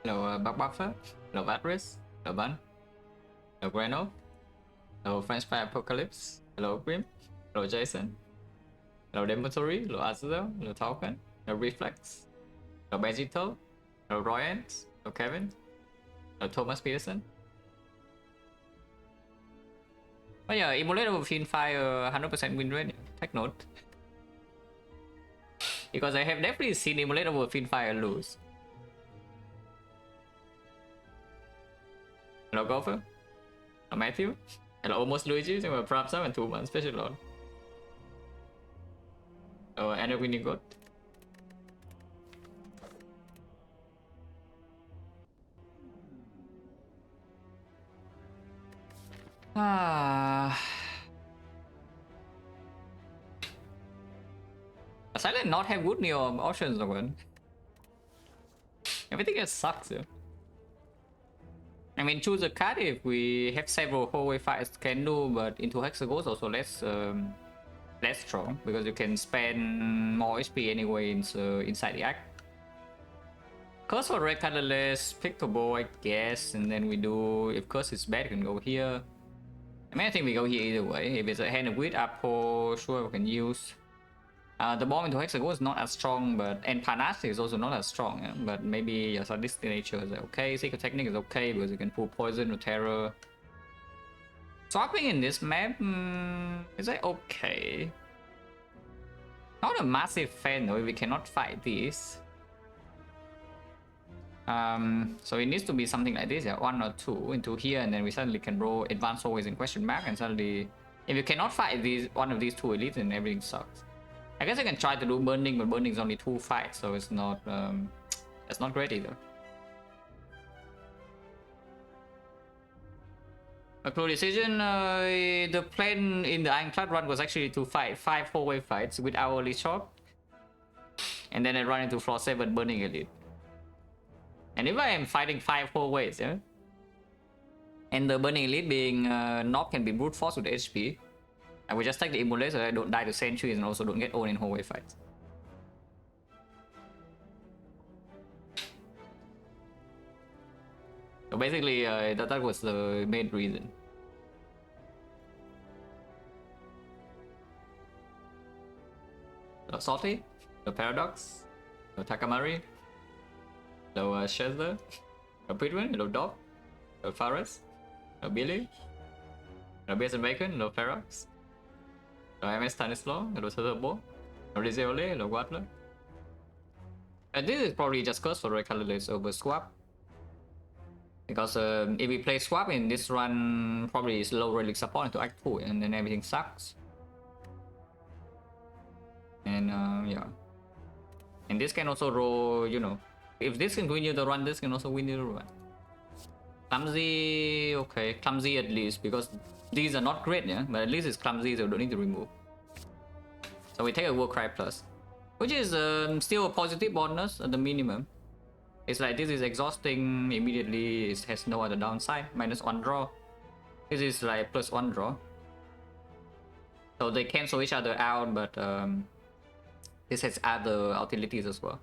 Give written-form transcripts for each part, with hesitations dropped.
Hello, Bug Buffer. Hello, Vatris. Hello, Bun. Hello, Grano. Hello, French Fire Apocalypse. Hello, Grim. Hello, Jason. Hello, Demotory. Hello, Azazel. Hello, Falcon. Hello, Reflex. Hello, Vegito. Hello, Royant. Hello, Kevin. Hello, Thomas Peterson. Oh yeah, emulate over Fiend Fire 100% win rate. Take note. Because I have definitely seen emulate over Fiend Fire lose. Hello, Gopher. Hello, Matthew. Hello, almost Luigi. So perhaps 7 2 1 special lord. Oh, and a winning god. Ah. Silent not have good new options though. Everything else sucks. Yeah. I mean, choose a card if we have several hallway fights can do, but into Hexagons also less strong because you can spend more HP anyway inside the act. Curse for red colorless, pick the bow, I guess, and then we do, if curse is bad, we can go here. I mean, I think we go here either way. If it's a hand of wheat, apple, sure we can use. The bomb into Hexagon is not as strong, and Panache is also not as strong, yeah? But maybe your sadistic nature is okay. Secret Technique is okay because you can pull poison or terror. Swapping in this map, is that okay? Not a massive fan though, if we cannot fight this. So it needs to be something like this, yeah, 1 or 2 into here, and then we suddenly can roll advanced always in question mark, and suddenly, if you cannot fight one of these 2 elites, then everything sucks. I guess I can try to do burning, but burning is only 2 fights, so it's not that's not great either. A clue decision. The plan in the Ironclad run was actually to fight 5 hallway fights with hourly shop, and then I run into floor 7 burning elite. And if I am fighting 5 hallways, yeah, and the burning elite being knock can be brute force with HP, I will just take the emulator so I don't die to centuries and also don't get owned in hallway fights. So basically, that was the main reason. Hello, Salty. Hello, Paradox. Hello, Takamari. Hello, Shezler. Hello, Pridwin. Hello, Dog. Hello, Faris. Hello, Billy. Hello, Beers and Bacon. Hello, Ferox. Hello, MS Stanislaw. Hello, Sotherbo. Hello, Rizeole. Hello, Wattler. And this is probably just curse for red colorless over swap. Because if we play swap in this run, probably it's low relic support into Act 2, and then everything sucks. And yeah. And this can also roll, you know, if this can win you the run, this can also win you the run. Clumsy, okay, clumsy at least, because these are not great, yeah, but at least it's clumsy, so we don't need to remove. So we take a Warcry Plus, which is still a positive bonus at the minimum. It's like this is exhausting immediately, it has no other downside, -1 draw. This is like +1 draw. So they cancel each other out, but this has other utilities as well.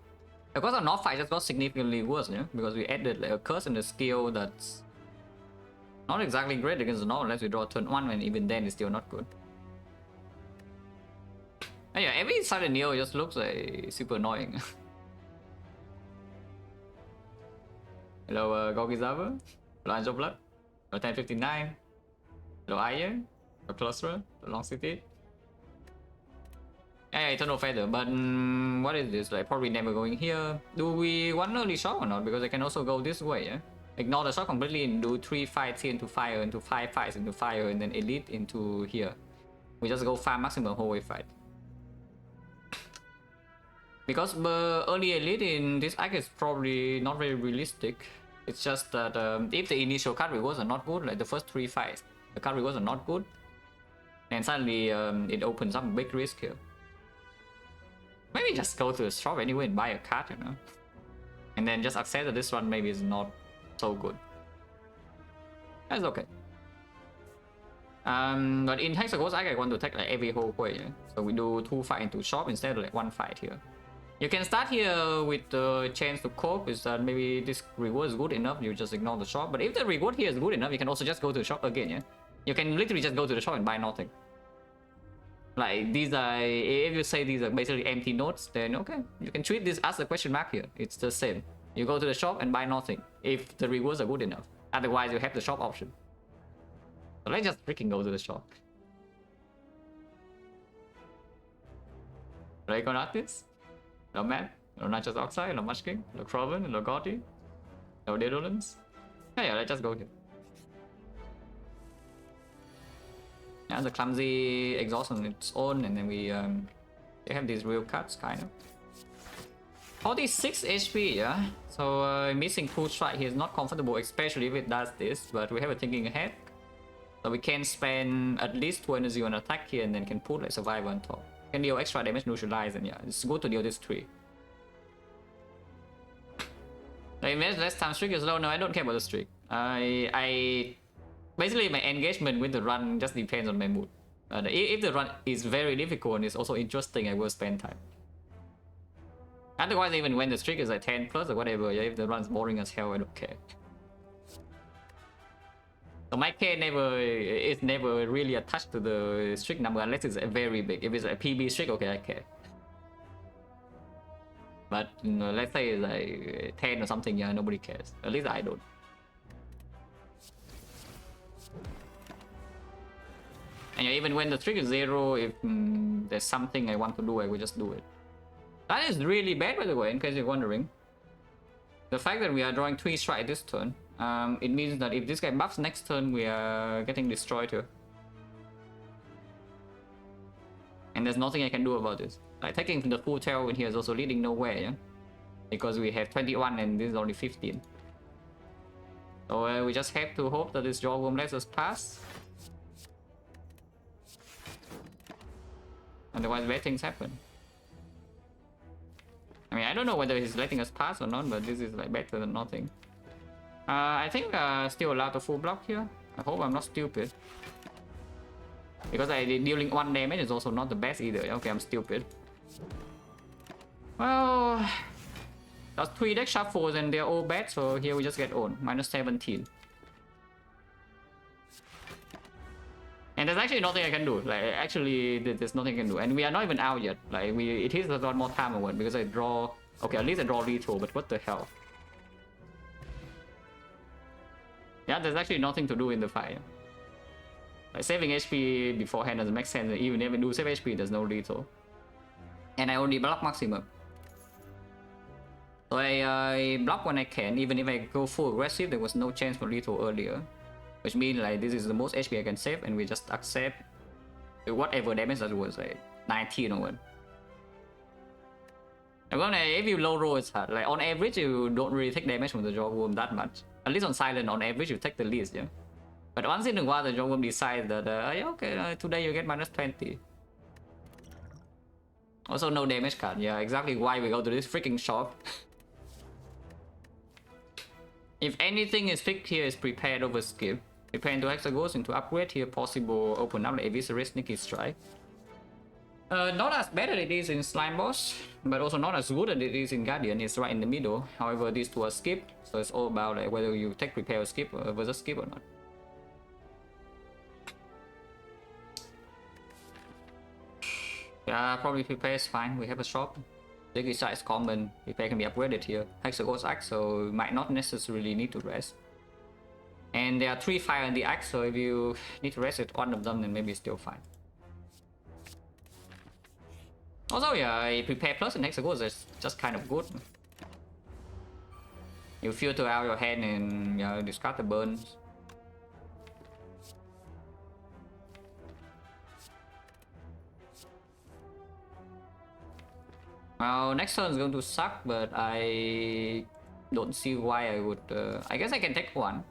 Of course, our North fight just got significantly worse, yeah? Because we added like a curse and a skill that's not exactly great against the North unless we draw turn 1, and even then it's still not good. And yeah, every silent Neo just looks like super annoying. Hello, Gogizawa. Hello, Angel Blood. Hello, 1059. Hello, Iron. Hello, Cluster. Hello, Long City. Yeah, Eternal Feather, but what is this? Like, probably never going here. Do we want early shock or not? Because I can also go this way, yeah? Ignore the shock completely and do 3 fights here into fire, into 5 fights into fire, and then elite into here. We just go farm maximum hallway fight. Because the early elite in this act is probably not very realistic. It's just that if the initial card rewards are not good, like the first 3 fights, the card rewards are not good, and suddenly it opens up a big risk here. Maybe just go to the shop anyway and buy a card, you know? And then just accept that this one maybe is not so good. That's okay. But in Hexagons, I want to take like every whole way, yeah? So we do 2 fight into shop instead of like 1 fight here. You can start here with the chance to cope, is that maybe this reward is good enough, you just ignore the shop. But if the reward here is good enough, you can also just go to the shop again, yeah? You can literally just go to the shop and buy nothing. Like, these are, if you say these are basically empty notes, then okay, you can treat this as a question mark here. It's the same. You go to the shop and buy nothing, if the rewards are good enough. Otherwise, you have the shop option. So let's just freaking go to the shop. Raycon Artist? No man, no Nachos Oxide, no Munchkin, no Croven, no Gotti, no Dedolence. Yeah, let's just go here. Yeah, the clumsy exhaust on its own, and then we have these real cuts, kind of. 46 HP, yeah. So missing full strike here is not comfortable, especially if it does this. But we have a thinking ahead, so we can spend at least 2 energy on attack here, and then can put like survival on top. Can deal extra damage, neutralize, and yeah, it's good to deal this 3. I invest less time streak is low. No, I don't care about the streak. I basically my engagement with the run just depends on my mood. If the run is very difficult and it's also interesting, I will spend time. Otherwise, even when the streak is like 10 plus or whatever, yeah, if the run's boring as hell, I don't care. So my K is never really attached to the streak number unless it's very big. If it's a PB streak, okay, I care. But you know, let's say it's like 10 or something, yeah, nobody cares. At least I don't. And yeah, even when the streak is 0, if there's something I want to do, I will just do it. That is really bad, by the way, in case you're wondering. The fact that we are drawing 3 strike this turn, it means that if this guy buffs next turn, we are getting destroyed here. And there's nothing I can do about this. Like, taking the full tailwind here is also leading nowhere, yeah? Because we have 21 and this is only 15. So we just have to hope that this Jawworm lets us pass. Otherwise, bad things happen. I mean, I don't know whether he's letting us pass or not, but this is like better than nothing. I think still allowed to full block here. I hope I'm not stupid. Because dealing 1 damage is also not the best either. Okay, I'm stupid. Well, that's 3 deck shuffles and they're all bad, so here we just get owned. Minus 17. And there's actually nothing I can do. Like, actually, there's nothing I can do. And we are not even out yet. Like, it is a lot more time away because I draw... Okay, at least I draw lethal, but what the hell? Yeah, there's actually nothing to do in the fight. Like, saving HP beforehand doesn't make sense. Even if I do save HP, there's no lethal. And I only block maximum. So I block when I can. Even if I go full aggressive, there was no chance for lethal earlier. Which means like this is the most HP I can save, and we just accept whatever damage that was, like 19 or what. And if you low roll, it's hard. Like on average, you don't really take damage from the Jawworm that much. At least on silent, on average, you take the least, yeah. But once in a while, the Jawworm decides that yeah, okay, today you get minus 20. Also, no damage card. Yeah, exactly why we go to this freaking shop. If anything is picked here, is prepared over skip. Prepare into Hexagons into upgrade here, possible open up like Eviscerate, Sneaky Strike. Not as bad as it is in Slime Boss, but also not as good as it is in Guardian. It's right in the middle. However, these two are skipped, so it's all about like whether you take prepare or skip versus skip or not. Yeah, probably prepare is fine. We have a shop. Sneaky Strike is common. Prepare can be upgraded here. Hexagons Axe, so you might not necessarily need to rest. And there are 3 fire in the axe, so if you need to rest with one of them, then maybe it's still fine. Also, yeah, prepare plus and Hexagons is just kind of good. You filter out your hand and discard the burns. Well, next turn is going to suck, but I don't see why I would... I guess I can take one.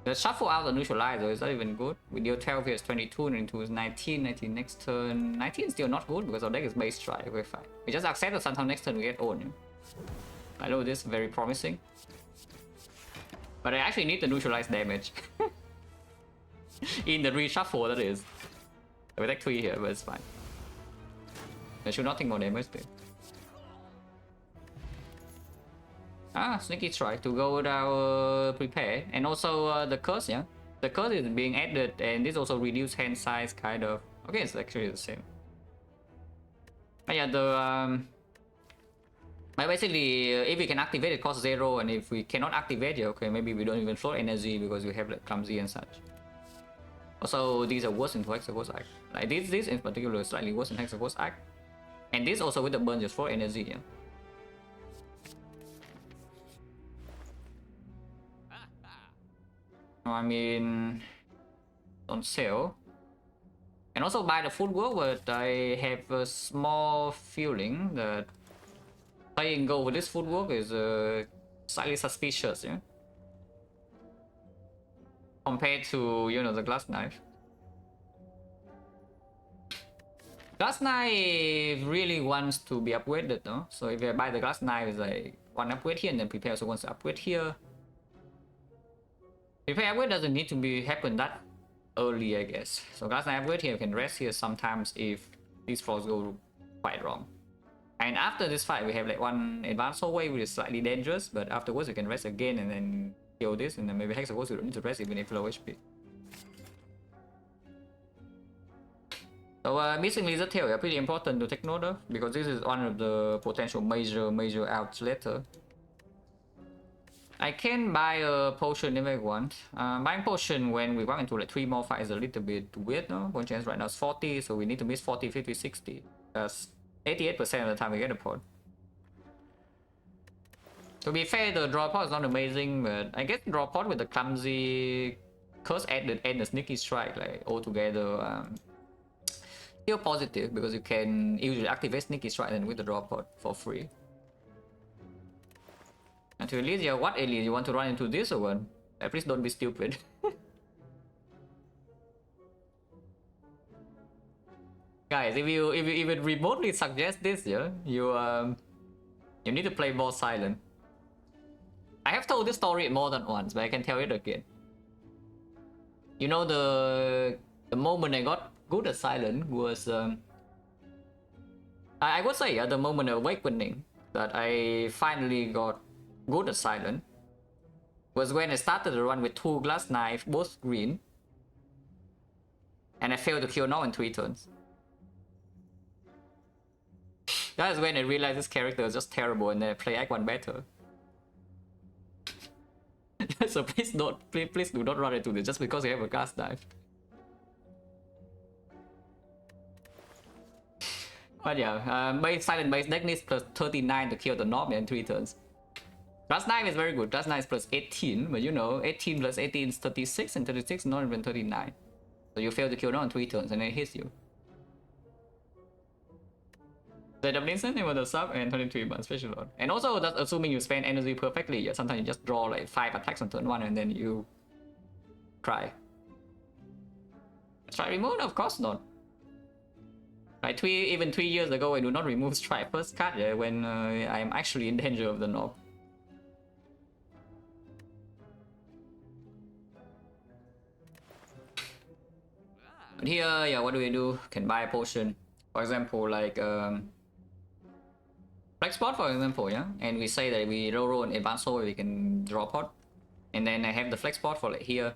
The shuffle out the neutralizer is not even good. We deal 12 here is 22, and into is 19. 19 next turn. 19 is still not good because our deck is base strike. We're fine. We just accept that sometime next turn we get owned. I know this is very promising. But I actually need the neutralize damage. In the reshuffle, that is. We take 3 here, but it's fine. I should not take more damage there. Ah, Sneaky Strike to go with our prepare. And also the curse, yeah? The curse is being added and this also reduce hand size kind of. Okay, it's actually the same. But yeah, but basically, if we can activate it, costs 0, and if we cannot activate it, okay, maybe we don't even float energy because we have like clumsy and such. Also, these are worse into Hexaghost Act. Like this in particular is slightly worse in Hexaghost Act. And this also with the burn just for energy, yeah. I mean, on sale. And also buy the footwork, but I have a small feeling that playing go with this footwork is slightly suspicious, yeah. Compared to, you know, the glass knife. Glass knife really wants to be upgraded, no? So if I buy the glass knife, it's like one upgrade here and then prepare also wants to upgrade here. Prepare upgrade doesn't need to happen that early, I guess. So glass knife upgrade here, you can rest here sometimes if these floors go quite wrong. And after this fight, we have like one advanced hallway which is slightly dangerous, but afterwards you can rest again and then kill this, and then maybe Hexaghost you don't need to rest even if low HP. So missing Lizard Tail are pretty important to take note of, because this is one of the potential major outs later. I can buy a potion if I want. Buying potion when we walk into like 3 more fights is a little bit weird, no? Point chance right now is 40, so we need to miss 40, 50, 60. That's 88% of the time we get a pod. To be fair, the draw pod is not amazing, but I guess draw pod with the clumsy curse added and the sneaky strike, like all together, still positive because you can usually activate sneaky strike and with the draw pod for free. And to Elysia, what Elysia? You want to run into this or what? Please don't be stupid. Guys, if you even remotely suggest this, yeah, you need to play more silent. I have told this story more than once, but I can tell it again. You know, the moment I got good at silent was I would say the moment of awakening that I finally got good at silent was when I started to run with 2 glass knife, both green, and I failed to kill no in 3 turns. That's when I realized this character is just terrible and then I play Act 1 better. So please do not run into this just because you have a glass knife. But yeah, silent base deck needs plus 39 to kill the knob in 3 turns. Glass knife is very good. Glass knife is plus 18, but you know, 18 plus 18 is 36, and 36 is not even 39. So you fail to kill knob in 3 turns and then it hits you. The Dublin name was the sub and 23 months special load. And also that's assuming you spend energy perfectly. Yeah, sometimes you just draw like 5 attacks on turn 1 and then you cry. Strike remove? Of course not. Like even 3 years ago I do not remove strike first card, yeah, when I am actually in danger of the knob. But here, yeah, what do we do? Can buy a potion. For example, like Black Spot, for example, yeah? And we say that we roll an advanced hole, we can draw pot. And then I have the flex pot for like here.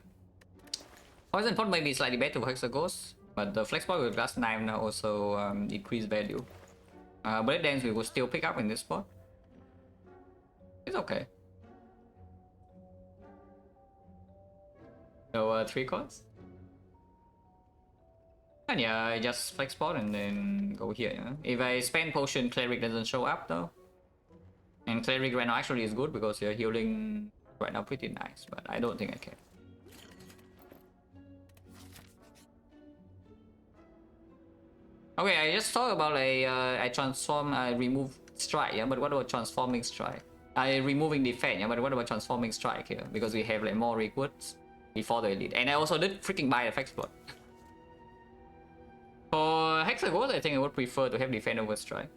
Poison pot may be slightly better for Hexaghost, but the flex pot with glass knife now also increase value. Blade Dance we will still pick up in this spot. It's okay. So 3 cards. And yeah, I just flex spot and then go here, yeah? If I spend potion, Cleric doesn't show up though. And Cleric right now actually is good because you're healing right now pretty nice, but I don't think I can. Okay, I just talked about I transform, I remove strike, yeah? But what about transforming strike? I removing defense, yeah? But what about transforming strike here? Because we have like more recruits before the elite. And I also did freaking buy the flex spot. For Hexaghost, I think I would prefer to have defend over strike.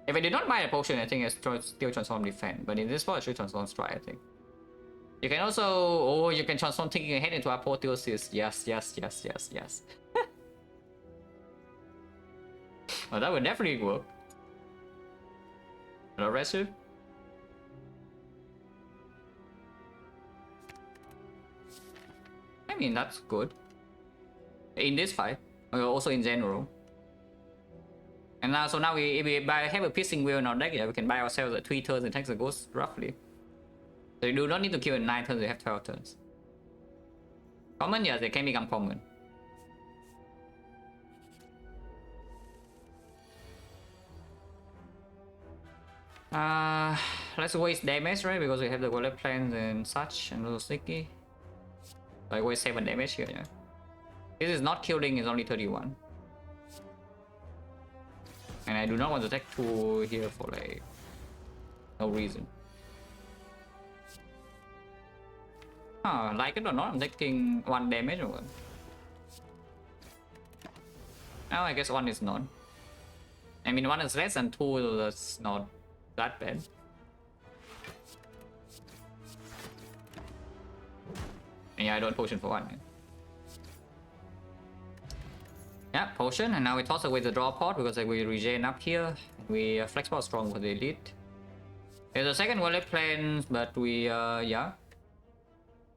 If I did not buy a potion, I think I still transform defend. But in this spot, I should transform strike, I think. You can also... Oh, you can transform Thinking Ahead into Apotheosis. Yes, yes, yes, yes, yes. Oh, that would definitely work. Aggressive. I mean, that's good. In this fight, also in general. And now, so now if we have a piercing wheel in our deck, yeah, we can buy ourselves 3 turns and take the ghost roughly. So you do not need to kill in 9 turns, you have 12 turns. Common, yes, they can become common. Let's waste damage, right? Because we have the wallet plans and such, and also sneaky. Like waste 7 damage here, yeah. This is not killing, it's only 31. And I do not want to take 2 here for like no reason. Like it or not, I'm taking 1 damage or what? Oh, I guess 1 is not. I mean, 1 is less than 2, so that's not that bad. Yeah, I don't potion for 1. Yeah, potion, and now we toss away the draw pod because like, we regen up here. We flex power strong for the elite. There's a second wallet plans, but we yeah.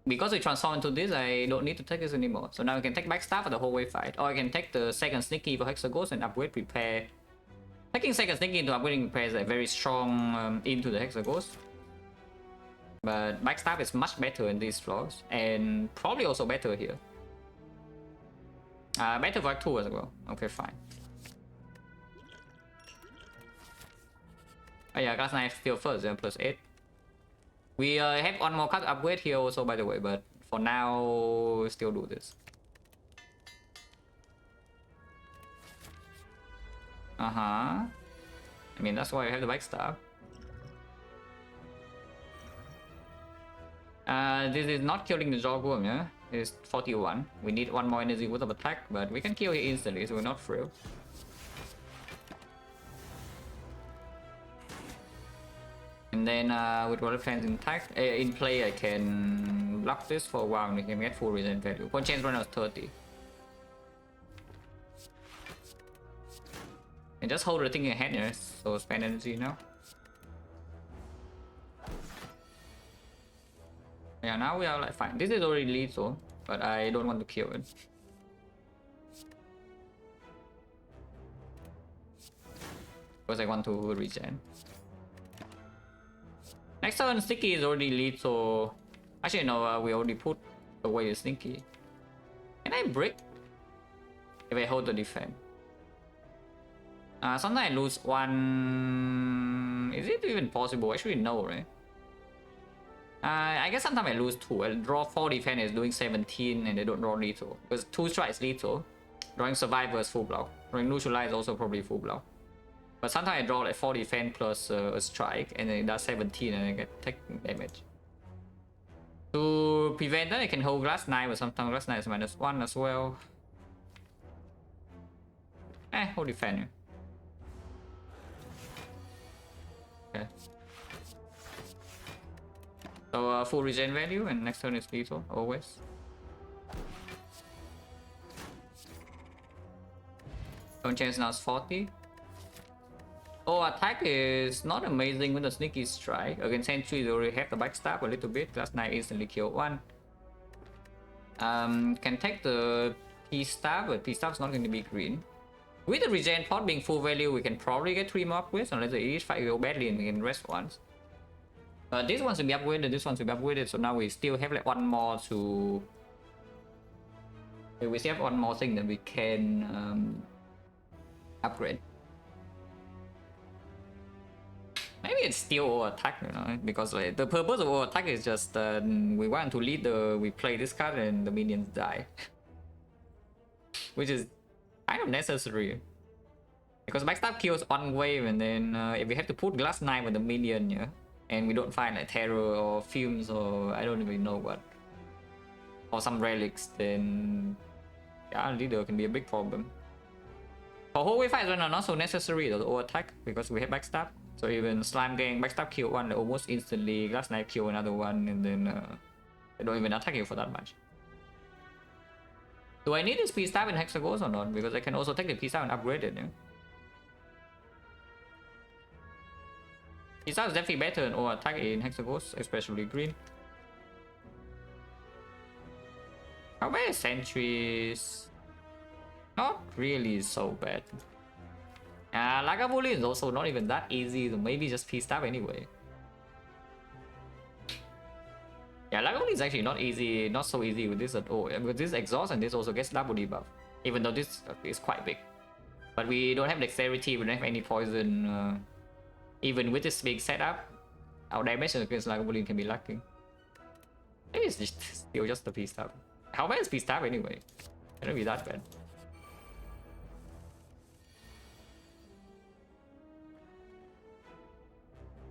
Because we transform into this, I don't need to take this anymore. So now we can take backstab for the whole wave fight, or I can take the second sneaky for Hexaghost and upgrade prepare. Taking second sneaky into upgrading prepare is a very strong into the Hexaghost. But backstab is much better in these floors, and probably also better here. Better for 2 as well. Okay, fine. Oh yeah, Glass Knife still first, then plus 8. We have 1 more card upgrade here also, by the way, but for now, we still do this. I mean, that's why I have the backstab. This is not killing the Jawworm, yeah? It's 41. We need 1 more energy worth of attack, but we can kill it instantly, so we're not thrilled. And then with Relic plans in play, I can block this for a while and we can get full regen value. Point change right now is 30. And just hold the thing in hand here, so spend energy now. Yeah, now we are like fine. This is already lethal, but I don't want to kill it. Because I want to regen. Next turn, Sticky is already lethal. Actually, no, we already put away the Sneaky. Can I break? If I hold the defense. Sometimes I lose 1. Is it even possible? Actually, no, right? I guess sometimes I lose 2. I draw 4 defense is doing 17 and they don't draw lethal. Because 2 strikes lethal. Drawing Survivor is full block. Drawing Neutralize is also probably full block. But sometimes I draw like 4 defense plus a strike and then it does 17 and I get take damage. To prevent that, I can hold Glass Knife, but sometimes Glass Knife is -1 as well. Hold defense. Okay. So full regen value and next turn is lethal, always. Don't change now is 40. Oh, attack is not amazing with the Sneaky Strike. Against Sentry, they already have the backstab a little bit. Glass Knife instantly killed 1. Can take the P-Stab, but P-Stab is not going to be green. With the regen pot being full value, we can probably get 3 more upgrades unless the Elite fight go badly and we can rest once. This one's will be upgraded, this one's will be upgraded, so now we still have like 1 more to... We still have 1 more thing that we can upgrade. Maybe it's still all attack, you know, because like, the purpose of all attack is just we want to lead we play this card and the minions die. Which is kind of necessary. Because backstab kills 1 wave and then if we have to put Glass Knife on the minion, yeah, and we don't find like Terror or Fumes or I don't even know what, or some relics, then yeah, leader can be a big problem. For whole wave fights right now, not so necessary the all attack because we have backstab. So even Slime Gang, backstab kill 1 almost instantly, Glass Knife kill another 1, and then they don't even attack you for that much. Do I need this P-Stab in Hexaghost or not? Because I can also take the P-Stab and upgrade it, yeah? His is definitely better than all attack in Hexagons, especially green. How many sentries? Not really so bad. Lagavulin is also not even that easy, so maybe just Peace Stab anyway. Yeah, Lagavulin is actually not easy, not so easy with this at all. Because this exhaust and this also gets double debuff, even though this is quite big. But we don't have dexterity, we don't have any poison. Even with this big setup, our damage against Lagavulin can be lacking. Maybe it's just still just the Peace Stab. How bad is Peace Stab anyway? It can't be that bad.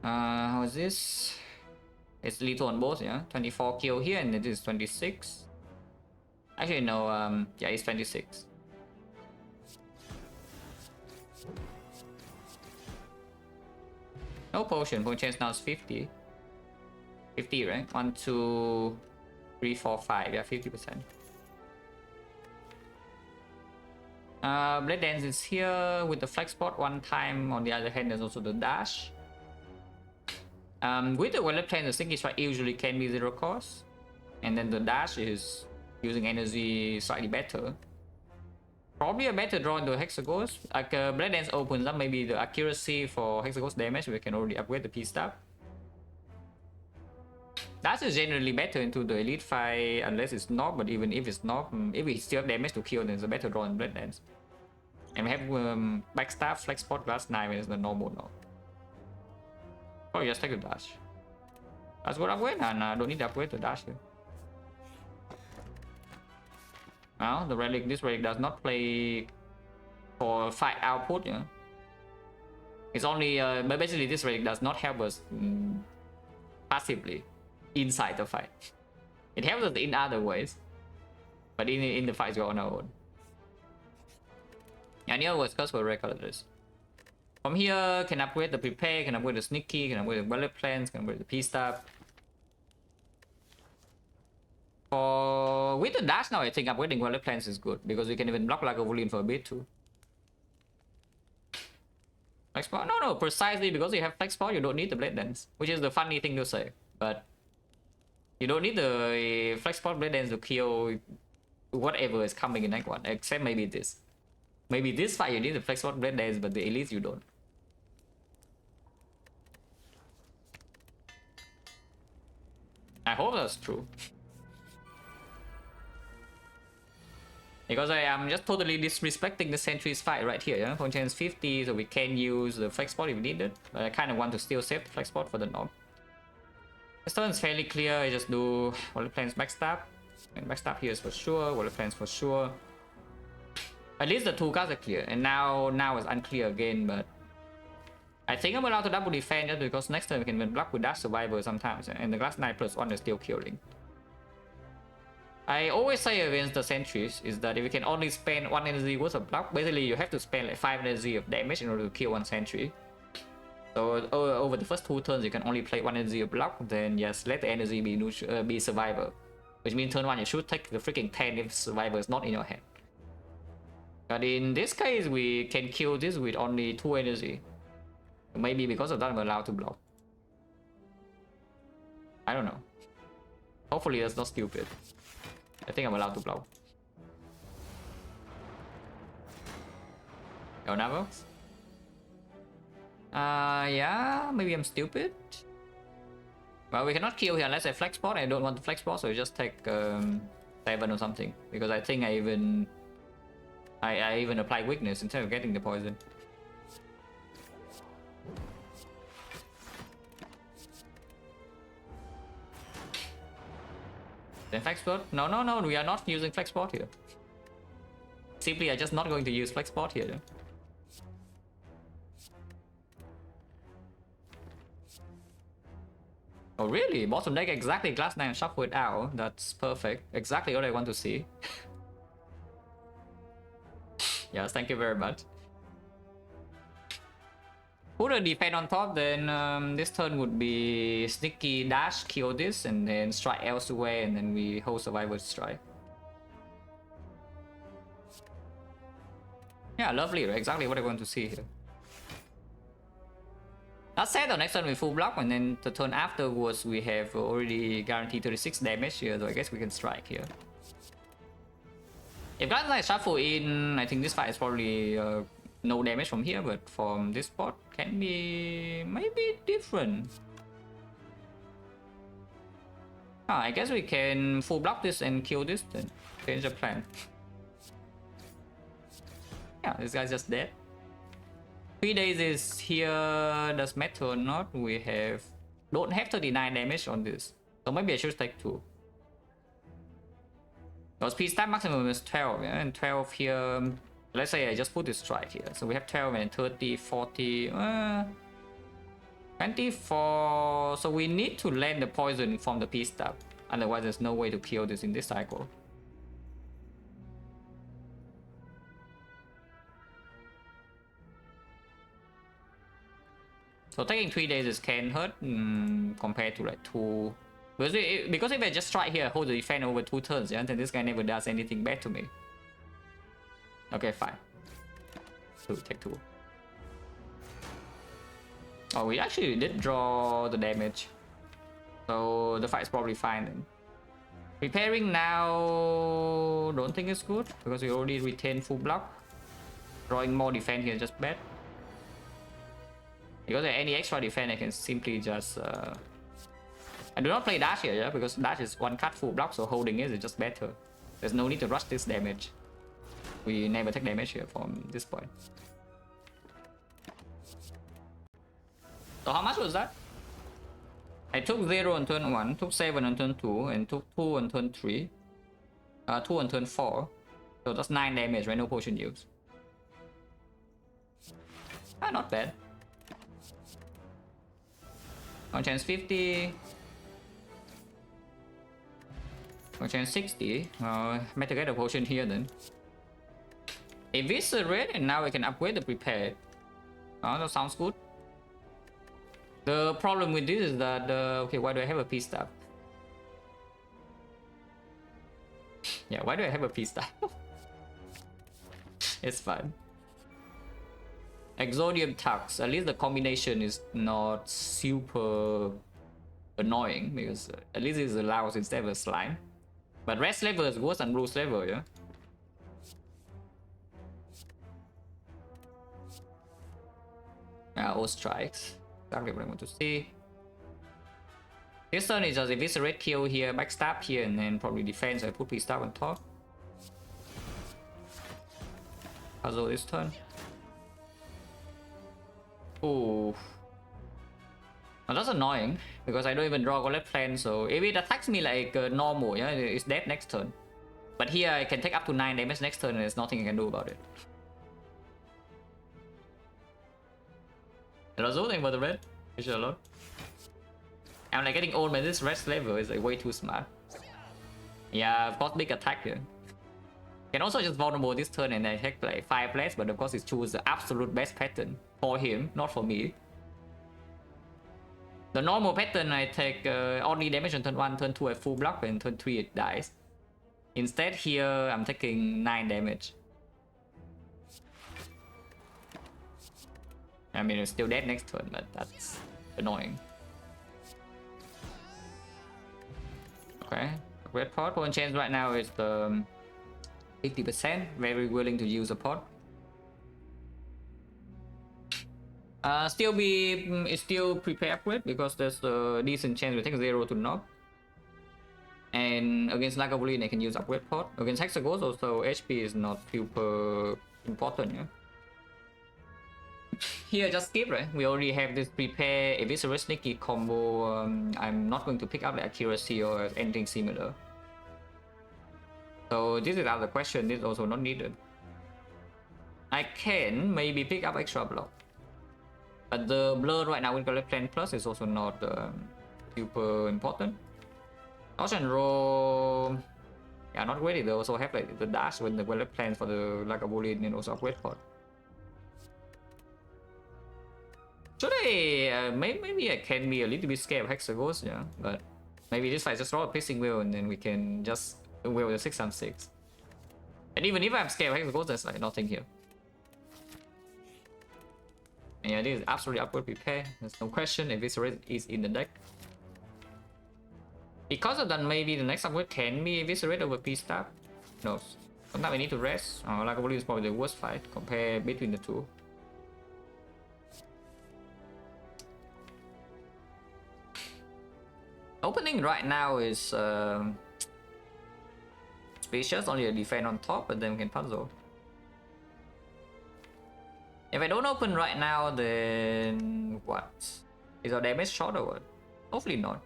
How is this? It's lethal on both, yeah. 24 kill here, and it is 26. Actually, no. Yeah, it's 26. No potion. Potion chance now is 50. 50, right? 1, 2, 3, 4, 5. Yeah, 50%. Blade Dance is here with the flex spot one time. On the other hand, there's also the dash. With the Relic plan, the Sticky Strike usually can be 0 cost. And then the dash is using energy slightly better. Probably a better draw into Hexagons. Like Blade Dance opens up maybe the accuracy for Hexagons damage. We can already upgrade the Peace Stab. Dash is generally better into the Elite fight unless it's not, but even if it's not, if we still have damage to kill, then it's a better draw in Blade Dance. And we have Backstab, Flex Spot, Glass Knife is the normal now. Oh, just take the dash. That's good upgrade, and I don't need to upgrade the dash here. Now, the Relic, this Relic does not play for fight output, yeah. It's only, but basically this Relic does not help us passively inside the fight. It helps us in other ways, but in the fights we're on our own. And the other words, because we're regulars. From here, can upgrade the Prepare, can upgrade the Sneaky, can upgrade the Relic Plans, can upgrade the Peace Stab. With the dash now, I think upgrading Relic Plans is good, because we can even block Lagavulin for a bit too. Flex Spot? No, precisely because you have Flex Spot, you don't need the Blade Dance, which is the funny thing to say. But you don't need the Flex Spot Blade Dance to kill whatever is coming in Act 1, except maybe this. Maybe this fight you need the Flex Spot Blade Dance, but the Elites you don't. I hope that's true. Because I am just totally disrespecting the Sentry's fight right here, yeah? Point chance 50, so we can use the Flex Spot if needed. But I kind of want to still save the Flex Spot for the knob. This turn is fairly clear, I just do Relic Plans Backstab. And Backstab here is for sure, Relic Plans for sure. At least the two cards are clear, and now it's unclear again, but I think I'm allowed to double defend just because next turn we can even block with Dash Survivor sometimes, and the Glass Knight +1 is still killing. I always say against the sentries is that if you can only spend 1 energy worth of block, basically you have to spend like 5 energy of damage in order to kill 1 sentry. So over the first 2 turns you can only play 1 energy of block, then yes, let the energy be Survivor. Which means turn 1 you should take the freaking 10 if Survivor is not in your hand. But in this case we can kill this with only 2 energy. Maybe because of that I'm allowed to block. I don't know. Hopefully that's not stupid. I think I'm allowed to block. Yo, Navox? Yeah, maybe I'm stupid. Well, we cannot kill here unless I flex spot. I don't want to flex spot, so I just take 7 or something. Because I think I even apply weakness instead of getting the poison. Then flex spot? No, we are not using flex spot here. Simply, I'm just not going to use flex spot here. Oh really? Bottom deck exactly Glass Knight and Shuffle it out. That's perfect. Exactly what I want to see. Yes, thank you very much. Put a defense on top, then this turn would be Sneaky Dash, kill this, and then strike elsewhere, and then we hold Survivor Strike. Yeah, lovely, right? Exactly what I want to see here. That said, the next turn we full block, and then the turn afterwards we have already guaranteed 36 damage here, so I guess we can strike here. If guys like shuffle in, I think this fight is probably no damage from here, but from this spot can be maybe different. I guess we can full block this and kill this, then change the plan. Yeah, this guy's just dead. 3 days is here, does matter or not? We don't have 39 damage on this, so maybe I should take 2. Because P-stat maximum is 12, yeah? And 12 here, let's say I just put this strike here, so we have 12 and 30, 40, 24, so we need to land the poison from the P-stat, otherwise there's no way to kill this in this cycle. So taking 3 days is can hurt compared to like 2. Because if I just try here, hold the defense over 2 turns, yeah, then this guy never does anything bad to me. Okay, fine. Take 2. Oh, we actually did draw the damage. So the fight's probably fine then. Preparing now, don't think it's good, because we already retained full block. Drawing more defense here is just bad. Because any extra defense, I can simply just... I do not play dash here, yeah, because dash is 1 cut full block, so holding it is just better. There's no need to rush this damage. We never take damage here from this point. So how much was that? I took 0 on turn 1, took 7 on turn 2, and took 2 on turn 3. 2 on turn 4. So that's 9 damage, right? No potion use. Not bad. On chance 50. On chance 60. Better get a potion here then. Eviscerate, and now I can upgrade the prepared. That sounds good. The problem with this is that, okay, why do I have a P-stab? Yeah, why do I have a P-stab? It's fine. Exodium Tux, at least the combination is not super annoying, because at least it allows instead of a slime. But red level is worse than blue level, yeah? All strikes. Exactly what I want to see. This turn is just eviscerate, kill here, backstab here, and then probably defense. I put P-stab on top. Puzzle this turn. Ooh. Now that's annoying, because I don't even draw Golem Plan, so if it attacks me like normal, yeah, it's dead next turn. But here I can take up to 9 damage next turn and there's nothing I can do about it. Hello, thank for the red. Hello. I'm like getting old, man. This red level is like way too smart. Yeah, of course, big attack here. Can also just vulnerable this turn and I take like 5 less, but of course it chooses the absolute best pattern for him, not for me. The normal pattern I take only damage on turn 1, turn 2 I full block, and turn 3 it dies. Instead here I'm taking 9 damage. I mean it's still dead next turn, but that's annoying. Okay, red pot one chance right now is the 50%, very willing to use a pot. Still prepare upgrade, because there's a decent chance we take 0 to knock. And against Lagavulin I can use upgrade pot. Against Hexaghost also HP is not super important, yeah. Here just skip, right? We already have this prepare eviscerate sneaky combo. I'm not going to pick up the accuracy or anything similar. So this is out of the question, this is also not needed. I can maybe pick up extra block. But the blur right now with Golem Plan Plus is also not super important. Ocean Roll, yeah, not ready. They also have like the dash with the Golem Plan for the Lagavulin and also upgrade pod. Should I, maybe I can be a little bit scared of Hexaghost, yeah, but maybe this fight just draw a Piercing Will and then we can just will the 6/6. And even if I'm scared of Hexaghost, there's like nothing here. Yeah, this is absolutely upward prepare. There's no question if this is in the deck. Because of that, maybe the next upgrade can be Eviscerate over P-Stab. No. Sometimes we need to rest. Like I believe it's probably the worst fight compared between the two. Opening right now is spacious, only a defend on top, but then we can puzzle. If I don't open right now, then what? Is our damage short or what? Hopefully not.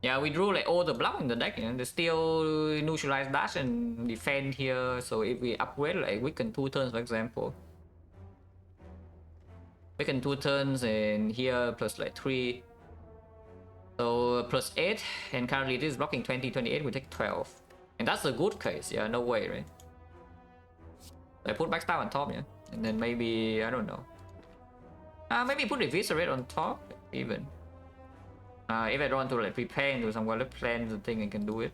Yeah, we drew like all the block in the deck, you know, they still neutralize dash and defend here. So if we upgrade, like weaken 2 turns, for example. Weaken 2 turns and here plus like 3. So plus 8, and currently this is blocking 20, 28, we take 12. And that's a good case, yeah, no way, right? I put backstab on top, yeah. And then maybe, I don't know. Maybe put Eviscerate on top, even. If I don't want to like prepare and do some wallet plans, I think I can do it.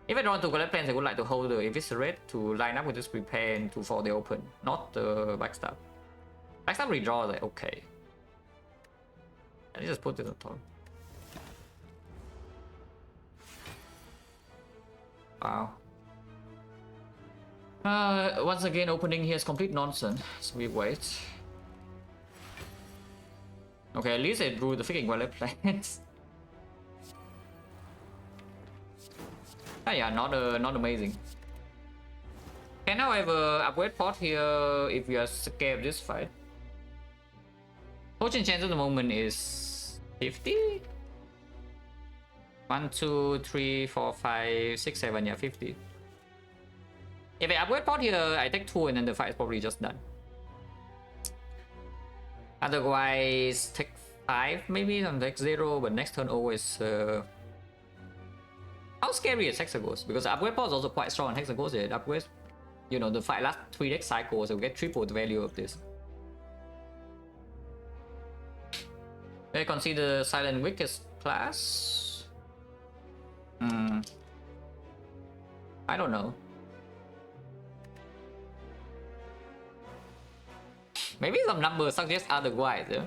If I don't want to wallet plans, I would like to hold the Eviscerate to line up with this prepare and to for the open, not the backstab. Backstab redraw is like okay. I just put this on top. Wow. Once again, opening here is complete nonsense. So we wait. Okay, at least I drew the freaking wallet plans. Yeah, not amazing. Can however upgrade pot here if we are scared of this fight. Fortune chance at the moment is 50. 1, 2, 3, 4, 5, 6, 7, yeah, 50. If I upgrade pot here, I take 2 and then the fight is probably just done. Otherwise, take 5 maybe on deck 0, but next turn always. How scary is Hexagons? Because upgrade pot is also quite strong on Hexagons. It upgrades, you know, the fight last 3 deck cycles, so we get triple the value of this. I consider Silent Weakest class. I don't know. Maybe some numbers suggest otherwise. Yeah?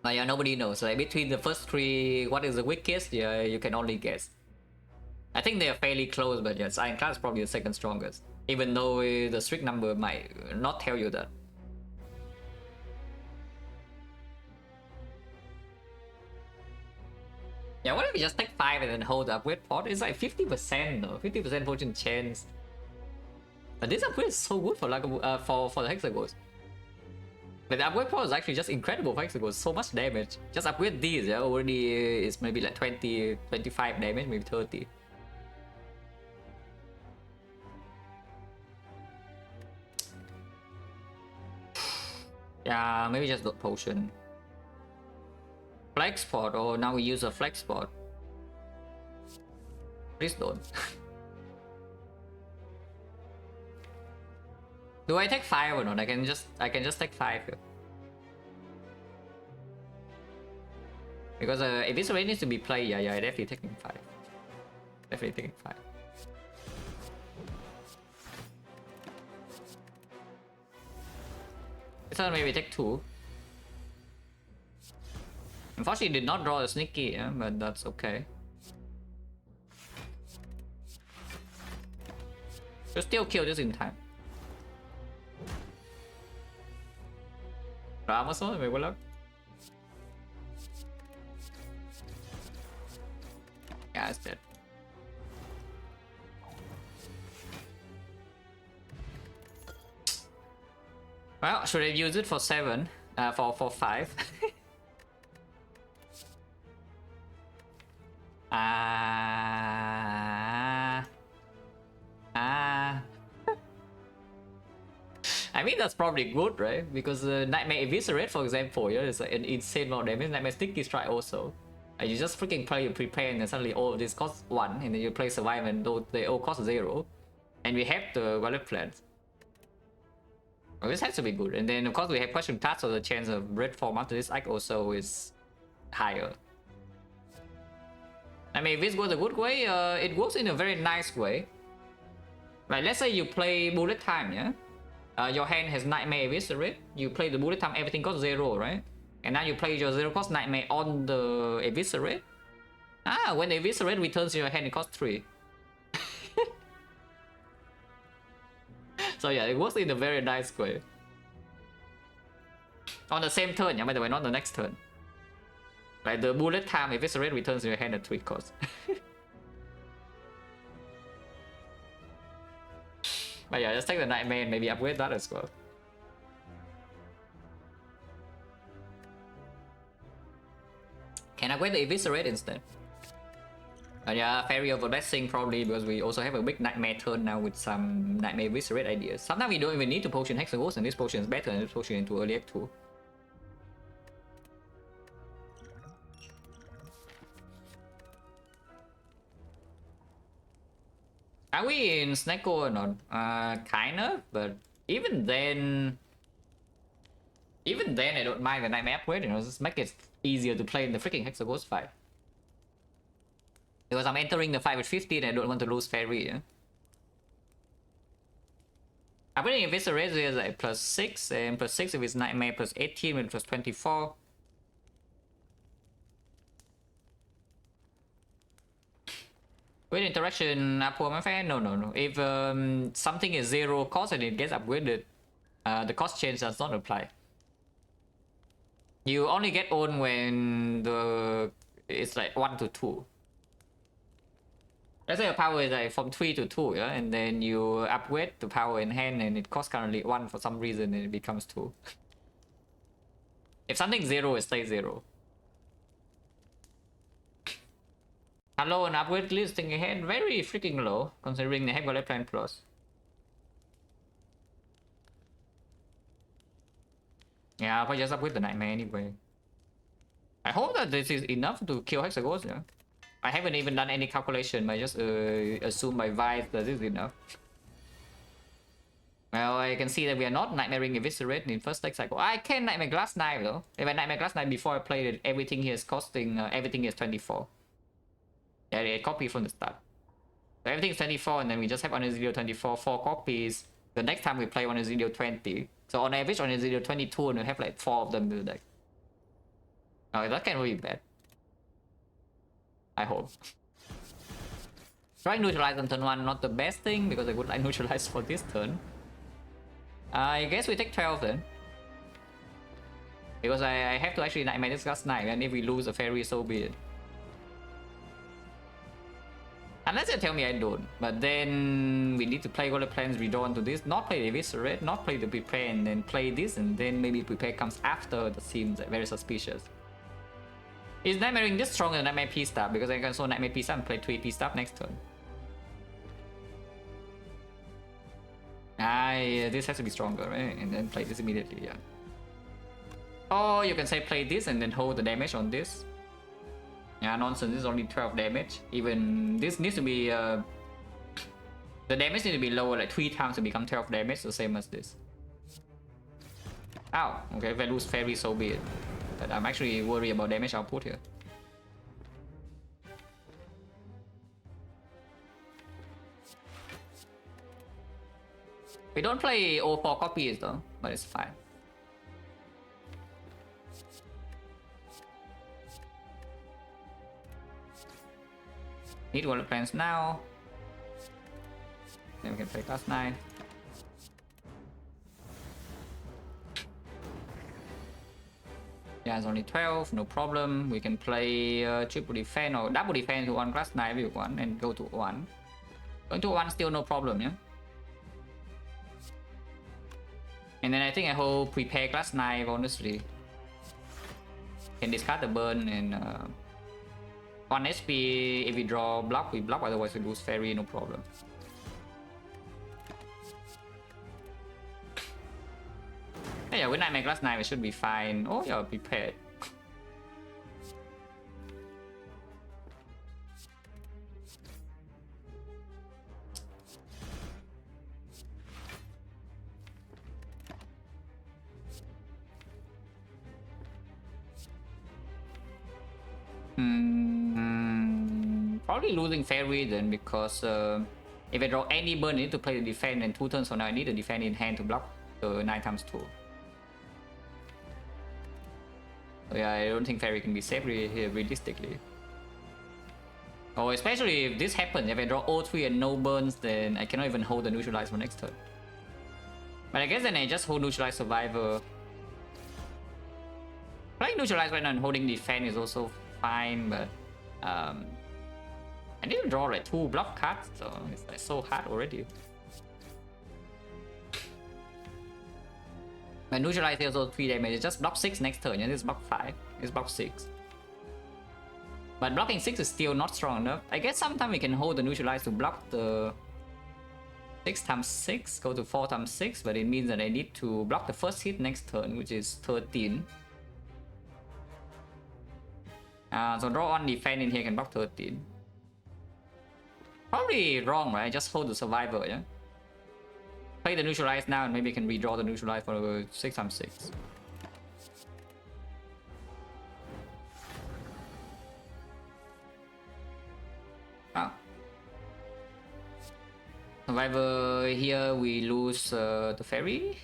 Yeah, nobody knows. Like between the first 3, what is the weakest? Yeah, you can only guess. I think they are fairly close, but yes, Iron Class is probably the second strongest. Even though the strict number might not tell you that. Yeah, what if we just take 5 and then hold up with pot? It's like 50% though, 50% fortune chance. But this upgrade is so good for like for the Hexagons. But the upgrade pot is actually just incredible for Hexagons, so much damage. Just upgrade these, yeah, already is maybe like 20, 25 damage, maybe 30. Yeah, maybe just dot potion. Flex pot, or now we use a flex pot. Please don't. Do I take 5 or not? I can just take 5 here. Because if this already needs to be played, yeah, I definitely taking 5. Definitely taking 5. This one maybe take 2. Unfortunately, did not draw a sneaky, yeah, but that's okay. We'll still kill this in time. Amazon, maybe good luck. Yeah, it's dead. Well, should I use it for 7? For 5? I mean, that's probably good, right? Because Nightmare Eviscerate, for example, yeah, is an insane amount of damage. Nightmare Sticky Strike also. And you just freaking play your prepare and then suddenly all of this costs 1, and then you play Survive and they all cost 0. And we have the wallet plans. Well, this has to be good. And then of course we have question touch, so the chance of red form after this act also is higher. I mean, if this goes a good way, it works in a very nice way. Like let's say you play bullet time, yeah? Your hand has Nightmare Eviscerate, you play the bullet time, everything costs 0, right? And now you play your 0 cost Nightmare on the Eviscerate. When the Eviscerate returns to your hand, it costs 3. So yeah, it works in a very nice way. On the same turn, yeah, by the way, not the next turn. Like the bullet time Eviscerate returns to your hand at 3 cost. But yeah, just take the Nightmare and maybe upgrade that as well. Can upgrade the Eviscerate instead. But yeah, Fairy of Blessing probably, because we also have a big Nightmare turn now with some Nightmare Eviscerate ideas. Sometimes we don't even need to potion Hexaghost, and this potion is better than this potion into early Act 2. Are we in Snecko or not? Kinda, but even then I don't mind the Nightmare upgrade, you know, just make it easier to play in the freaking Hexaghost fight. Because I'm entering the fight with 50 and I don't want to lose Fairy, yeah? I'm putting Eviscerate is like plus 6, and plus 6 if it's Nightmare, plus 18 with plus 24. With interaction, poor my fan? No. If something is 0 cost and it gets upgraded, the cost change does not apply. You only get own when it's like 1 to 2. Let's say your power is like from 3 to 2, yeah, and then you upgrade the power in hand and it costs currently 1 for some reason and it becomes 2. If something's 0, it stays 0. Hello, an upgrade listing ahead, very freaking low considering they have got Plan Plus. Yeah, I'll just upgrade the Nightmare anyway. I hope that this is enough to kill Hexaghost, yeah. I haven't even done any calculation, I just assume by vibes that this is enough. Well, I can see that we are not Nightmaring Eviscerate in first deck cycle. I can Nightmare Glass Knife though. If I Nightmare Glass Knife before I played it, everything here is costing, everything here is 24. Yeah, they copy from the start. So everything is 24 and then we just have on a 024, 4 copies. The next time we play on a 020. So on average on a 022 and we have like 4 of them in the deck. Oh, that can't really be bad. I hope. Trying neutralize on turn 1, not the best thing because I would like neutralize for this turn. I guess we take 12 then. Because I have to actually Nightmare this Glass Knife, and if we lose a Fairy, so be it. Unless they tell me I don't. But then we need to play Golden Plans, redraw into this, not play the Eviscerate, not play the Prepare, and then play this, and then maybe Prepare comes after. That seems like very suspicious. Is Nightmaring this stronger than Nightmare P-Stab? Because I can also Nightmare P-Stab and play 3 P-Stab next turn. Yeah, this has to be stronger, right? And then play this immediately, yeah. Or you can say play this and then hold the damage on this. Yeah, nonsense, this is only 12 damage. Even this needs to be... the damage needs to be lower like 3 times to become 12 damage, the same as this. Ow, okay, if I lose Fairy, so be it. But I'm actually worried about damage output here. We don't play all 4 copies though, but it's fine. Need Golden Plans now. Then we can play Class 9. Yeah, it's only 12, no problem. We can play triple defense or double defense to 1 Class 9 if you want and go to 1. Going to 1 still no problem, yeah? And then I think I hold Prepare Class 9, honestly. Can discard the burn and 1 HP. If we draw block, we block, otherwise we lose Fairy, no problem. Yeah, with Nightmare Glass 9 we should be fine. Oh, you're prepared. Probably losing Fairy then, because If I draw any burn, I need to play the defense and 2 turns, so now I need the defense in hand to block the 9 times 2. So yeah, I don't think Fairy can be safe here realistically. Oh, especially if this happens, if I draw all 3 and no burns, then I cannot even hold the neutralize for next turn. But I guess then I just hold neutralize survivor. Playing neutralize right now and holding defense is also fine, but I need to draw like 2 block cards, so it's like so hard already. But neutralize is also 3 damage, it's just block 6 next turn, and this is block 5, it's block 6. But blocking 6 is still not strong enough. I guess sometimes we can hold the neutralize to block the 6 times 6, go to 4 times 6, but it means that I need to block the first hit next turn, which is 13. So draw 1 defense in here, can block 13. Probably wrong, right? Just hold the survivor, yeah? Play the neutralize now and maybe can redraw the neutralize for 6 times 6. Oh. Survivor here, we lose the Fairy.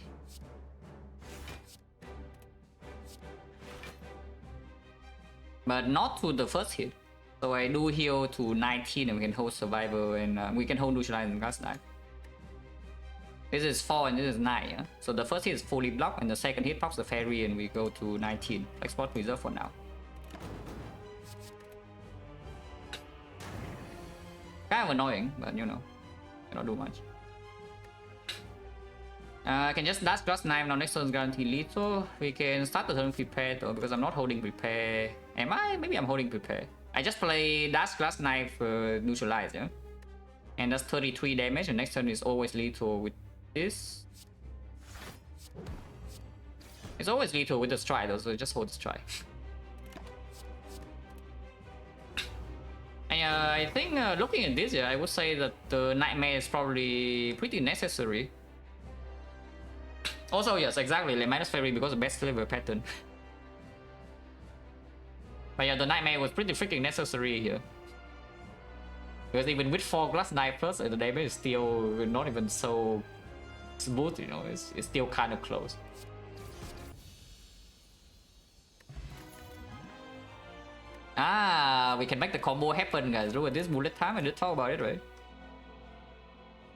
But not to the first hit. So I do heal to 19 and we can hold Survivor and we can hold neutralize and Gas Knife. This is 4 and this is 9, yeah? So the first hit is fully blocked and the second hit pops the Fairy and we go to 19. Export reserve for now. Kind of annoying, but you know, cannot do much. I can just dash Glass Knife, now next turn is guaranteed lethal. We can start the turn prepared though, because I'm not holding prepare. Am I? Maybe I'm holding prepare. I just play dash Glass Knife neutralize, yeah? And that's 33 damage, and next turn is always lethal with this. It's always lethal with the strike though, so just hold the strike. And I think looking at this, yeah, I would say that the Nightmare is probably pretty necessary. Also, yes, exactly, like minus Fairy because of best level pattern. But yeah, the Nightmare was pretty freaking necessary here. Because even with 4 Glass Knife plus, the damage is still not even so smooth, you know, it's still kind of close. Ah, we can make the combo happen, guys. Look at this bullet time, I did talk about it, right?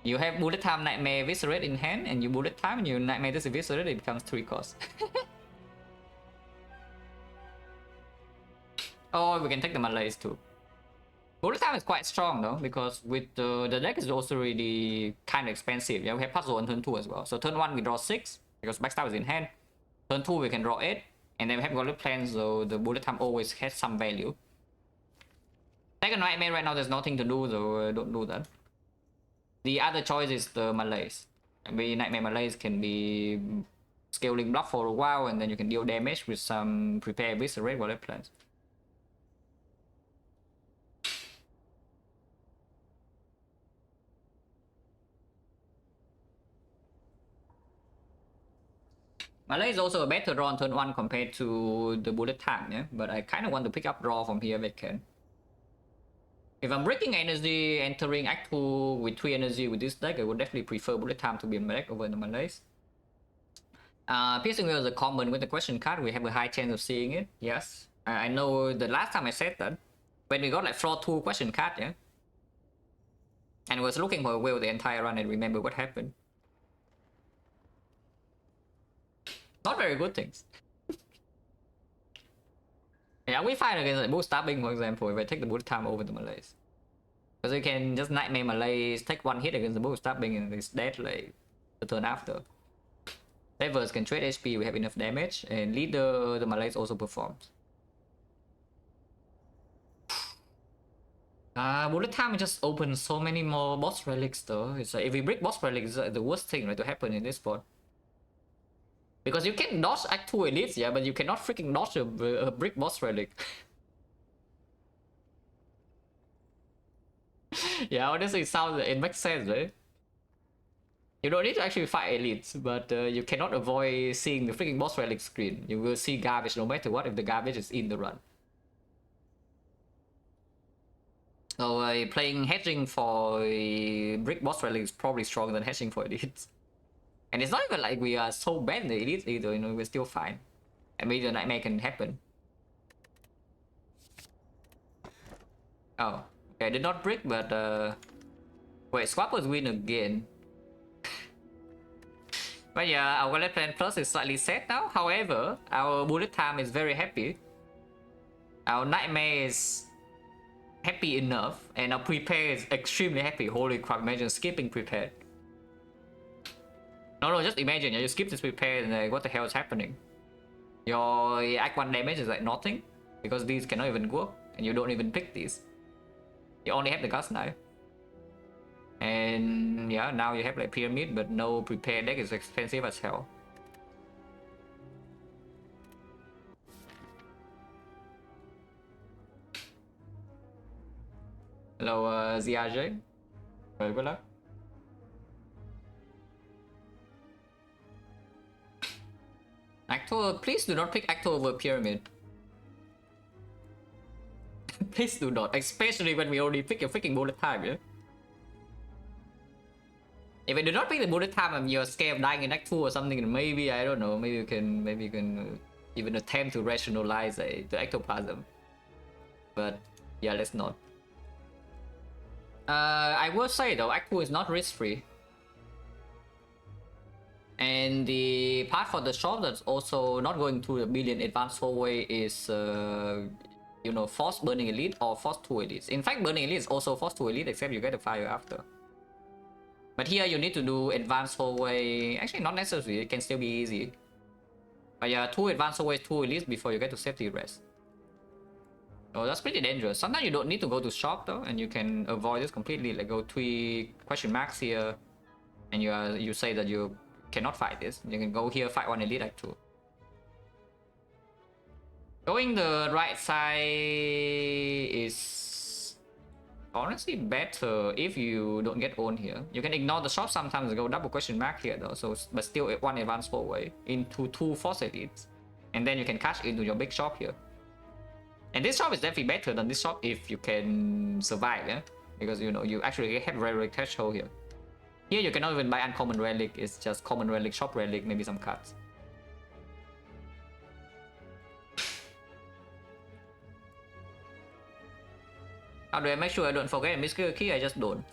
You have bullet time Nightmare Viscerate in hand, and you bullet time and you Nightmare this Viscerate, it becomes 3 cost. Oh, we can take the Malaise too. Bullet time is quite strong though, because with the deck is also really kind of expensive. Yeah, we have puzzle on turn 2 as well. So turn 1 we draw 6, because backstab is in hand. Turn 2 we can draw 8, and then we have Gauntlet Plan, so the bullet time always has some value. Second Nightmare right now there's nothing to do, so don't do that. The other choice is the Malaise. Maybe Nightmare Malaise can be scaling block for a while, and then you can deal damage with some prepare Viscerate Gauntlet Plans. Malaise is also a better draw on turn 1 compared to the bullet time, yeah? But I kind of want to pick up draw from here if I can. If I'm breaking energy, entering Act 2 with 3 energy with this deck, I would definitely prefer bullet time to be in my deck over the Malaise. Piercing Wheel is a common with the question card, we have a high chance of seeing it, yes. I know the last time I said that, when we got like floor 2 question card, yeah? And I was looking for a wheel the entire run and remember what happened. Not very good things. Yeah, we fight against like boost stabbing, for example, if I take the bullet time over the Malaise. Because you can just Nightmare Malaise, take 1 hit against the boost stabbing and it's dead like the turn after. Levers can trade HP, we have enough damage, and leader, the Malaise also performs. Bullet time just opens so many more boss relics though. It's like if we break boss relics, it's like the worst thing right to happen in this spot. Because you can dodge Act 2 elites, yeah, but you cannot freaking dodge a brick boss relic. Yeah, honestly, it makes sense, right? You don't need to actually fight elites, but you cannot avoid seeing the freaking boss relic screen. You will see garbage no matter what if the garbage is in the run. So playing hedging for brick boss relic is probably stronger than hedging for elites. And it's not even like we are so bad in the elites either, you know, we're still fine. And maybe the nightmare can happen. Oh, okay, I did not brick, but wait, swappers win again. But yeah, our left plan plus is slightly set now. However, our bullet time is very happy. Our nightmare is happy enough, and our prepare is extremely happy. Holy crap, imagine skipping prepare. No, just imagine, you skip this prepare and like, what the hell is happening? Your Act 1 damage is like nothing, because these cannot even work, and you don't even pick these. You only have the Gus Knife. And yeah, now you have like Pyramid, but no prepare deck is expensive as hell. Hello, ZRJ. Well, good luck. Actor, please do not pick Actor over Pyramid. Please do not, especially when we already pick a freaking bullet time, yeah? If I do not pick the bullet time and you're scared of dying in Act 2 or something, then maybe, I don't know, maybe you can even attempt to rationalize the ectoplasm. But yeah, let's not. I will say though, Act 2 is not risk-free. And the part for the shop that's also not going to the billion advanced four-way is, you know, force burning elite or force 2 elites. In fact, burning elite is also force 2 elite, except you get a fire after. But here you need to do advanced four-way. Actually, not necessary, it can still be easy. But yeah, 2 advanced four-way, 2 elites before you get to safety rest. Oh, that's pretty dangerous. Sometimes you don't need to go to shop though, and you can avoid this completely. Like go 3 question marks here, and you say that you cannot fight this. You can go here, fight 1 elite like 2. Going the right side is honestly better if you don't get owned here. You can ignore the shop sometimes and go double question mark here though. So, but still 1 advanced four-way into 2 force elites, and then you can cash into your big shop here. And this shop is definitely better than this shop if you can survive, yeah? Because you know, you actually have relic threshold here. Here you cannot even buy uncommon relic, it's just common relic, shop relic, maybe some cards. How do I make sure I don't forget a mystical key? I just don't.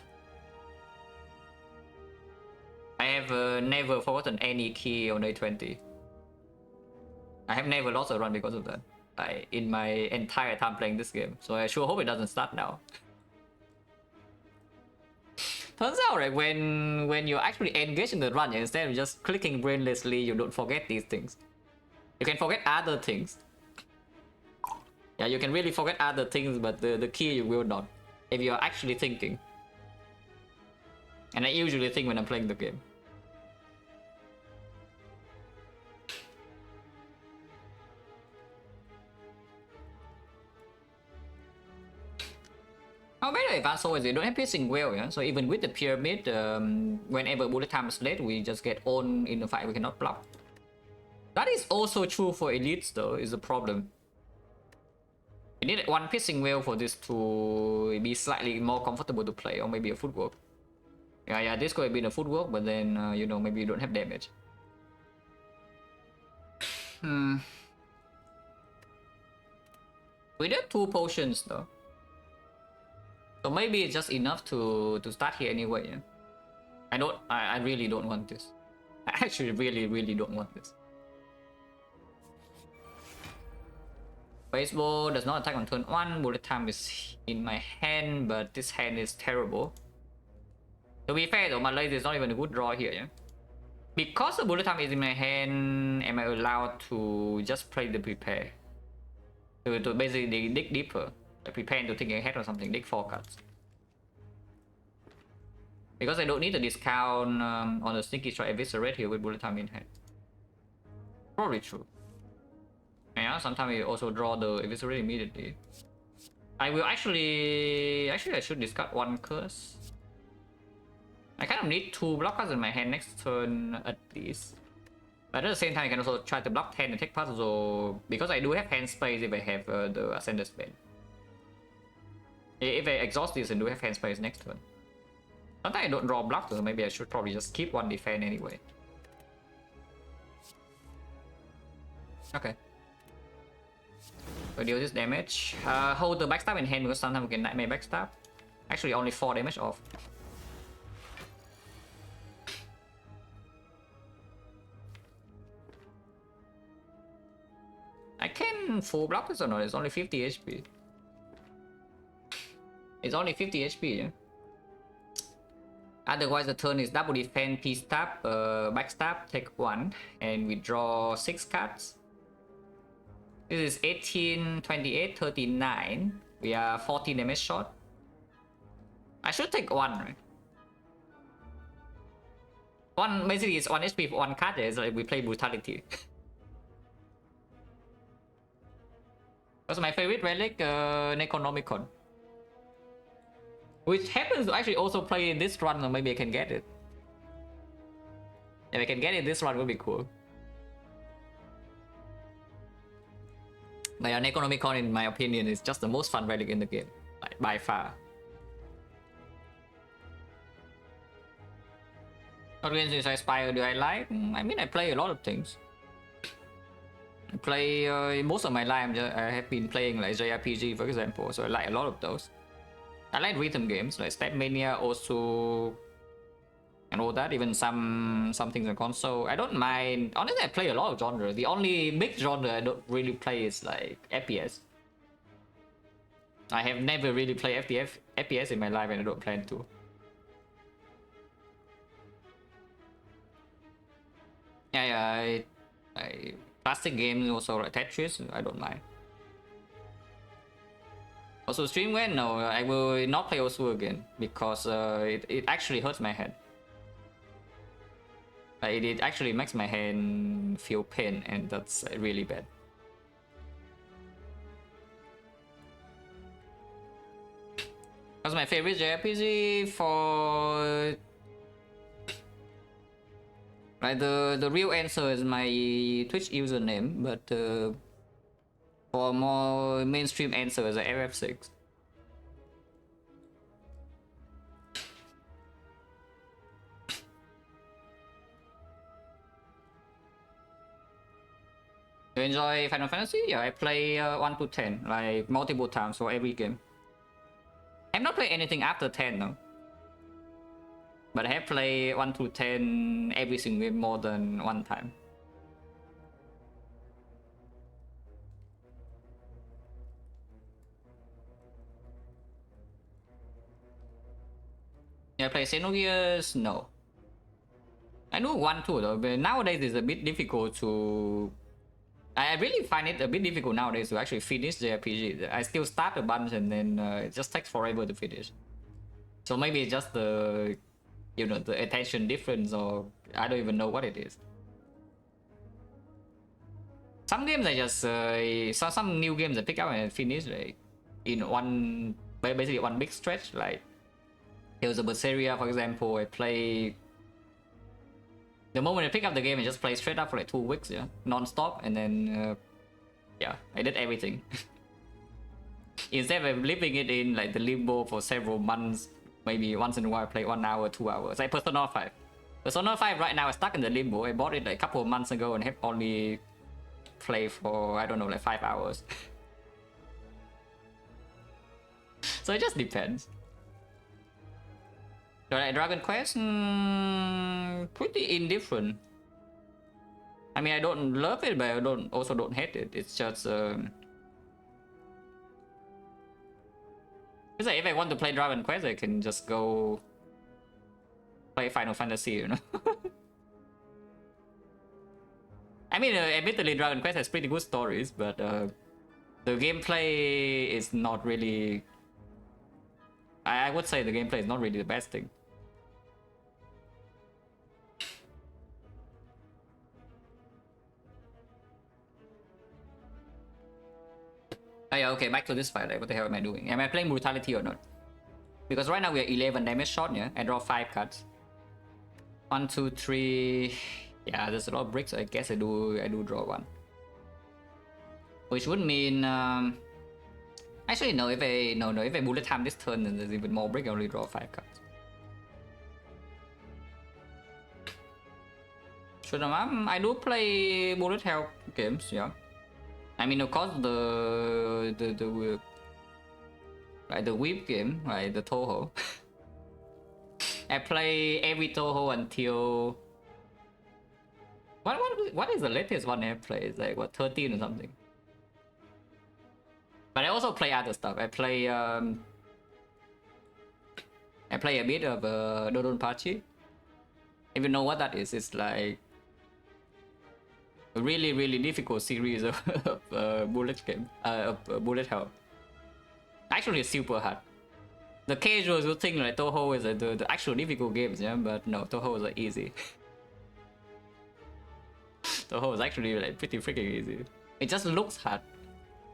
I have never forgotten any key on A20. I have never lost a run because of that. In my entire time playing this game, so I sure hope it doesn't start now. Turns out, right, when you're actually engaged in the run, instead of just clicking brainlessly, you don't forget these things. You can forget other things. Yeah, you can really forget other things, but the key you will not, if you're actually thinking. And I usually think when I'm playing the game. How better advanced is they don't have piercing well, yeah? So even with the pyramid, whenever bullet time is late, we just get on in the fight, we cannot block. That is also true for elites though, is a problem. You need 1 piercing well for this to be slightly more comfortable to play, or maybe a footwork. Yeah, this could have been a footwork, but then, you know, maybe you don't have damage. We did 2 potions though. So maybe it's just enough to start here anyway, yeah? I really don't want this. I actually really don't want this. Baseball does not attack on turn 1, bullet time is in my hand, but this hand is terrible. To be fair though, my laser is not even a good draw here, yeah? Because the bullet time is in my hand, am I allowed to just play the prepare? To basically dig deeper. Like prepare into thinking ahead or something, dig 4 cards. Because I don't need to discount on the sneaky strike eviscerate here with bullet time in hand. Probably true. Yeah, sometimes you also draw the eviscerate immediately. I will actually I should discard 1 curse. I kind of need 2 block cards in my hand next turn at least. But at the same time, I can also try to block 10 and take part, so because I do have hand space if I have the Ascender spell. If I exhaust this and do have hand space next turn. Sometimes I don't draw bluff, so maybe I should probably just keep one defense anyway. Okay. So deal this damage. Hold the backstab in hand because sometimes we can nightmare backstab. Actually, only 4 damage off. I can full block this or not? It's only 50 HP. It's only 50 HP, yeah? Otherwise, the turn is double defense, P stab, backstab, take 1, and we draw 6 cards. This is 18, 28, 39. We are 40 damage short. I should take 1, right? 1 basically is 1 HP for 1 card, it's like we play Brutality. That's my favorite relic, Necronomicon. Which happens to actually also play in this run, or maybe I can get it. If I can get it, this run would be cool. But yeah, Necronomicon, in my opinion, is just the most fun relic in the game, like, by far. What games is Aspire do I like? I mean, I play a lot of things. I play most of my life. I have been playing like JRPG, for example, so I like a lot of those. I like rhythm games like Stepmania also, and all that. Even some things on console. I don't mind. Honestly, I play a lot of genre. The only big genre I don't really play is like FPS. I have never really played FPS in my life, and I don't plan to. Yeah, I classic games also like Tetris. I don't mind. Also stream when? No, I will not play Osu again because it actually hurts my head. It actually makes my hand feel pain, and that's really bad. That's my favorite JRPG for... Like the real answer is my Twitch username, but for more mainstream answer is FF6. You enjoy Final Fantasy? Yeah, I play 1 to 10, like multiple times for every game. I've not played anything after 10 though. But I have played 1 to 10 every single game more than 1 time. Yeah, I play Xenogears? No. I know 1 too though, but nowadays it's a bit difficult to... I really find it a bit difficult nowadays to actually finish the RPG. I still start a bunch and then it just takes forever to finish. So maybe it's just the... You know, the attention difference, or I don't even know what it is. Some games I just some new games I pick up and finish like in one, basically one big stretch. Like Tales of Berseria, for example, I play the moment I pick up the game and just play straight up for like 2 weeks, yeah, non-stop, and then yeah, I did everything. Instead of leaving it in like the limbo for several months. Maybe once in a while I play 1 hour, 2 hours. Like Persona 5. Persona 5 right now is stuck in the limbo. I bought it like a couple of months ago and have only played for, I don't know, like 5 hours. So it just depends. So like Dragon Quest, pretty indifferent. I mean, I don't love it, but I also don't hate it. It's just... It's like if I want to play Dragon Quest, I can just go play Final Fantasy, you know. I mean, admittedly, Dragon Quest has pretty good stories, but the gameplay is not really... I would say the gameplay is not really the best thing. Oh yeah, okay, back to this fight. Like, what the hell am I doing? Am I playing Brutality or not? Because right now we are 11 damage short, yeah? I draw 5 cards. 1, 2, 3... Yeah, there's a lot of bricks. I guess I do draw 1. Which would mean... I Actually, no. If I bullet time this turn, then there's even more break. I only draw 5 cards. Should I do play bullet hell games? Yeah. I mean, of course, the like the whip game, right? The Toho. I play every Toho until what is the latest one I play? It's like what, 13 or something. But I also play other stuff. I play a bit of Dodonpachi. If you know what that is, it's like a really difficult series of bullet game, bullet hell. Actually, it's super hard. The casuals will think like Toho is the actual difficult games, yeah, but no, Toho is like easy. Toho is actually like pretty freaking easy. It just looks hard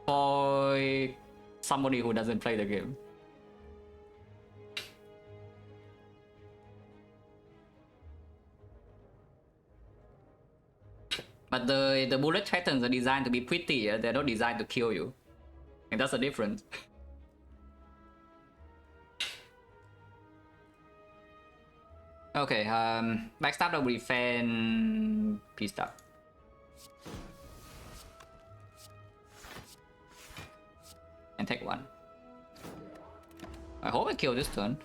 for somebody who doesn't play the game. But the bullet patterns are designed to be pretty, yeah? They're not designed to kill you. And that's the difference. Okay, backstab will defend P-stab. And take 1. I hope I kill this turn.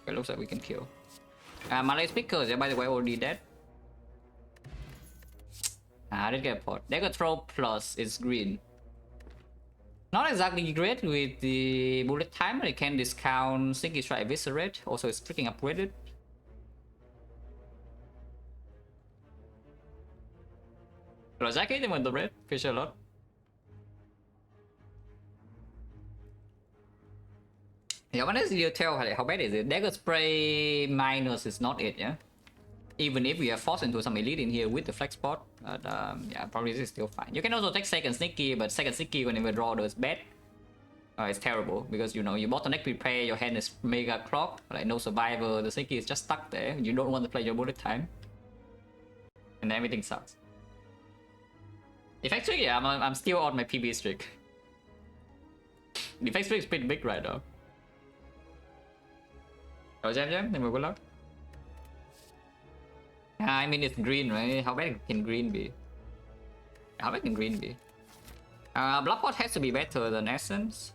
It looks like we can kill. Malay speakers, yeah, by the way, already dead. I didn't get a pot. Dagger throw plus is green. Not exactly great with the bullet time, but it can discount Sneaky Strike Eviscerate. Also, it's freaking upgraded. Rojak hit him with the red, fish a lot. Yeah, when you tell how bad is it? Dagger spray minus is not it, yeah? Even if we are forced into some elite in here with the flex spot, but yeah, probably this is still fine. You can also take second sneaky, but second sneaky whenever draw is bad. It's terrible because you know you bottleneck prepare, your hand is mega clock, like no survivor, the sneaky is just stuck there. You don't want to play your bullet time, and everything sucks. Defect streak, yeah, I'm still on my PB streak. Defect streak is pretty big right now. Oh, Jam, then we'll good luck. I mean, it's green, right? How bad can green be? How bad can green be? Blockpot has to be better than Essence.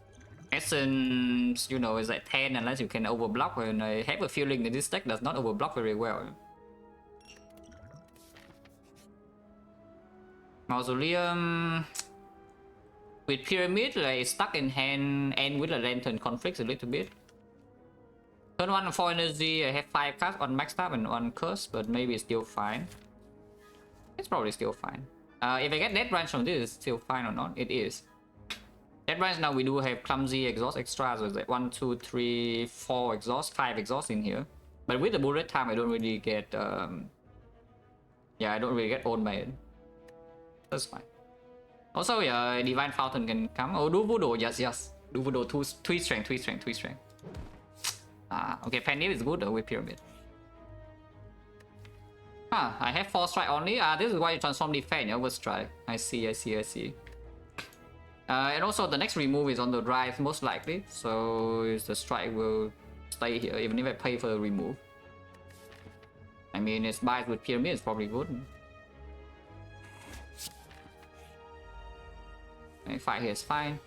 Essence, you know, is like 10 unless you can overblock, and I have a feeling that this deck does not overblock very well. Mausoleum with Pyramid, like stuck in hand and with a Lantern conflicts a little bit. Turn 1 4 energy, I have 5 cards on max tab and 1 curse, but maybe it's still fine. It's probably still fine. If I get Death Branch from this, it's still fine or not? It is. Death Branch now we do have Clumsy exhaust extra, so it's like 1, 2, 3, 4 exhaust, 5 exhaust in here. But with the bullet time, I don't really get yeah, I don't really get owned by it. That's fine. Also, yeah, Divine Fountain can come. Oh, do Voodoo, yes. Do Voodoo, 3 strength. Okay, Penny is good with Pyramid. I have 4 strike only. This is why you transform defense over strike. I see. And also the next remove is on the drive most likely, so the strike will stay here even if I pay for the remove. I mean, it's buys with Pyramid is probably good. And fight here is fine.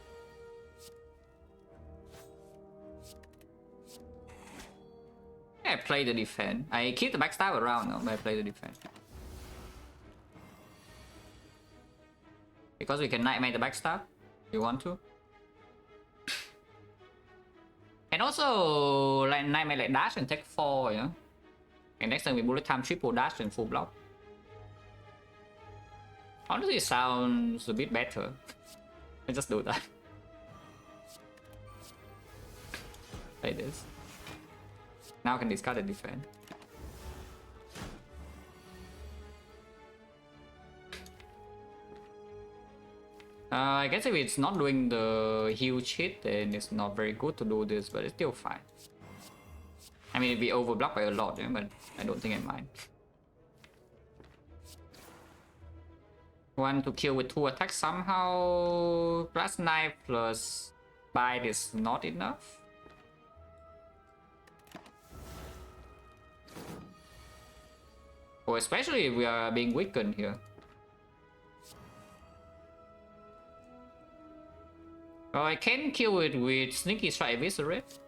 I play the defense. I keep the backstab around now, but I play the defense. Because we can nightmare the backstab, if you want to. And also, like nightmare like dash and take 4, yeah? And next time we bullet time triple dash and full block. Honestly, it sounds a bit better. I just do that. Like this. Now I can discard the defense. I guess if it's not doing the huge hit, then it's not very good to do this, but it's still fine. I mean, it'd be overblocked by a lot, yeah, but I don't think I mind. 1 to kill with 2 attacks somehow. Plus knife plus bite is not enough. Or especially if we are being weakened here. Oh, I can kill it with Sneaky Strike Eviscerate.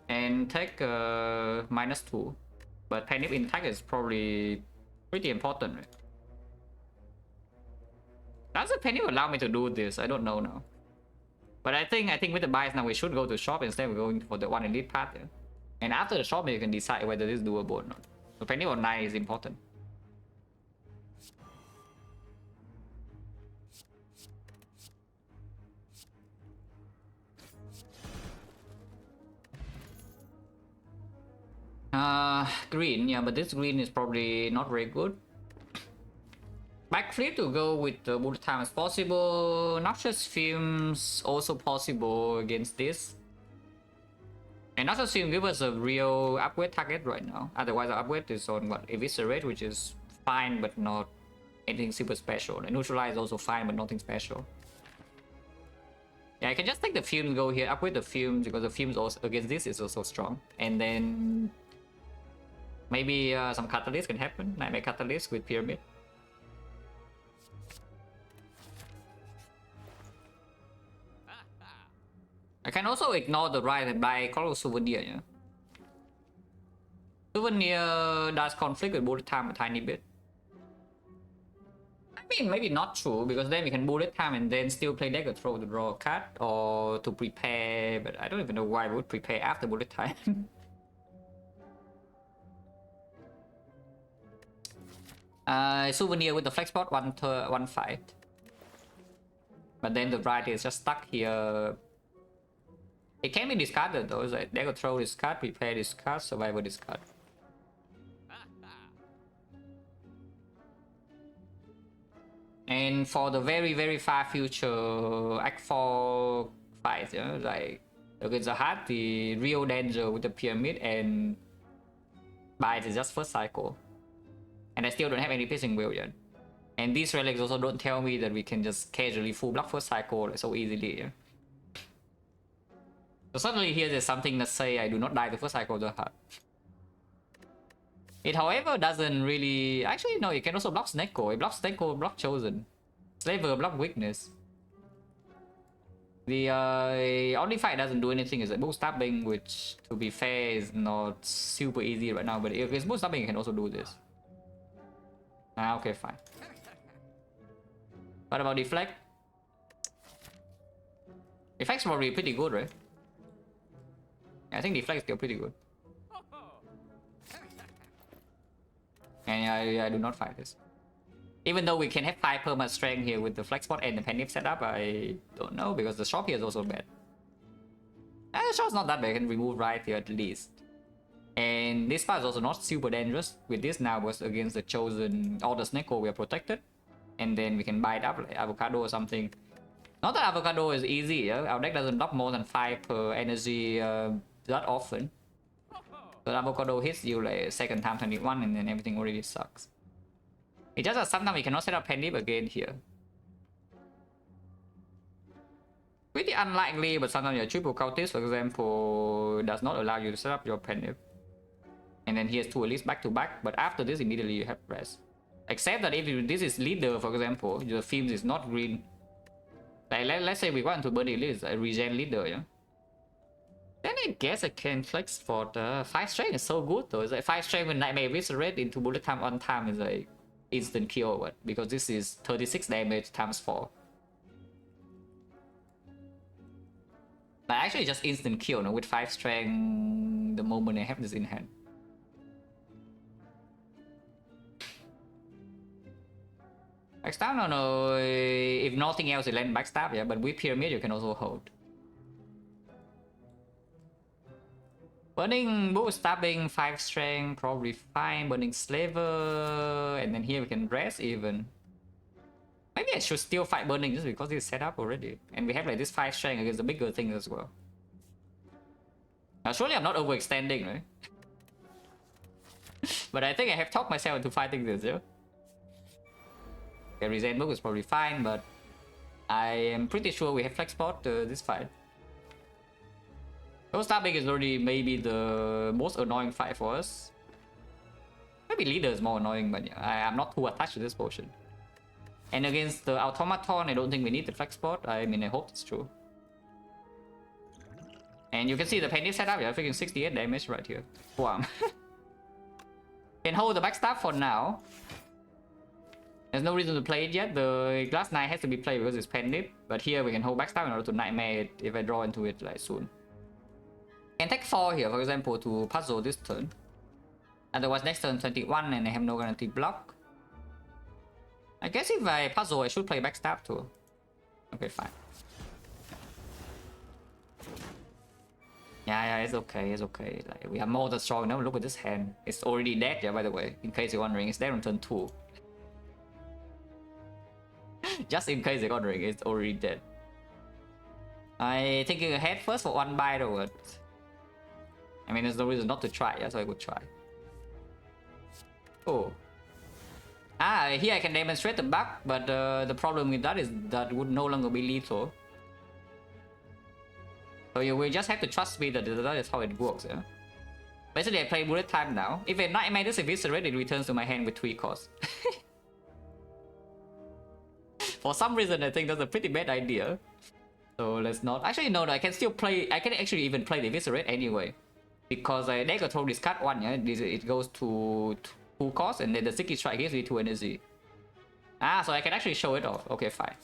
And take -2. But Panic Intact is probably pretty important, right? Does the Panic allow me to do this? I don't know now. But I think with the buys now we should go to shop instead of going for the one elite path, yeah? And after the shop you can decide whether this is doable or not. So Panic on 9 is important. Green, yeah, but this green is probably not very good. Backflip to go with the bullet time as possible. Noxious Fumes also possible against this. And Noxious Fume give us a real upgrade target right now. Otherwise our upgrade is on what? Eviscerate, which is fine but not anything super special. And Neutralize is also fine but nothing special. Yeah, I can just take the Fumes, go here, upgrade the Fumes, because the Fumes also against this is also strong. And then maybe some Catalyst can happen. Nightmare Catalyst with Pyramid. I can also ignore the right and buy Color Souvenir, yeah. Souvenir does conflict with bullet time a tiny bit. I mean, maybe not true, because then we can bullet time and then still play Dagger Throw to draw a card or to prepare, but I don't even know why we would prepare after bullet time. Souvenir with the flex spot, one fight. But then the right is just stuck here. It can be discarded though, it's like Dagger Throw discard, prepare discard, survivor discard. And for the very far future Act 4 fights, you know, like against the heart, the real danger with the Pyramid and Bite is just first cycle. And I still don't have any Piercing Will yet. And these relics also don't tell me that we can just casually full block first cycle like, so easily. Yeah? So suddenly here there's something that say I do not die the first cycle of the heart. It however doesn't really... Actually no, it can also block Snecko. It blocks Snecko, block Chosen. Slaver, block Weakness. The only fight doesn't do anything is like Bull Stabbing, which to be fair is not super easy right now, but if it's Bull Stabbing you can also do this. Ah, okay, fine. What about Deflect? Deflect's probably pretty good, right? I think Deflect is still pretty good. And I do not fight this. Even though we can have 5 perma strength here with the flex spot and the Penip setup, I don't know because the shop here is also bad. The shop's not that bad, I can remove right here at least. And this part is also not super dangerous. With this now was against the Chosen or the Snecko, we are protected. And then we can buy it up like Avocado or something. Not that Avocado is easy, yeah? Our deck doesn't block more than 5 per energy that often. But Avocado hits you like second time 21 and then everything already sucks. It's just that sometimes we cannot set up Penip again here. Pretty unlikely, but sometimes your triple cultist, for example, does not allow you to set up your Penip. And then here's 2 elites back to back, but after this immediately you have rest. Except that if this is leader, for example, the Films is not green. Like let's say we want to burn elites, a regen leader, yeah? Then I guess I can flex for the 5 strength is so good though. It's like 5 strength with Nightmare Eviscerate into bullet time on time is like instant kill, what? Because this is 36 damage times 4. But actually just instant kill, no? With 5 strength the moment I have this in hand. Backstab, no, if nothing else it land backstab, yeah, but with Pyramid you can also hold. Burning Bull Stabbing, 5 strength, probably fine. Burning Slaver, and then here we can rest even. Maybe I should still fight Burning just because it's set up already. And we have like this 5 strength against the bigger things as well. Now surely I'm not overextending, right? But I think I have talked myself into fighting this, yeah? Okay, Resent Book is probably fine, but I am pretty sure we have flex pot this fight. Though Starbeak is already maybe the most annoying fight for us. Maybe leader is more annoying, but yeah, I'm not too attached to this potion. And against the automaton, I don't think we need the flex pot. I mean, I hope it's true. And you can see the penny setup, yeah, freaking 68 damage right here. Wow. Can hold the backstab for now. There's no reason to play it yet. The Glass Knight has to be played because it's pended. But here we can hold backstab in order to nightmare it if I draw into it like soon. Can take 4 here, for example, to puzzle this turn. Otherwise next turn 21 and I have no guarantee block. I guess if I puzzle I should play backstab too. Okay, fine. Yeah, it's okay, it's okay. Like, we are more than strong now. Look at this hand. It's already dead, yeah, by the way. In case you're wondering, it's dead on turn 2. Just in case you're wondering, it's already dead. I thinking ahead first for 1 buy though, but I mean, there's no reason not to try, yeah, so I would try. Oh. Ah, here I can demonstrate the bug, but the problem with that is that would no longer be lethal. So you will just have to trust me that that is how it works, yeah? Basically, I play bullet time now. If a nightmare is eviscerate, it returns to my hand with 3 costs. For some reason, I think that's a pretty bad idea. So let's not. Actually, no, I can still play. I can actually even play the eviscerate anyway. Because I control this card 1, yeah? It goes to 2 costs, and then the sticky strike gives me 2 energy. Ah, so I can actually show it off. Okay, fine.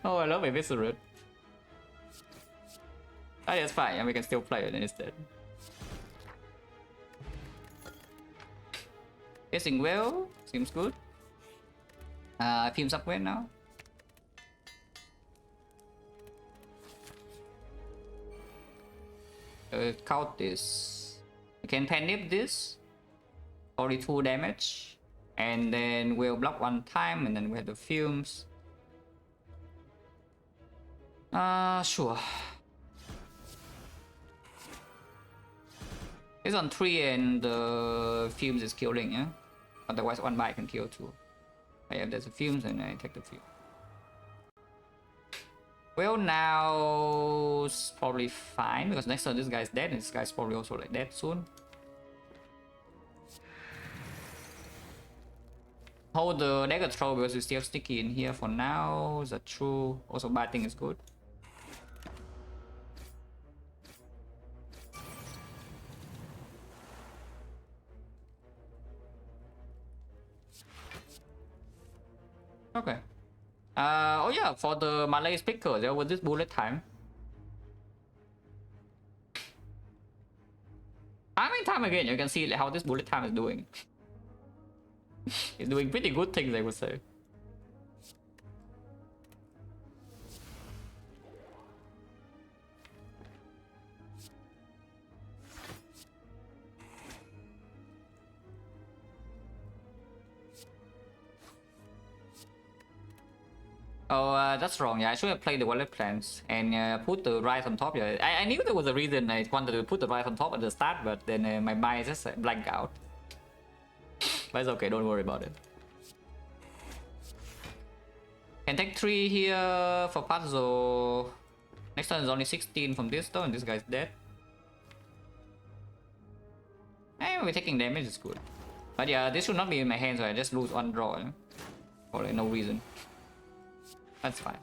Oh, I love Eviscerate. Oh, yeah, it's fine. Yeah, we can still play it instead. Guessing well. Seems good. Teams up well now. Count this. We can panic this. 42 damage. And then we'll block 1 time, and then we have the fumes. Sure. It's on 3 and the fumes is killing, yeah? Otherwise 1 bite can kill 2. I have there's a fumes and I take the fume. Well, now it's probably fine because next turn this guy's dead and this guy's probably also like dead soon. Hold the dagger throw because it's still sticky in here for now. Is that true? Also, biting is good. Okay. Oh yeah, for the Malay speaker, there was this bullet time. Time and time again, you can see how this bullet time is doing. It's doing pretty good things, I would say. Oh, that's wrong. Yeah, I should have played the wallet plans and put the rice on top. Yeah, I knew there was a reason I wanted to put the rice on top at the start, but then my mind just blanked out. But it's okay, don't worry about it. Can take 3 here for puzzle. Next turn is only 16 from this turn. This guy's dead. And we're taking damage, it's good. But yeah, this should not be in my hand, so I just lose 1 draw. For like no reason. That's fine.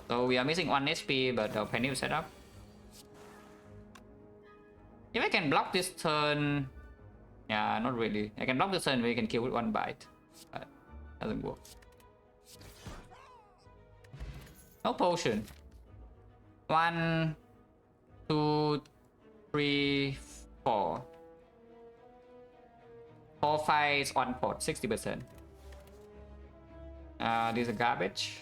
So we are missing 1 HP, but our penny set up. If I can block this turn... Yeah, not really. I can block this turn, we can kill with 1 bite. But doesn't work. No potion. 1, 2, 3, 4. 4 fights, 1 pot, 60%. These are garbage.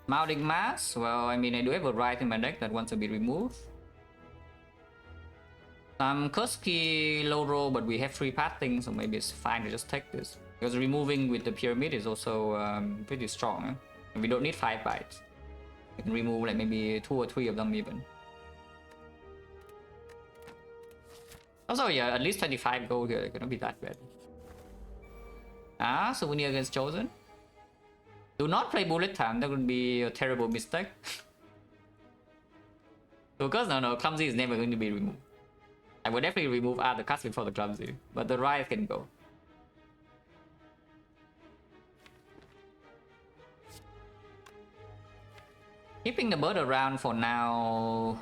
Mounting mass. Well, I mean, I do have a right in my deck that wants to be removed. Kurski low roll, but we have 3 pathing, so maybe it's fine to just take this. Because removing with the pyramid is also pretty strong. And we don't need 5 bites. We can remove like maybe 2 or 3 of them even. Also, yeah, at least 25 gold here. It cannot be that bad. Ah, souvenir against chosen. Do not play bullet time. That would be a terrible mistake. Because no, clumsy is never going to be removed. I would definitely remove the cuts before the clumsy, but the rise can go. Keeping the bird around for now.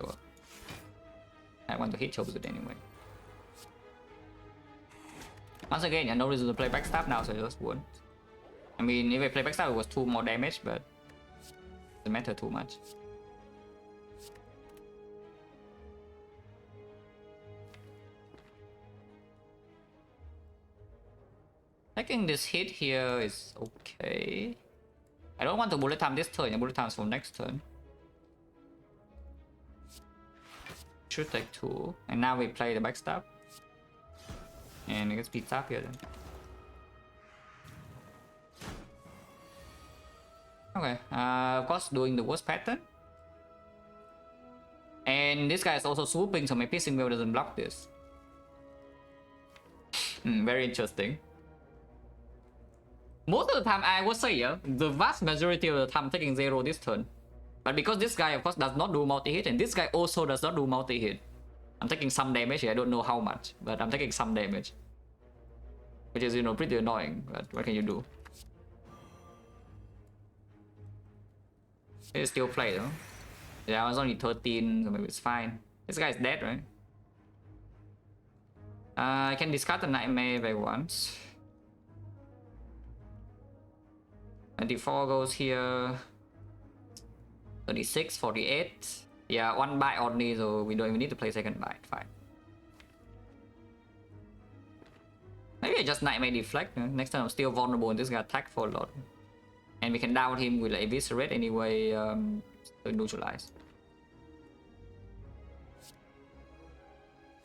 Sure. I want to hit chosen anyway. Once again, yeah, no reason to play backstab now, so I just won't. I mean, if I play backstab, it was 2 more damage, but it doesn't matter too much. Taking this hit here is okay. I don't want to bullet time this turn. Bullet time for next turn. Should take 2, and now we play the backstab. And I get speed tap here then. Okay, of course doing the worst pattern. And this guy is also swooping, so my piercing wheel doesn't block this. Very interesting. Most of the time I would say, yeah, the vast majority of the time I'm taking 0 this turn. But because this guy of course does not do multi-hit, and this guy also does not do multi-hit, I'm taking some damage here. I don't know how much, but I'm taking some damage. Which is, you know, pretty annoying, but what can you do? It still play though. Yeah, I was only 13, so maybe it's fine. This guy's dead, right? I can discard the Nightmare if I want. 24 goes here. 36, 48. Yeah, 1 bite only, so we don't even need to play second bite. Fine. Maybe I just Nightmare Deflect. Next time I'm still vulnerable and this guy attack for a lot. And we can down him with like Eviscerate anyway to neutralize.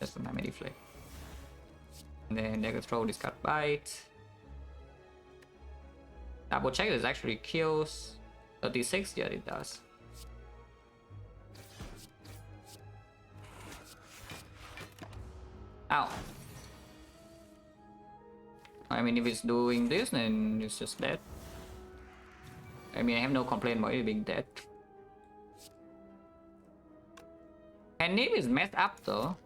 Just a Nightmare Deflect. And then they can throw discard bite. Double check this actually kills. 36, yeah it does. Ow. I mean, if it's doing this, then it's just dead. I mean, I have no complaint about it being dead. And name is messed up though.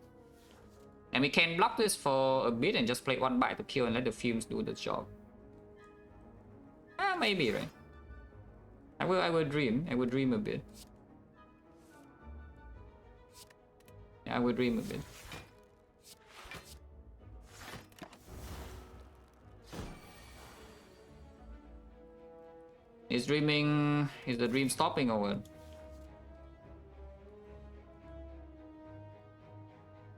And we can block this for a bit and just play 1 bite to kill and let the fumes do the job. Maybe, right? I will dream. I will dream a bit. Yeah, I will dream a bit. Is dreaming... Is the dream stopping or what?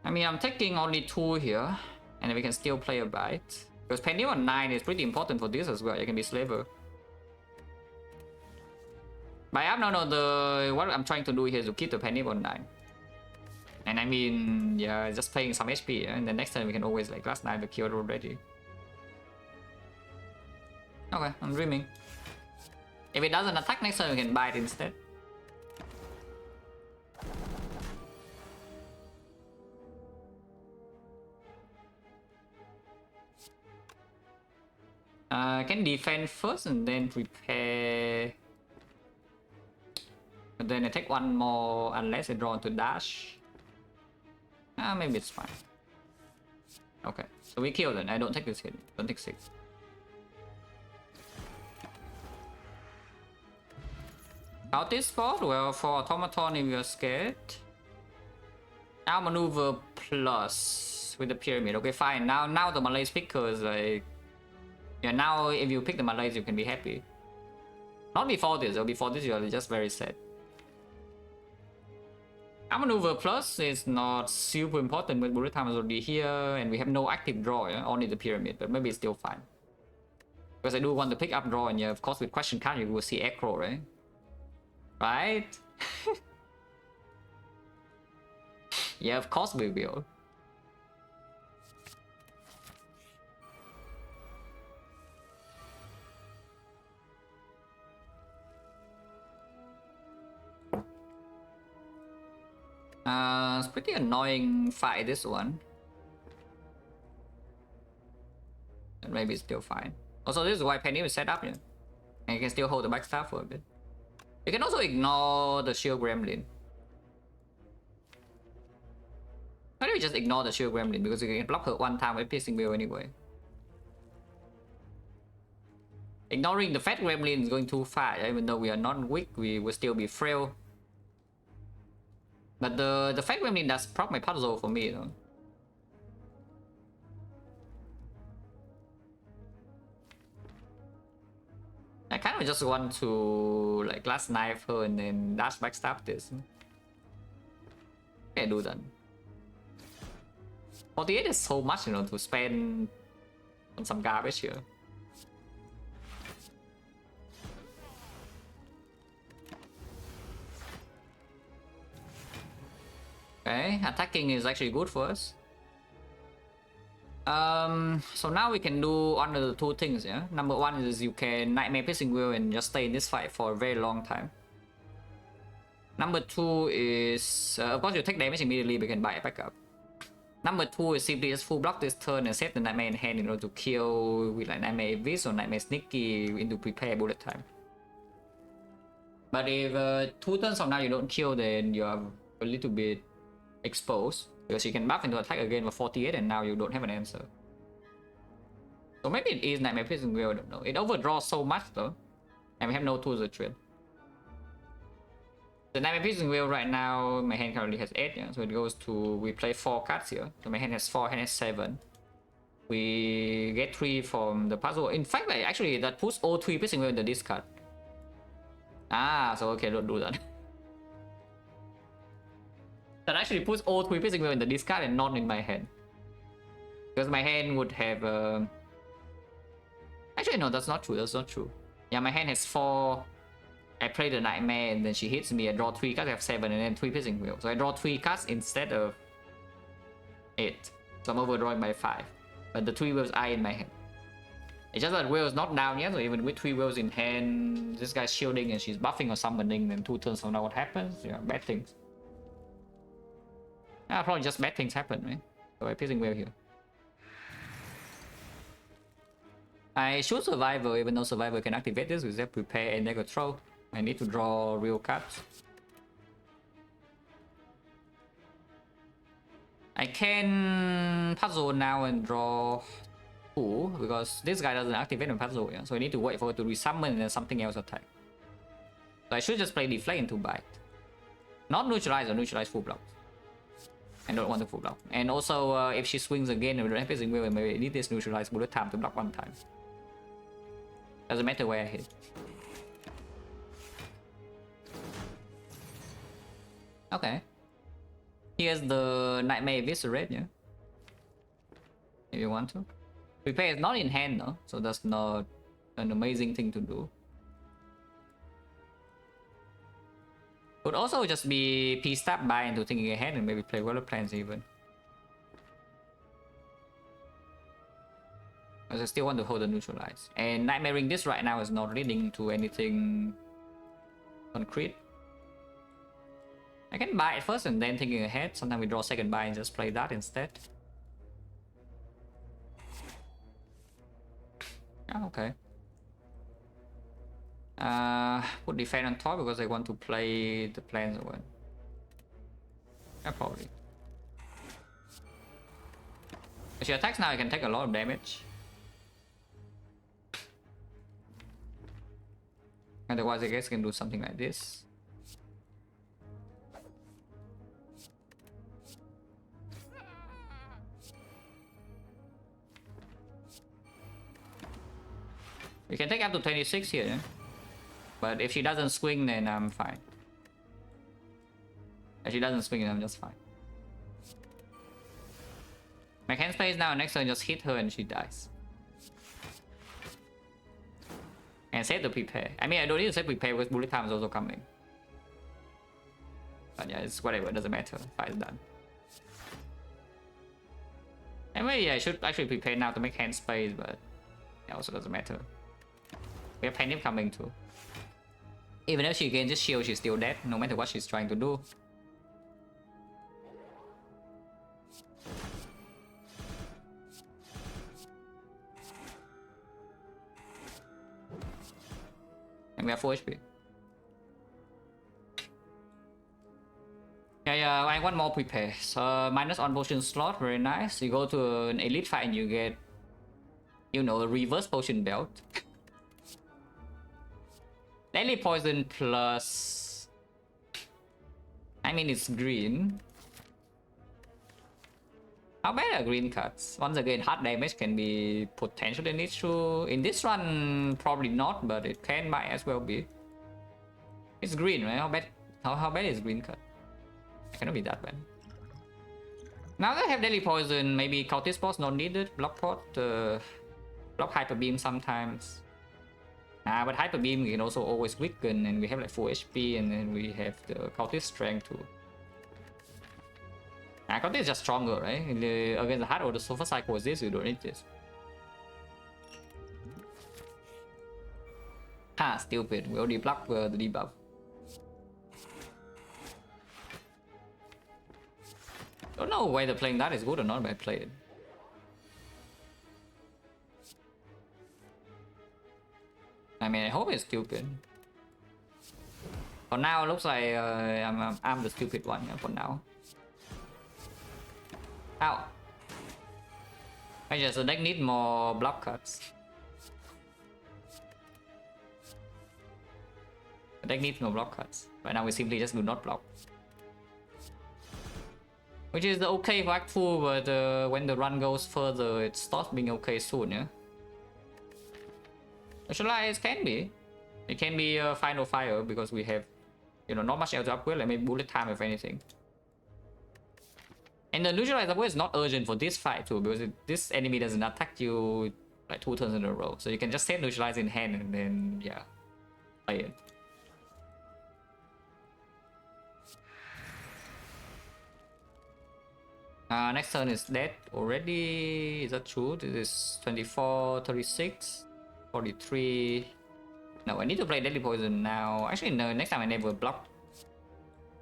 I mean, I'm taking only 2 here. And then we can still play a bite. Because Penny on 9 is pretty important for this as well. You can be Slaver. But what I'm trying to do here is to keep the Penny on 9. And I mean, yeah, just playing some HP. And then next time we can always like last 9 the kill already. Okay, I'm dreaming. If it doesn't attack next time, we can bite instead. I can defend first and then prepare. And then I take 1 more unless I draw into dash. Maybe it's fine. Okay, so we kill then. I don't take this hit. Don't take 6. How this fault? Well, for Automaton, if you're scared. Outmaneuver plus with the pyramid. Okay, fine. Now the Malaise picker is like... Yeah, now if you pick the Malaise, you can be happy. Not before this, or before this you're just very sad. Outmaneuver plus is not super important, but bullet time is already here, and we have no active draw, yeah? Only the pyramid, but maybe it's still fine. Because I do want to pick up draw, and yeah, of course with question card you will see Echo, right? Right? Yeah, of course we will. It's pretty annoying fight, this one. And maybe it's still fine. Also, this is why Penny is set up, yeah. And you can still hold the backstab for a bit. You can also ignore the shield gremlin. Why don't we just ignore the shield gremlin? Because you can block her one time with piercing wheel anyway. Ignoring the fat gremlin is going too far. Even though we are not weak, we will still be frail. But the fat gremlin does proc my puzzle for me though. I kind of just want to like glass knife her and then dash backstab this. Okay, do that. 48 is so much, you know, to spend on some garbage here. Okay, attacking is actually good for us. So now we can do one of the two things, yeah? Number one is you can Nightmare Piercing Wheel and just stay in this fight for a very long time. Number two is, of course you take damage immediately, but you can buy it back up. Number two is simply just full block this turn and set the Nightmare in hand in order to kill with like Nightmare Abyss or Nightmare Sneaky into prepare bullet time. But if 2 turns from now you don't kill, then you are a little bit exposed. Because you can buff into attack again for 48 and now you don't have an answer. So maybe it is Nightmare Piercing Wheel, I don't know. It overdraws so much though. And we have no tools to trade. The Nightmare Piercing Wheel right now, my hand currently has 8, yeah? So it goes to, we play 4 cards here. So my hand has 4, hand has 7. We get 3 from the puzzle. In fact, like, actually that puts all 3 Piercing Wheel in the discard. Ah, so okay, don't do that. That actually puts all 3 Piercing Wheel in the discard and not in my hand. Because my hand would have... Actually, no, that's not true. That's not true. Yeah, my hand has 4. I play the Nightmare and then she hits me. I draw 3 cards, I have 7 and then 3 Piercing Wheel. So I draw 3 cards instead of 8. So I'm overdrawing by 5. But the 3 wheels are in my hand. It's just that wheel is not down yet, so even with 3 wheels in hand, this guy's shielding and she's buffing or summoning, then 2 turns from now what happens? Yeah, bad things. Ah, probably just bad things happen, right? So I Piercing Wheel here. I should Survivor, even though Survivor can activate this with that prepare and negative throw. I need to draw real cards. I can puzzle now and draw 2 because this guy doesn't activate a puzzle, yeah? So I need to wait for it to resummon and then something else attack. So I should just play Deflect into bite. Not neutralize or neutralize full block. I don't want to full block. And also, if she swings again and we don't have Piercing Wheel, maybe I need this neutralize bullet time to block 1 time. Doesn't matter where I hit. Okay. Here's the Nightmare Eviscerate, yeah? If you want to. Prepare is not in hand though, so that's not an amazing thing to do. Could also just be P-Stab by into thinking ahead and maybe play Relic plans even. Because I still want to hold the neutralize. And Nightmaring this right now is not leading to anything concrete. I can buy it first and then thinking ahead. Sometimes we draw second buy and just play that instead. Oh, okay. Put defend on top because I want to play the plans or what? Yeah, probably. If she attacks now, I can take a lot of damage. Otherwise, I guess I can do something like this. We can take up to 26 here, yeah? But if she doesn't swing, then I'm fine. If she doesn't swing, then I'm just fine. My hand space now, next turn just hit her and she dies. And save the prepare. I mean, I don't need to save prepare because bullet time is also coming. But yeah, it's whatever, it doesn't matter. Fight is done. Anyway, yeah, I should actually prepare now to make hand space, but it also doesn't matter. We have Panic coming too. Even if she gains this shield, she's still dead, no matter what she's trying to do. And we have 4 HP. Yeah, I want more prepare. So minus on potion slot, very nice. You go to an elite fight and you get, you know, a reverse potion belt. Daily poison plus... I mean, it's green. How bad are green cards? Once again, hard damage can be potentially an issue. In this run, probably not, but it might as well be. It's green, right? How bad is green card? It cannot be that bad. Now that I have daily poison, maybe cultist boss not needed. Block pot, block hyper beam sometimes. But hyper beam can also always weaken, and we have like 4 HP, and then we have the cultist strength too. Cultist is just stronger, right? Against the hard or the sofa cycle is this, you don't need this. Stupid. We already blocked the debuff. Don't know whether playing that is good or not, but I play it. I mean, I hope it's stupid. For now, it looks like I'm the stupid one, for now. Ow. I just the deck need more block cuts. The deck needs more block cuts. Right now we simply just do not block. Which is okay for Act 4, but when the run goes further, it starts being okay soon, yeah? Neutralize can be. It can be a final fire because we have, you know, not much else to upgrade, like maybe bullet time if anything. And the neutralize upgrade is not urgent for this fight too, because this enemy doesn't attack you like 2 turns in a row. So you can just save neutralize in hand and then, yeah, play it. Next turn is dead already. Is that true? This is 24, 36, 43. No, I need to play deadly poison now. Actually, no, next time I never block.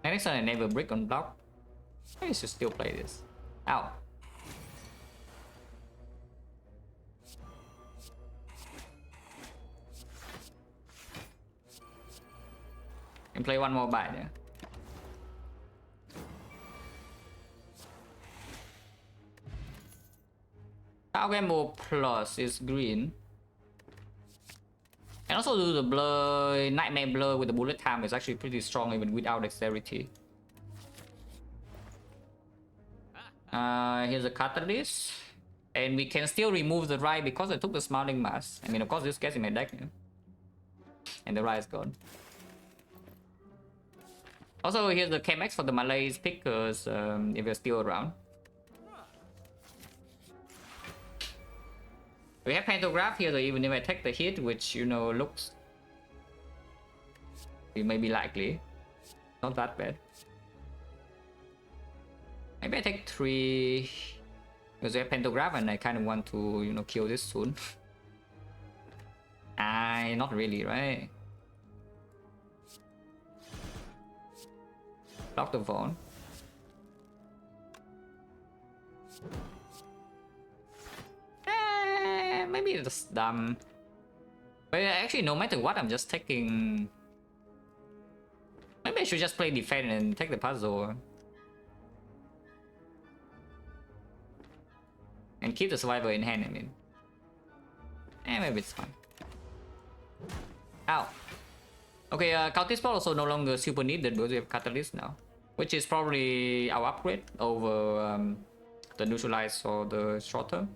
Next turn I never brick on block. I should still play this. Ow. And play one more bite, yeah. Power Gamble Plus is green. And also do the blur, Nightmare Blur with the bullet time is actually pretty strong even without dexterity. Here's a catalyst. And we can still remove the Rye because I took the Smiling Mask. I mean, of course this gets in my deck, yeah. And the Rye is gone. Also, here's the KMX for the Malays pickers if you're still around. We have Pantograph here, so even if I take the hit, which, you know, looks... it may be likely. Not that bad. Maybe I take 3... because we have Pantograph and I kind of want to, you know, kill this soon. Not really, right? Block the Vaughn. Maybe it's dumb. But actually, no matter what, I'm just taking... Maybe I should just play defense and take the puzzle. And keep the survivor in hand, I mean. Maybe it's fine. Ow. Okay, Cultist Ball also no longer super needed because we have Catalyst now. Which is probably our upgrade over the Neutralize or the short term.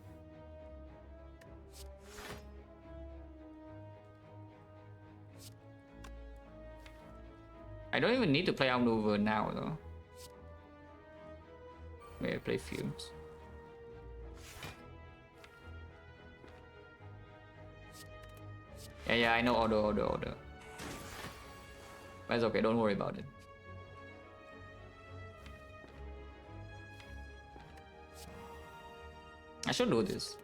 I don't even need to play Outmaneuver now though. Maybe I play Fumes. Yeah, I know order. But it's okay, don't worry about it. I should do this.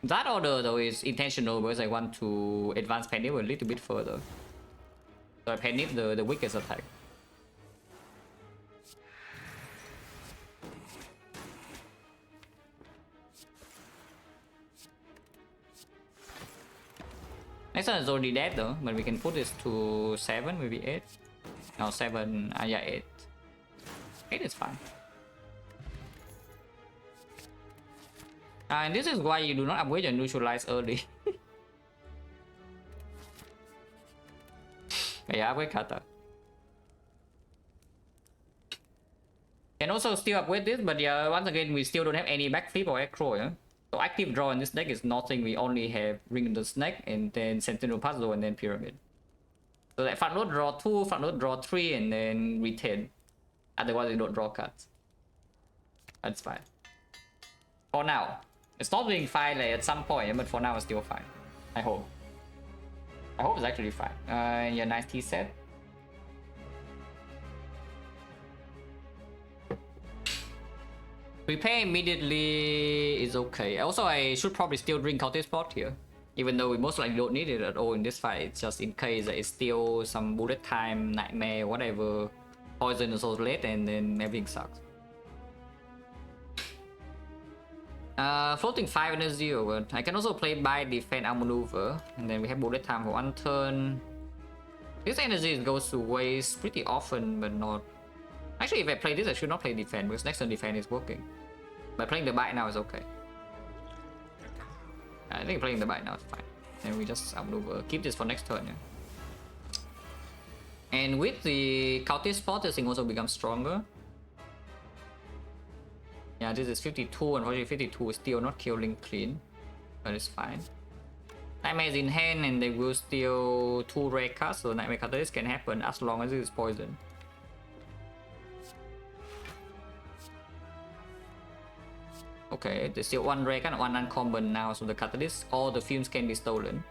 That order though is intentional because I want to advance Penny a little bit further. So I panic the weakest attack. Next one is already dead though, but we can put this to 7, maybe 8. No, 7, yeah, 8. 8 is fine. And this is why you do not upgrade your neutralize early. But yeah, upgrade Kata. Can also still upgrade this, but yeah, once again, we still don't have any backflip or acro, yeah? So active draw in this deck is nothing. We only have Ring of the Snake and then Sentinel Puzzle and then Pyramid. So that front load draw 2, front load draw 3, and then retain. Otherwise, you don't draw cards. That's fine. For now. It's not being fine like, at some point, but for now it's still fine. I hope. I hope it's actually fine. Yeah, nice T set. Prepare immediately is okay. Also, I should probably still drink Counter Spot here. Even though we most likely don't need it at all in this fight. It's just in case that it's still some bullet time, nightmare, whatever. Poison is so late and then everything sucks. Floating 5 and a 0, but I can also play by defend outmaneuver. And then we have bullet time for 1 turn. This energy goes to waste pretty often, but not... Actually, if I play this, I should not play defend, because next turn defend is working. But playing the bite now is okay. I think playing the bite now is fine. And we just outmaneuver. Keep this for next turn, yeah. And with the Counter Spot, this thing also becomes stronger. Yeah, this is 52, unfortunately 52 is still not killing clean. But it's fine. Nightmare is in hand and they will steal 2 rare cards, so Nightmare Catalyst can happen as long as it is poison. Okay, there's still 1 rare card and 1 uncommon now, so the Catalyst, all the fumes can be stolen.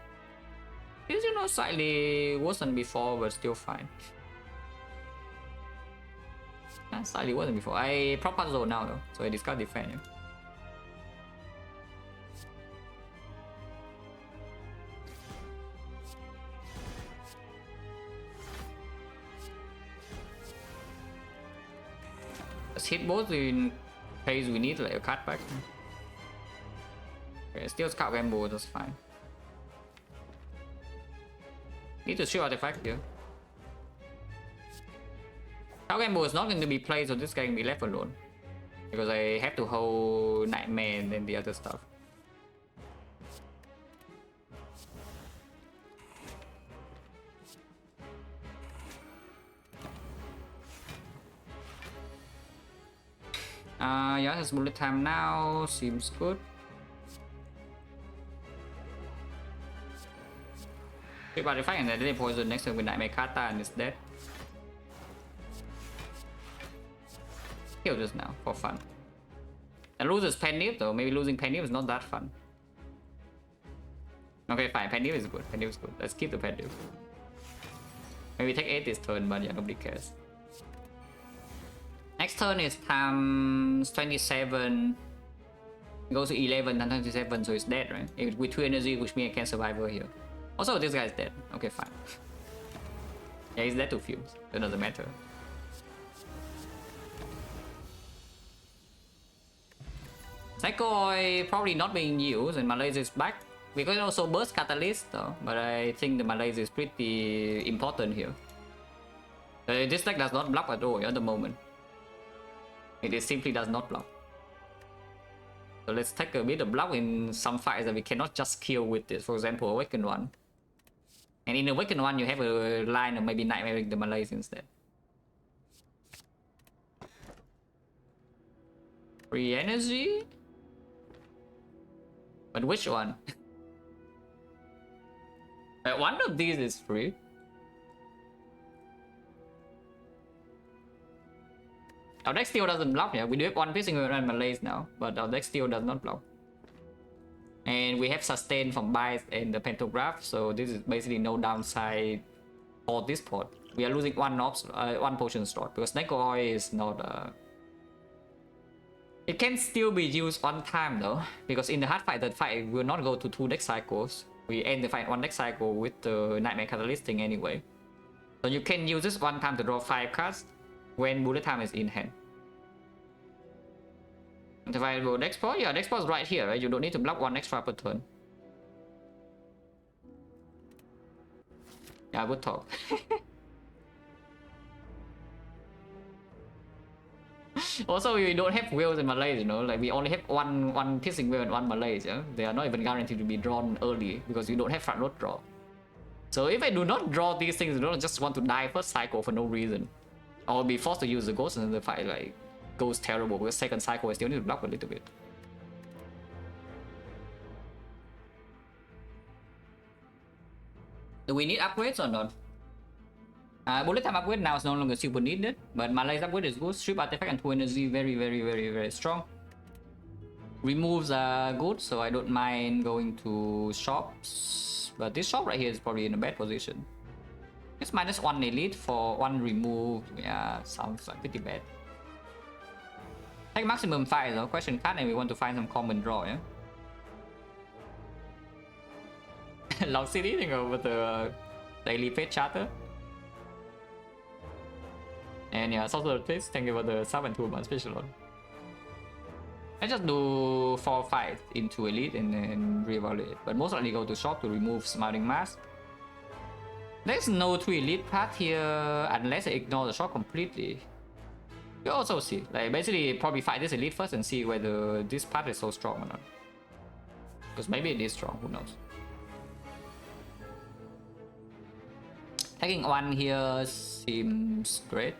It's, you know, slightly worse than before, but still fine. Slightly worse than before. I prop puzzle now though, so I discard defend. Yeah. Let's hit both in case we need like a card back. Okay, still scout gamble, that's fine. Need to shoot artifact here. Scout gamble is not going to be played, so this guy can be left alone. Because I have to hold Nightmare and then the other stuff. Yeah, his bullet time now seems good. Keep artifact and then they poison next turn with Nightmare Kata and it's dead. Kill this now for fun. And loses Pendiv though. Maybe losing Pendiv is not that fun. Okay, fine. Pendiv is good. Pendiv is good. Let's keep the Pendiv. Maybe take 8 this turn, but yeah, nobody cares. Next turn is times 27. It goes to 11 and 27, so it's dead, right? With 2 energy, which means I can survive over here. Also, this guy is dead. Okay, fine. Yeah, he's dead to fumes. It doesn't matter. Psycho probably not being used, and Malaise is back. We can also burst Catalyst though, but I think the Malaise is pretty important here. This deck does not block at all at the moment. It simply does not block. So let's take a bit of block in some fights that we cannot just kill with this. For example, Awakened One. And in Awakened One, you have a line of maybe Nightmare the Malaise instead. Free energy? But which one? One of these is free. Our deck still doesn't block, yeah. We do have one piercing and Malaise now, but our deck still does not block. And we have sustain from Bites and the Pantograph, so this is basically no downside for this pot. We are losing one potion slot because Snake Oil is not It can still be used one time though, because in the hard fight, that fight will not go to 2 deck cycles. We end the fight 1 deck cycle with the Nightmare Catalyst thing anyway. So you can use this one time to draw 5 cards when bullet time is in hand. And if I go deck spot, yeah, deck spot is right here, right? You don't need to block 1 extra per turn. I would talk. Also, we don't have whales in Malays, you know, like we only have one piercing whale and one Malays, yeah? They are not even guaranteed to be drawn early because you don't have front road draw. So if I do not draw these things, I don't just want to die first cycle for no reason. Or be forced to use the ghost and the fight like goes terrible because second cycle I still need to block a little bit. Do we need upgrades or not? Bullet time upgrade now is no longer super needed, but Malay's upgrade is good. Strip artifact and 2 energy, very strong. Removes are good, so I don't mind going to shops. But this shop right here is probably in a bad position. It's -1 elite for 1 remove. Yeah, sounds like pretty bad. Take maximum 5 though. Question card and we want to find some common draw, yeah? Loud City, think over the daily page charter. And yeah, Sorcerer Place, thank you for the sub and 2 months special on. I just do 4 5 into elite and then reevaluate. But most likely go to shop to remove Smiling Mask. There's no 2 elite path here unless I ignore the shop completely. You also see, like basically probably fight this elite first and see whether this path is so strong or not. Because maybe it is strong, who knows. Taking 1 here seems great.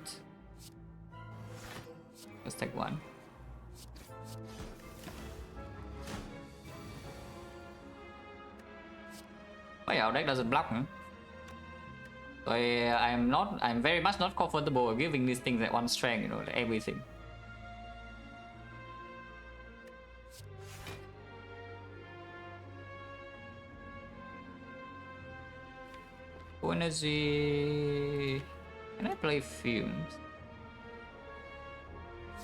Let's take 1. Oh yeah, our deck doesn't block, huh? So I'm very much not comfortable giving these things at 1 strength, you know, like everything. Energy. Can I play Fumes?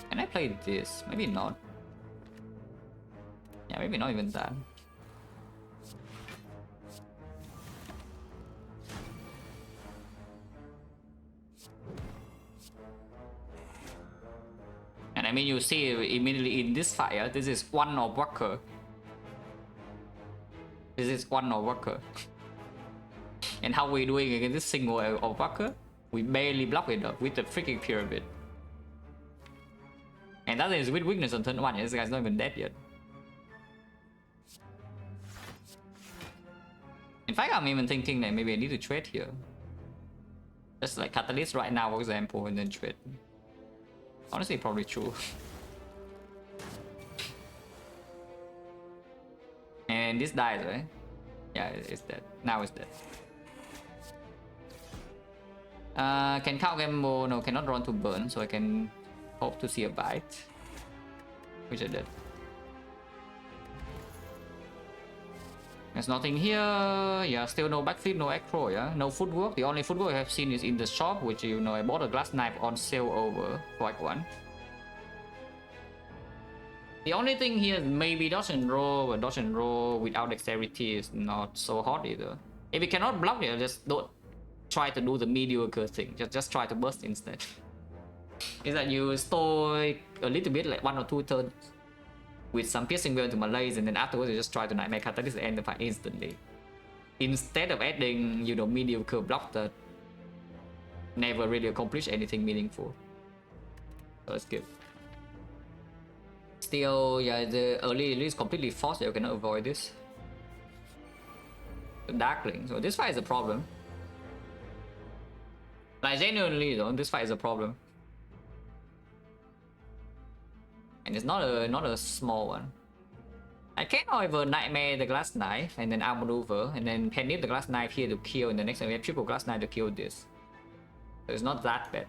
Can I play this? Maybe not. Yeah, maybe not even that. And I mean, you see immediately in this fire, this is 1 of Walker. This is 1 of Walker. And how we doing against this single of Walker? We barely block it up with the freaking pyramid. And that is with weakness on turn 1, this guy's not even dead yet. In fact, I'm even thinking that maybe I need to trade here. Just like Catalyst right now, for example, and then trade. Honestly, probably true. And this dies, right? Yeah, it's dead. Now it's dead. Can count gamble? No, cannot run to burn, so I can hope to see a bite, which I did. There's nothing here. Yeah, still no backflip, no acro. Yeah, no footwork. The only footwork I have seen is in the shop, which you know I bought a glass knife on sale over for like 1. The only thing here is maybe dodge and roll, but dodge and roll without dexterity is not so hot either. If you cannot block it, just don't try to do the mediocre thing. Just try to burst instead. Is that you store a little bit, like 1 or 2 turns, with some piercing wheel to Malays, and then afterwards you just try to Nightmare Catalyst and end the fight instantly. Instead of adding, you know, mediocre block that never really accomplish anything meaningful. So let's skip. Still, yeah, the early elite is completely forced, you cannot avoid this. The Darkling, so this fight is a problem. Like genuinely though, this fight is a problem. And it's not a small one. I can however Nightmare the Glass Knife and then outmaneuver and then Penny the Glass Knife here to kill, and the next time we have triple Glass Knife to kill this. So it's not that bad.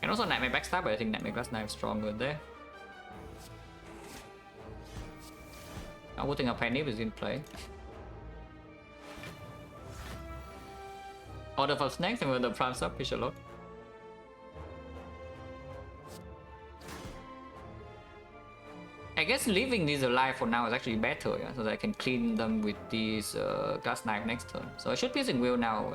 And also Nightmare Backstab, but I think Nightmare Glass Knife is stronger there. I would think a Penny is in play. Order for snakes and when the primes up, fish a lot. I guess leaving these alive for now is actually better, yeah? So that I can clean them with these glass knife next turn. So I should piercing wheel now.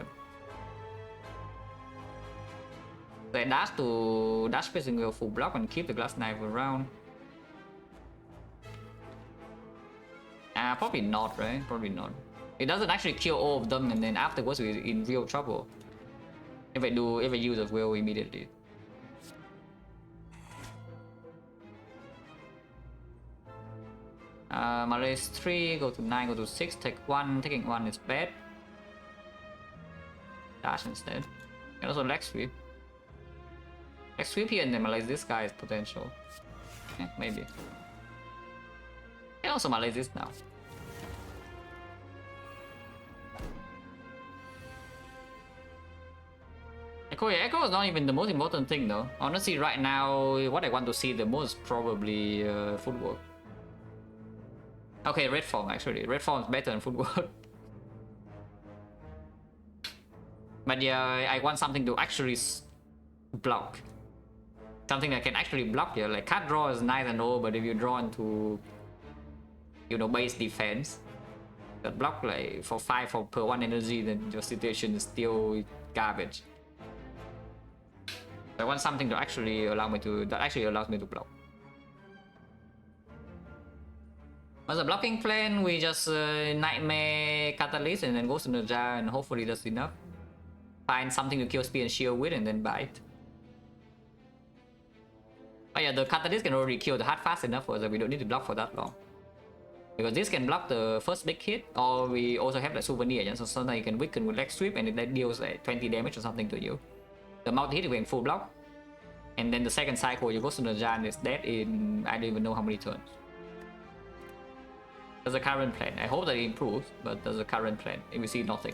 So I dash piercing wheel full block and keep the glass knife around. probably not, right? Probably not. It doesn't actually kill all of them, and then afterwards we're in real trouble. If I use a will immediately. Malaise 3, go to 9, go to 6, take 1. Taking 1 is bad. Dash instead. And also leg sweep. Leg sweep here and then malaise this guy is potential. Yeah, maybe. And also malaise this now. Echo, yeah, Echo is not even the most important thing though. Honestly, right now, what I want to see the most probably footwork. Okay, red form actually. Red form is better than footwork. But yeah, I want something to actually block. Something that can actually block here. Like card draw is nice and all, but if you draw into, you know, base defense, that block like for 5 per 1 energy, then your situation is still garbage. I want something to actually allow me to, that actually allows me to block. As a blocking plan, we just Nightmare Catalyst and then go to the jar, and hopefully that's enough. Find something to kill speed and shield with and then bite. Oh yeah, the Catalyst can already kill the heart fast enough for us that we don't need to block for that long. Because this can block the first big hit, or we also have like souvenir, yeah? So sometimes you can weaken with leg sweep and it deals like 20 damage or something to you. The multi hit you can full block. And then the second cycle you go to the jar and it's dead in I don't even know how many turns. That's the current plan. I hope that it improves, but that's the current plan. If we see nothing.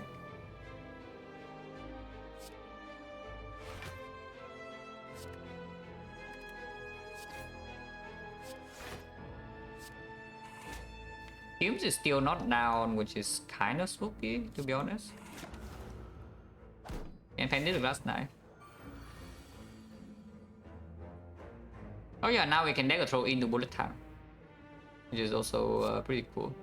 Teams is still not down, which is kind of spooky, to be honest. And Pendant the Glass Knife. Oh yeah, now we can dagger throw into bullet time, which is also pretty cool.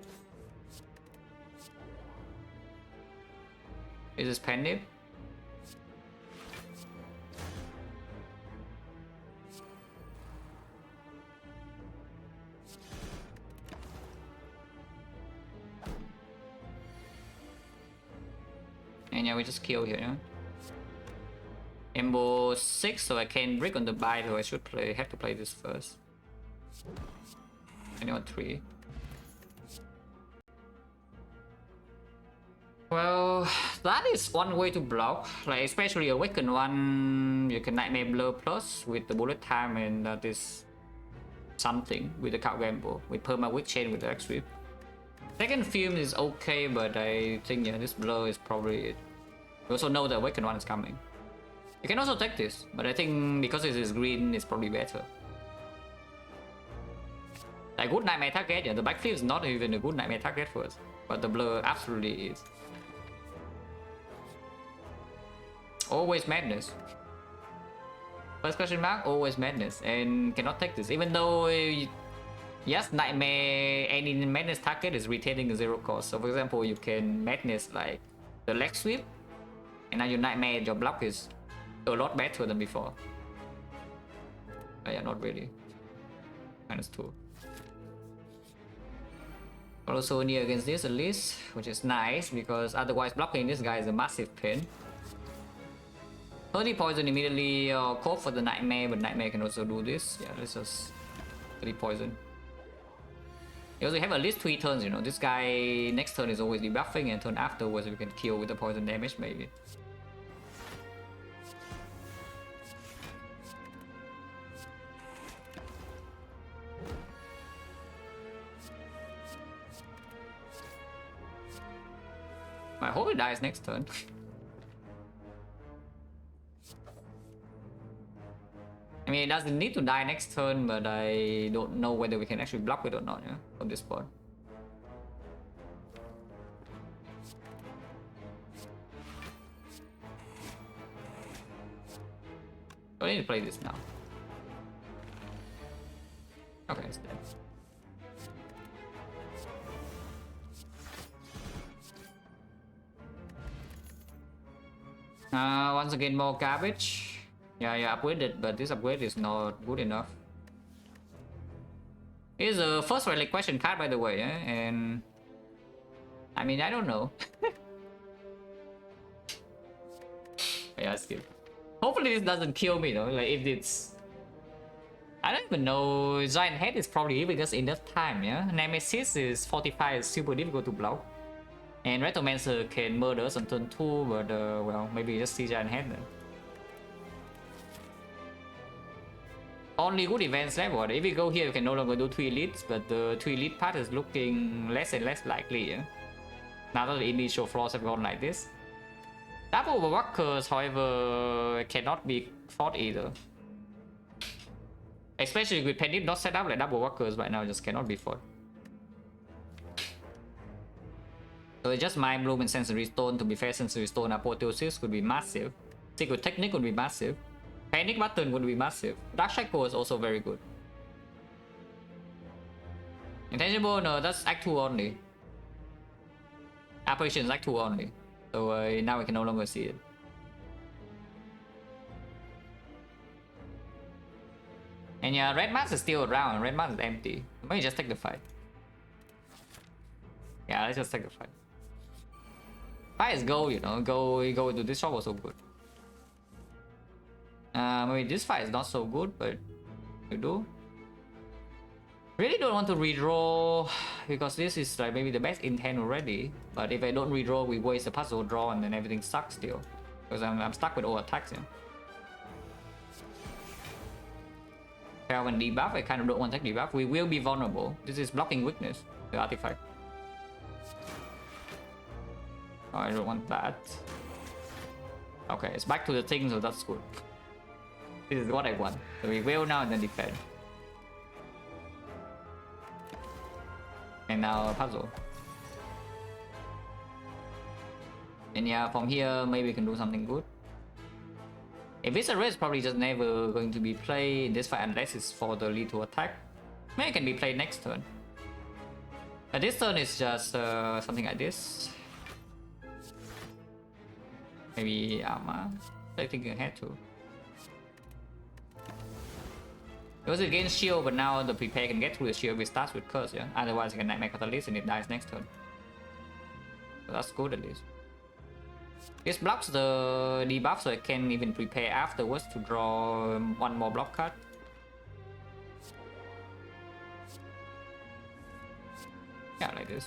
Is this Pendant? And yeah, we just kill here, yeah? Embo 6, so I can break on the bite, so I should have to play this first. Anyone 3. Well, that is one way to block, like especially Awaken one, you can Nightmare Blur plus with the bullet time, and that is something with the Count Gamble, with Perma Wick Chain with the X Sweep. Second Fume is okay, but I think yeah, this Blur is probably it. You also know the Awaken one is coming. You can also take this, but I think because it is green, it's probably better. Like good Nightmare target, yeah, the backflip is not even a good Nightmare target for us, but the Blur absolutely is. Always Madness. First question mark, always Madness, and cannot take this, even though yes, Nightmare any Madness target is retaining a 0 cost. So for example, you can Madness like the leg sweep, and now your Nightmare, your block is a lot better than before. But yeah, not really. -2. Also near against this at least, which is nice because otherwise blocking this guy is a massive pain. 30 poison immediately call for the Nightmare, but Nightmare can also do this. Yeah, let's just 30 poison. You also have at least 3 turns, you know. This guy next turn is always debuffing, and turn afterwards we can kill with the poison damage maybe. I hope he dies next turn. I mean, it doesn't need to die next turn, but I don't know whether we can actually block it or not, yeah, on this spot. I need to play this now. Okay, it's dead. Once again, more garbage. Yeah, upgraded, but this upgrade is not good enough. It's a first Relic question card, by the way, and I mean, I don't know. Yeah, skip. Hopefully this doesn't kill me though. Like if it's, I don't even know. Giant Head is probably giving us enough time. Yeah, Nemesis is 45, is super difficult to block, and Retromancer can murder us on turn 2, but well, maybe just see Giant Head then. Only good events left. But if we go here, we can no longer do 3 elites, but the 3 elite part is looking less and less likely. Yeah? Now that the initial flaws have gone like this. Double Overworkers, however, cannot be fought either. Especially with Penny not set up like double workers right now, just cannot be fought. So it's just Mind Bloom and Sensory Stone. To be fair, Sensory Stone Apotheosis could be massive. Secret Technique would be massive. Panic Button would be massive. Dark Shackle is also very good. Intangible, no, that's Act 2 only. Apparition is Act 2 only. So now we can no longer see it. And yeah, Red Mask is still around. Red Mask is empty. Maybe just take the fight. Yeah, let's just take the fight. Fight is go, you know. Go into this shot was so good. Maybe this fight is not so good, but we do. Really don't want to redraw because this is like maybe the best intent already. But if I don't redraw, we waste a puzzle draw and then everything sucks still. Because I'm stuck with all attacks, yeah. When debuff, I kind of don't want to take debuff. We will be vulnerable. This is blocking weakness, the artifact. Oh, I don't want that. Okay, it's back to the thing, so that's good. This is what I want. So we will now and then defend. And now puzzle. And yeah, from here maybe we can do something good. If it's a red, it's probably just never going to be played in this fight unless it's for the lethal attack. Maybe it can be played next turn. But this turn is just something like this. Maybe armor. I think you had to. It was against shield, but now the prepare can get through the shield. It starts with curse, yeah. Otherwise, you can Nightmare Catalyst and it dies next turn. So that's good at least. This blocks the debuff, so I can even prepare afterwards to draw one more block card. Yeah, like this.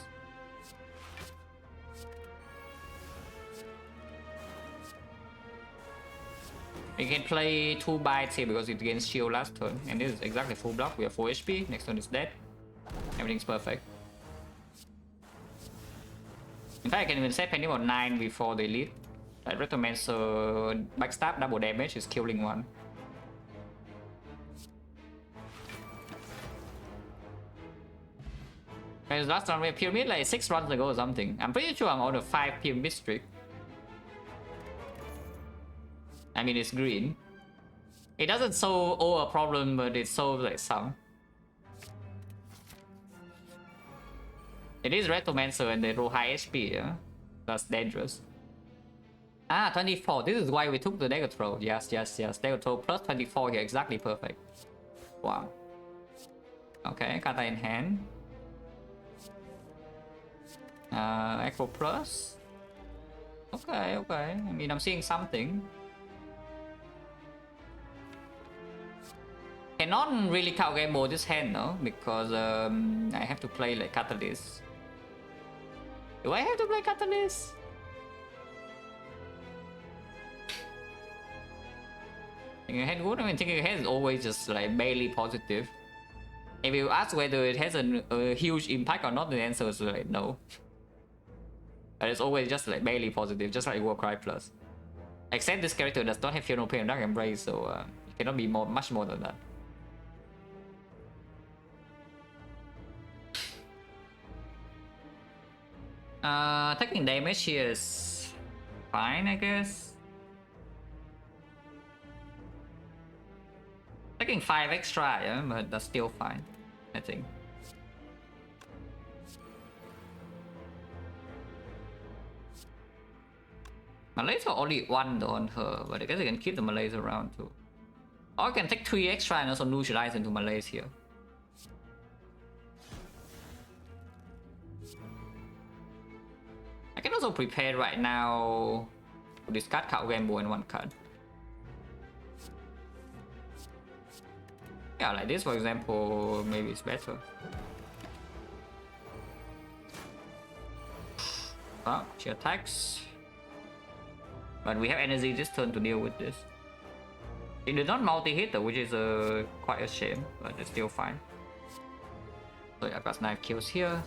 You can play 2 bites here because it gains shield last turn, and this is exactly full block. We have 4 HP, next turn is dead. Everything's perfect. In fact, I can even set Penny on 9 before the elite. Like Retromancer backstab double damage is killing one. Because last time we had Pyramid like 6 runs ago or something. I'm pretty sure I'm on a 5 Pyramid streak. I mean, it's green. It doesn't solve all a problem, but it solves like some. It is Retromancer and they roll high HP, yeah? That's dangerous. Ah, 24. This is why we took the Dagger Throw. Yes. Dagger Throw plus 24 here, exactly perfect. Wow. Okay, Kata in hand. Echo plus. Okay. I mean, I'm seeing something. Cannot really count game mode this hand, no? Because I have to play like Catalyst. Do I have to play Catalyst? Thinking ahead good? I mean, thinking ahead is always just like barely positive. If you ask whether it has a huge impact or not, the answer is like no. But it's always just like barely positive, just like Warcry Plus. Except this character does not have Fear No Pain and Dark Embrace, so it cannot be much more than that. Taking damage here is fine, I guess. Taking 5 extra, yeah, but that's still fine, I think. Malays are only 1 though on her, but I guess I can keep the Malays around too. Or I can take 3 extra and also neutralize into Malays here. also prepared right now to discard card gamble and 1 card. Yeah, like this for example, maybe it's better. Well, she attacks. But we have energy this turn to deal with this. It did not multi-hit though, which is quite a shame, but it's still fine. So yeah, plus 9 kills here.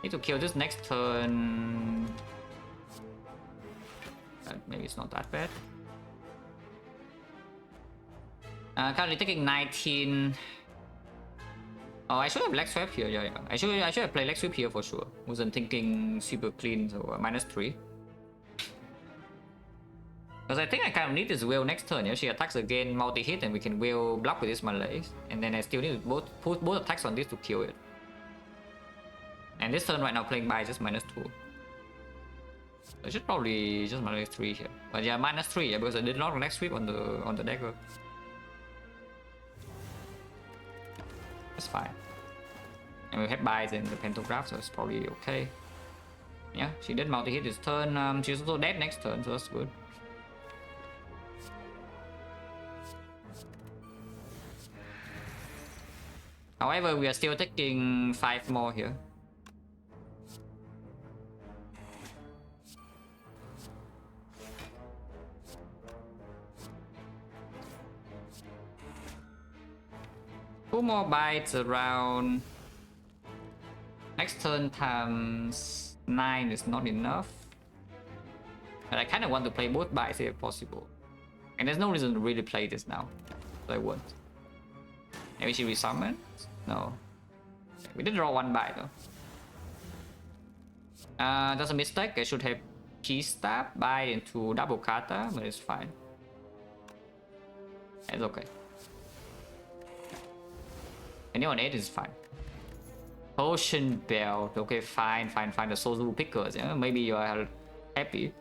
Need to kill this next turn. Maybe it's not that bad. Currently taking 19. Oh, I should have leg swap here. Yeah. I should have played leg sweep here for sure. Wasn't thinking super clean, so -3. Because I think I kind of need this wheel next turn. Yeah, she attacks again, multi-hit, and we can wheel block with this malaise. And then I still need to put both attacks on this to kill it. And this turn right now playing by just -2. I should probably just -3 here. But yeah, -3, yeah, because I did not leg sweep on the dagger. That's fine. And we have buys in the pentagraph, so it's probably okay. Yeah, she did multi-hit this turn. She's also dead next turn, so that's good. However, we are still taking 5 more here. Two more bites around. Next turn times 9 is not enough. But I kind of want to play both bites if possible. And there's no reason to really play this now. So I won't. Maybe she resummons? No. We did draw 1 bite though. That's a mistake. I should have key stab bite into double kata, but it's fine. It's okay. And on 8 is fine. Potion belt. Okay, fine. The Sozu pickers. Yeah? Maybe you are happy.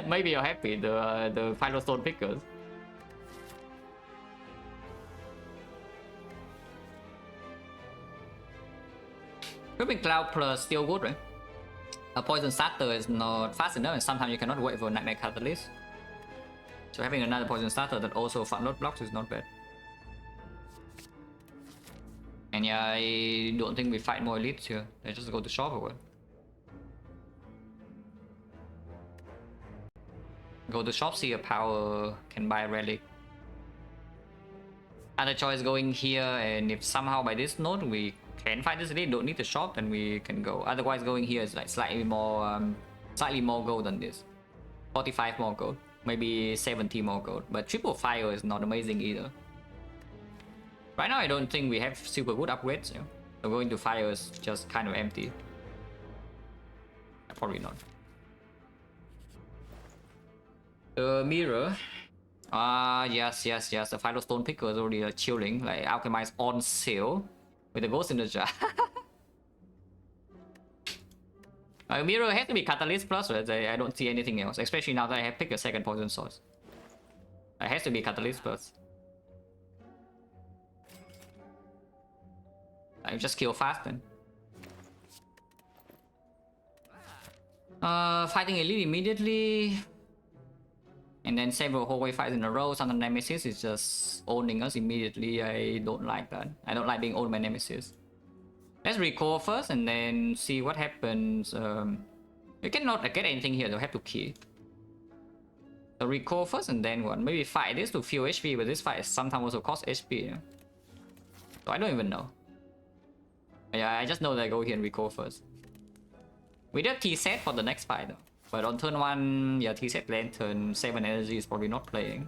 Maybe you're happy. The Philostone pickers. Ripping Cloud plus still good, right? A Poison Starter is not fast enough, and sometimes you cannot wait for Nightmare Catalyst. So having another Poison Starter that also front load blocks is not bad. And yeah, I don't think we fight more elites here. They just go to shop or what? Go to shop, see a power, can buy Relic. Other choice going here, and if somehow by this node we can fight this elite, don't need the shop, then we can go. Otherwise going here is like slightly more gold than this. 45 more gold, maybe 70 more gold. But triple fire is not amazing either. Right now I don't think we have super good upgrades, you know? So going to fire is just kind of empty. Probably not. Mirror. Yes. The Philostone picker is already chilling. Like Alchemized on sale with the ghost in the jar. Mirror has to be Catalyst plus, right? I don't see anything else, especially now that I have picked a second poison source. It has to be Catalyst plus. I just kill fast then. Fighting elite immediately. And then several hallway fights in a row. Sometimes Nemesis is just owning us immediately. I don't like that. I don't like being owned by Nemesis. Let's recall first and then see what happens. You cannot get anything here, they'll have to key. So recall first and then what? Maybe fight this to fuel HP, but this fight sometimes also costs HP. Yeah? So I don't even know. Yeah, I just know that I go here and recall first. We did T-set for the next fight though. But on turn 1, yeah, T-set land, turn 7 energy is probably not playing.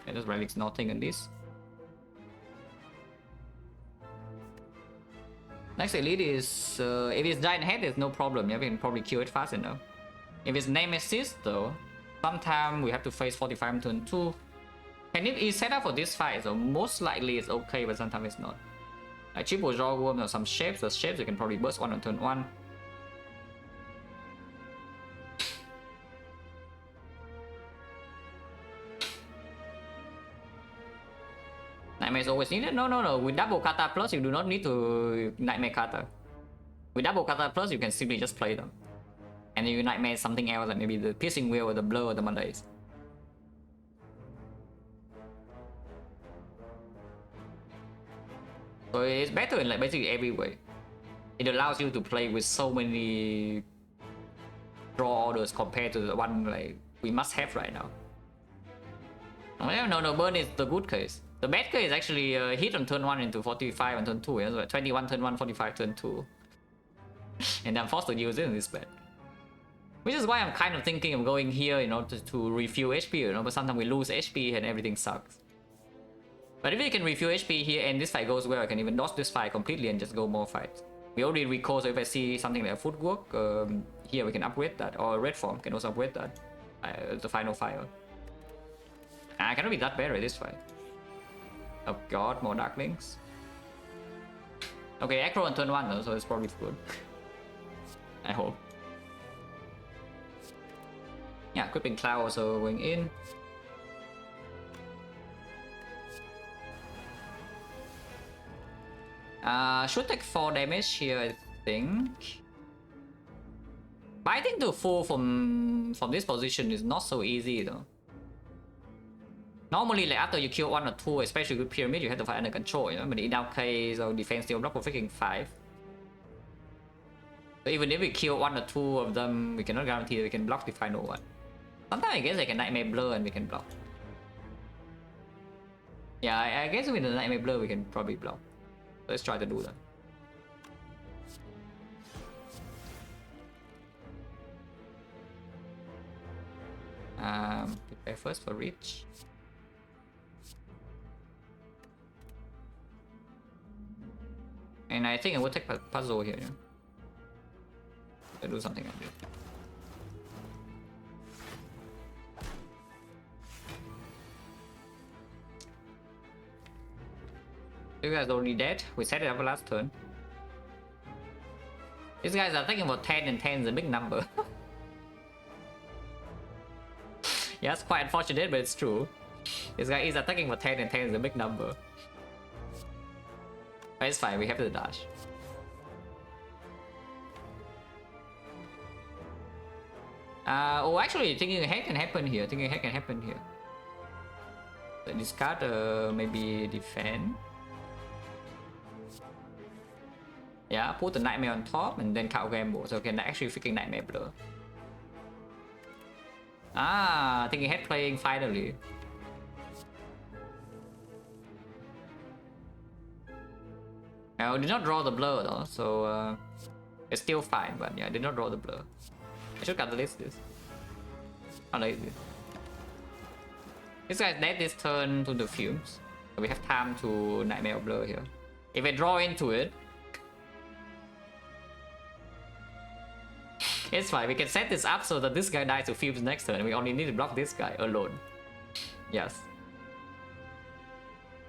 Yeah, this Relic's nothing in this. Next elite is, if it's Giant Head, there's no problem, yeah, we can probably kill it fast enough. If it's Nemesis though, sometimes we have to face 45 on turn 2. And if it's set up for this fight, so most likely it's okay, but sometimes it's not. Like triple draw worm or some shapes, the shapes you can probably burst one on turn 1. Nightmare is always needed? No. With double Kata plus, you do not need to Nightmare Kata. With double Kata plus, you can simply just play them. And then you Nightmare something else, like maybe the Piercing Wheel or the Blur or the Mondays. So it's better in like basically every way. It allows you to play with so many draw orders compared to the one like we must have right now. Well, no, burn is the good case. The bad case is actually hit on turn 1 into 45 on turn 2. So 21 turn 1, 45 turn 2. And I'm forced to use it in this bed. Which is why I'm kind of thinking of going here in order to refuel HP, you know, but sometimes we lose HP and everything sucks. But if we can refuel HP here and this fight goes well, I can even dodge this fight completely and just go more fights. We already recall, so if I see something like a footwork, here we can upgrade that, or red form can also upgrade that. The final fire. I cannot be that bad at this fight. Oh god, more Darklings. Okay, Acro on turn 1 though, so it's probably good. I hope. Yeah, Crippling Cloud also going in. Should take 4 damage here, I think. But I think to fall from this position is not so easy though. Normally, like after you kill 1 or 2, especially with Pyramid, you have to fight under control, you know? But in our case, our defense still block for freaking 5. So even if we kill 1 or 2 of them, we cannot guarantee that we can block the final one. Sometimes I guess I can Nightmare Blur and we can block. Yeah, I guess with the Nightmare Blur we can probably block. So let's try to do that. Prepare first for reach. And I think I will take a puzzle here. Yeah? I'll do something like this. You guys already dead. We set it up last turn. These guys are thinking about 10 and 10 is a big number. Yeah, it's quite unfortunate, but it's true. This guy is attacking for 10 and 10 is a big number. But it's fine, we have the dash. Oh, actually, thinking ahead can happen here. So discard, maybe defend. Yeah, put the Nightmare on top and then count Gamble, so can actually freaking Nightmare Blur. Thinking ahead playing finally. I did not draw the blur though, so it's still fine, but yeah, I did not draw the blur. I should catalyst this. Like this. This guy's dead this turn to the fumes. So we have time to Nightmare Blur here. If I draw into it, it's fine. We can set this up so that this guy dies to fumes next turn. We only need to block this guy alone. Yes.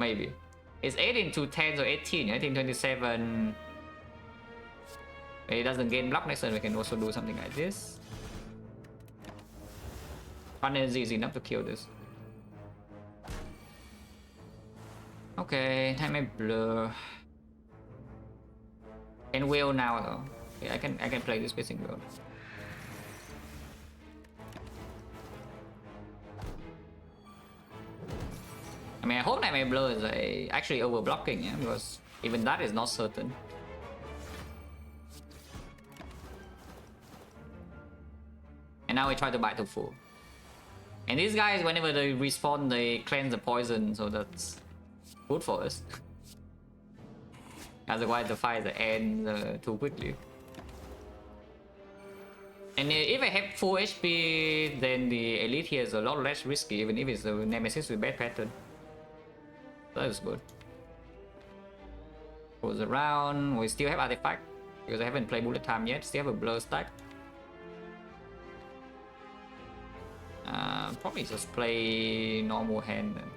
Maybe. It's 8 into 10, so 18, 18, 27. If it doesn't gain block next turn, we can also do something like this. 1 energy is enough to kill this. Okay, Nightmare Blur. And Will now though. Okay, I can play this Piercing Will. I mean, I hope Nightmare Blur is actually overblocking, yeah, because even that is not certain. And now we try to bite to full. And these guys, whenever they respawn, they cleanse the poison, so that's good for us. Otherwise, the fight ends too quickly. And if I have full HP, then the elite here is a lot less risky, even if it's a nemesis with bad pattern. That is good. Goes around. We still have artifact because I haven't played bullet time yet. Still have a blur stack. Probably just play normal hand then.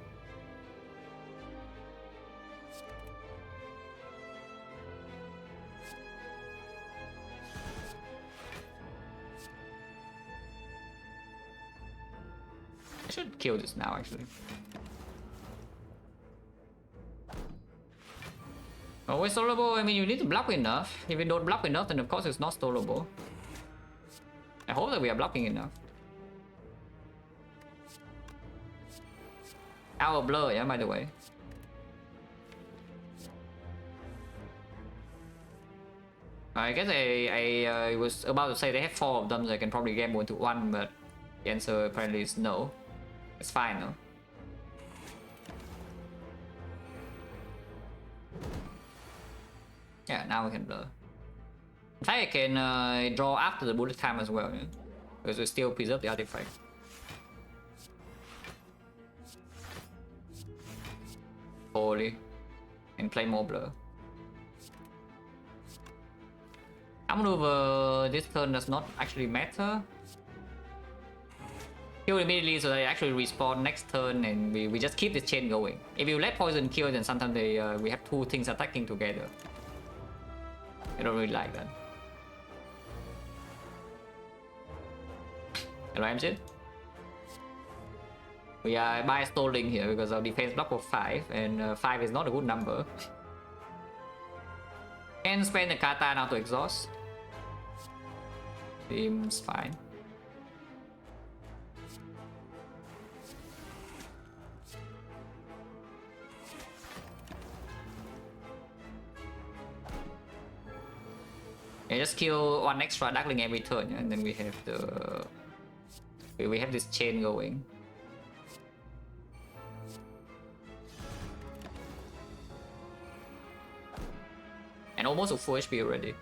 I should kill this now actually. Always stallable. I mean, you need to block enough. If you don't block enough, then of course it's not stallable. I hope that we are blocking enough. Our blur, yeah, by the way. I guess I was about to say they have 4 of them, so I can probably gamble into 1, but the answer apparently is no. It's fine though. Yeah, now we can blur. In fact, I can draw after the bullet time as well, yeah? Because we still preserve the artifact. Holy. And play more blur. Maneuver this turn does not actually matter. Kill immediately so they actually respawn next turn, and we just keep this chain going. If you let poison kill, then sometimes we have 2 things attacking together. I don't really like that. Hello, MJ. We are by stalling here because our defense block was 5, and 5 is not a good number. Can spend the kata now to exhaust. Seems fine. Yeah, just kill 1 extra Darkling every turn, yeah? And then we have the we have this chain going. And almost a full HP already.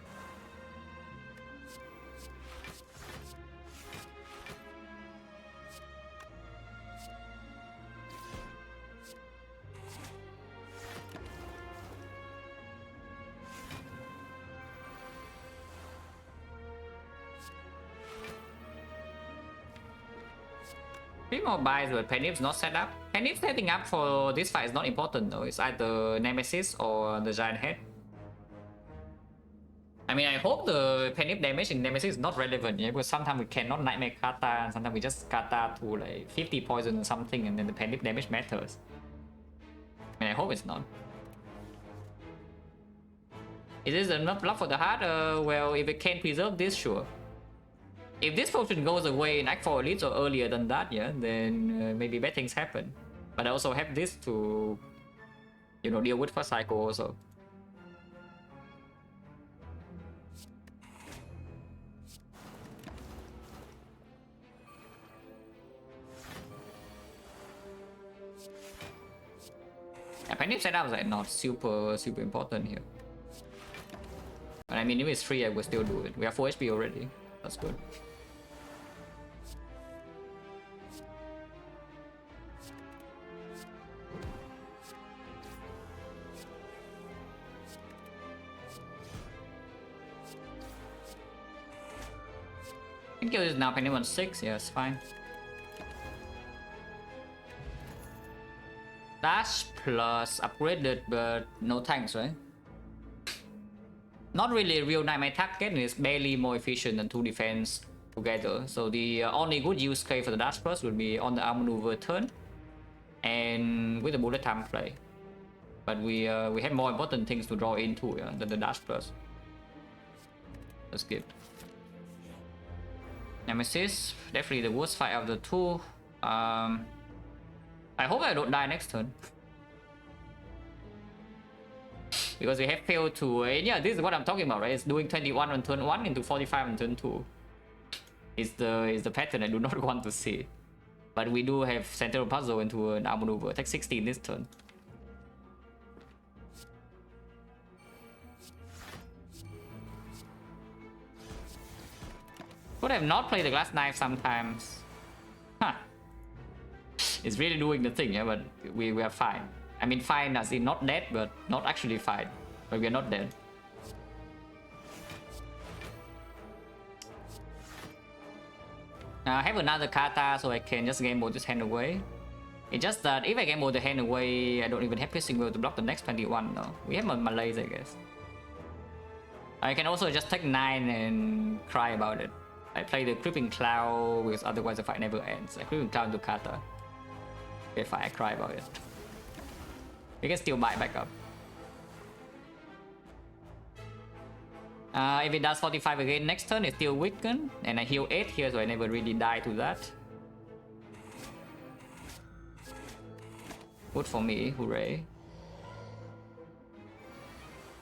Three more buys, but Penif's not set up. Penif setting up for this fight is not important though. It's either Nemesis or the Giant Head. I mean, I hope the Penif damage in Nemesis is not relevant, yeah, because sometimes we cannot Nightmare Kata, and sometimes we just Kata to like 50 poison or something, and then the Penif damage matters. I mean, I hope it's not. Is this enough block for the heart? Well, if it can preserve this, sure. If this potion goes away in Act 4 Elite or earlier than that, yeah, then maybe bad things happen. But I also have this to, you know, deal with for cycle also. Yeah, Penif setup is like not super important here. But I mean, if it's free, I will still do it. We have 4 HP already. That's good. I can kill this now, Penny on 6, yeah, it's fine. Dash plus upgraded, but no tanks, right? Not really a real nightmare target, it's barely more efficient than 2 defense together. So the only good use case for the dash plus would be on the arm maneuver turn and with the bullet time play. But we have more important things to draw into, yeah, than the dash plus. Let's skip. Nemesis, definitely the worst fight of the 2. I hope I don't die next turn. Because we have failed to, yeah, this is what I'm talking about, right? It's doing 21 on turn 1 into 45 on turn 2. Is the pattern I do not want to see. But we do have Central Puzzle into an arm maneuver. Attack 16 this turn. Could have not played the Glass Knife sometimes. Huh. It's really doing the thing, yeah, but we are fine. I mean, fine as in not dead, but not actually fine. But we are not dead. I have another kata, so I can just gamble this hand away. It's just that if I gamble the hand away, I don't even have Piercing Will to block the next 21. No, we have Malays, I guess. I can also just take 9 and cry about it. I play the Creeping Cloud because otherwise the fight never ends. I Creeping Cloud into kata. If I cry about it, we can still buy back up. If it does 45 again next turn, it's still weakened, and I heal 8 here, so I never really die to that. Good for me, hooray.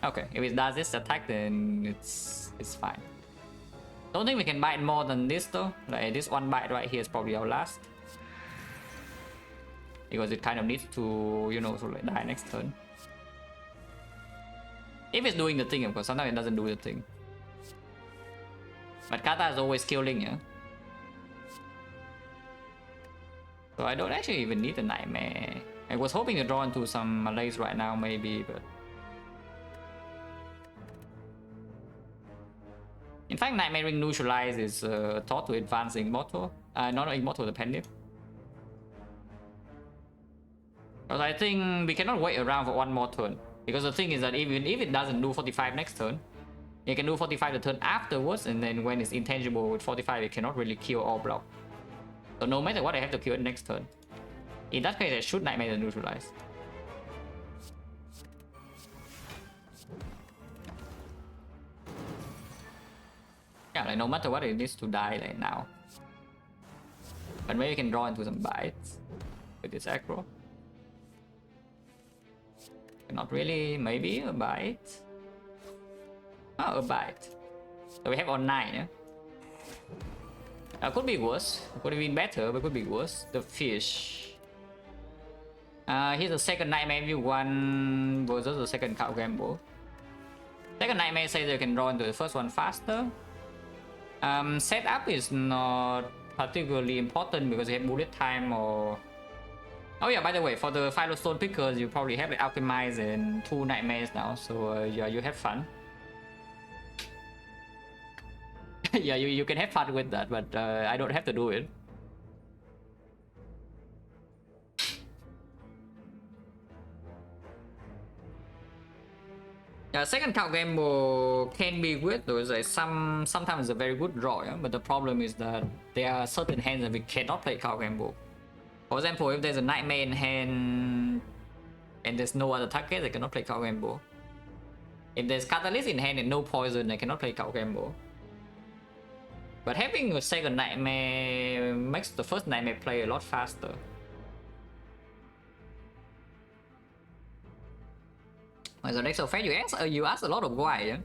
Okay, if it does this attack, then it's fine. Don't think we can bite more than this though. Like this one bite right here is probably our last. Because it kind of needs to, you know, to like die next turn. If it's doing the thing, of course, sometimes it doesn't do the thing. But Kata is always killing, yeah. So I don't actually even need a Nightmare. I was hoping to draw into some Malays right now, maybe, but... In fact, Nightmare Ring Neutralize is thought to advance Immortal. Not Immortal, the Pendant. Because I think we cannot wait around for one more turn. Because the thing is that even if it doesn't do 45 next turn, it can do 45 the turn afterwards, and then when it's intangible with 45, it cannot really kill or block. So no matter what, I have to kill it next turn. In that case, I should Nightmare Neutralize. Yeah, like no matter what, it needs to die like now. But maybe we can draw into some bites with this aggro. Not really, maybe a bite. Oh, a bite. So we have on 9, yeah? Could be worse. Could have been better, but could be worse. The fish. Here's the second Nightmare view 1 versus the second Cow Gamble. Second Nightmare says you can draw into the first one faster. Setup is not particularly important because you have bullet time or... Oh yeah, by the way, for the Philostone pickers, you probably have like Alchemize and 2 Nightmares now, so yeah, you have fun. Yeah, you can have fun with that, but I don't have to do it. Second Count Gamble can be good, though. Like sometimes it's a very good draw, yeah? But the problem is that there are certain hands that we cannot play Count Gamble. For example, if there's a Nightmare in hand and there's no other target, I cannot play Count Gamble. If there's Catalyst in hand and no poison, I cannot play Count Gamble. But having a second Nightmare makes the first Nightmare play a lot faster. Why the deck so fast? You ask a lot of why, yeah?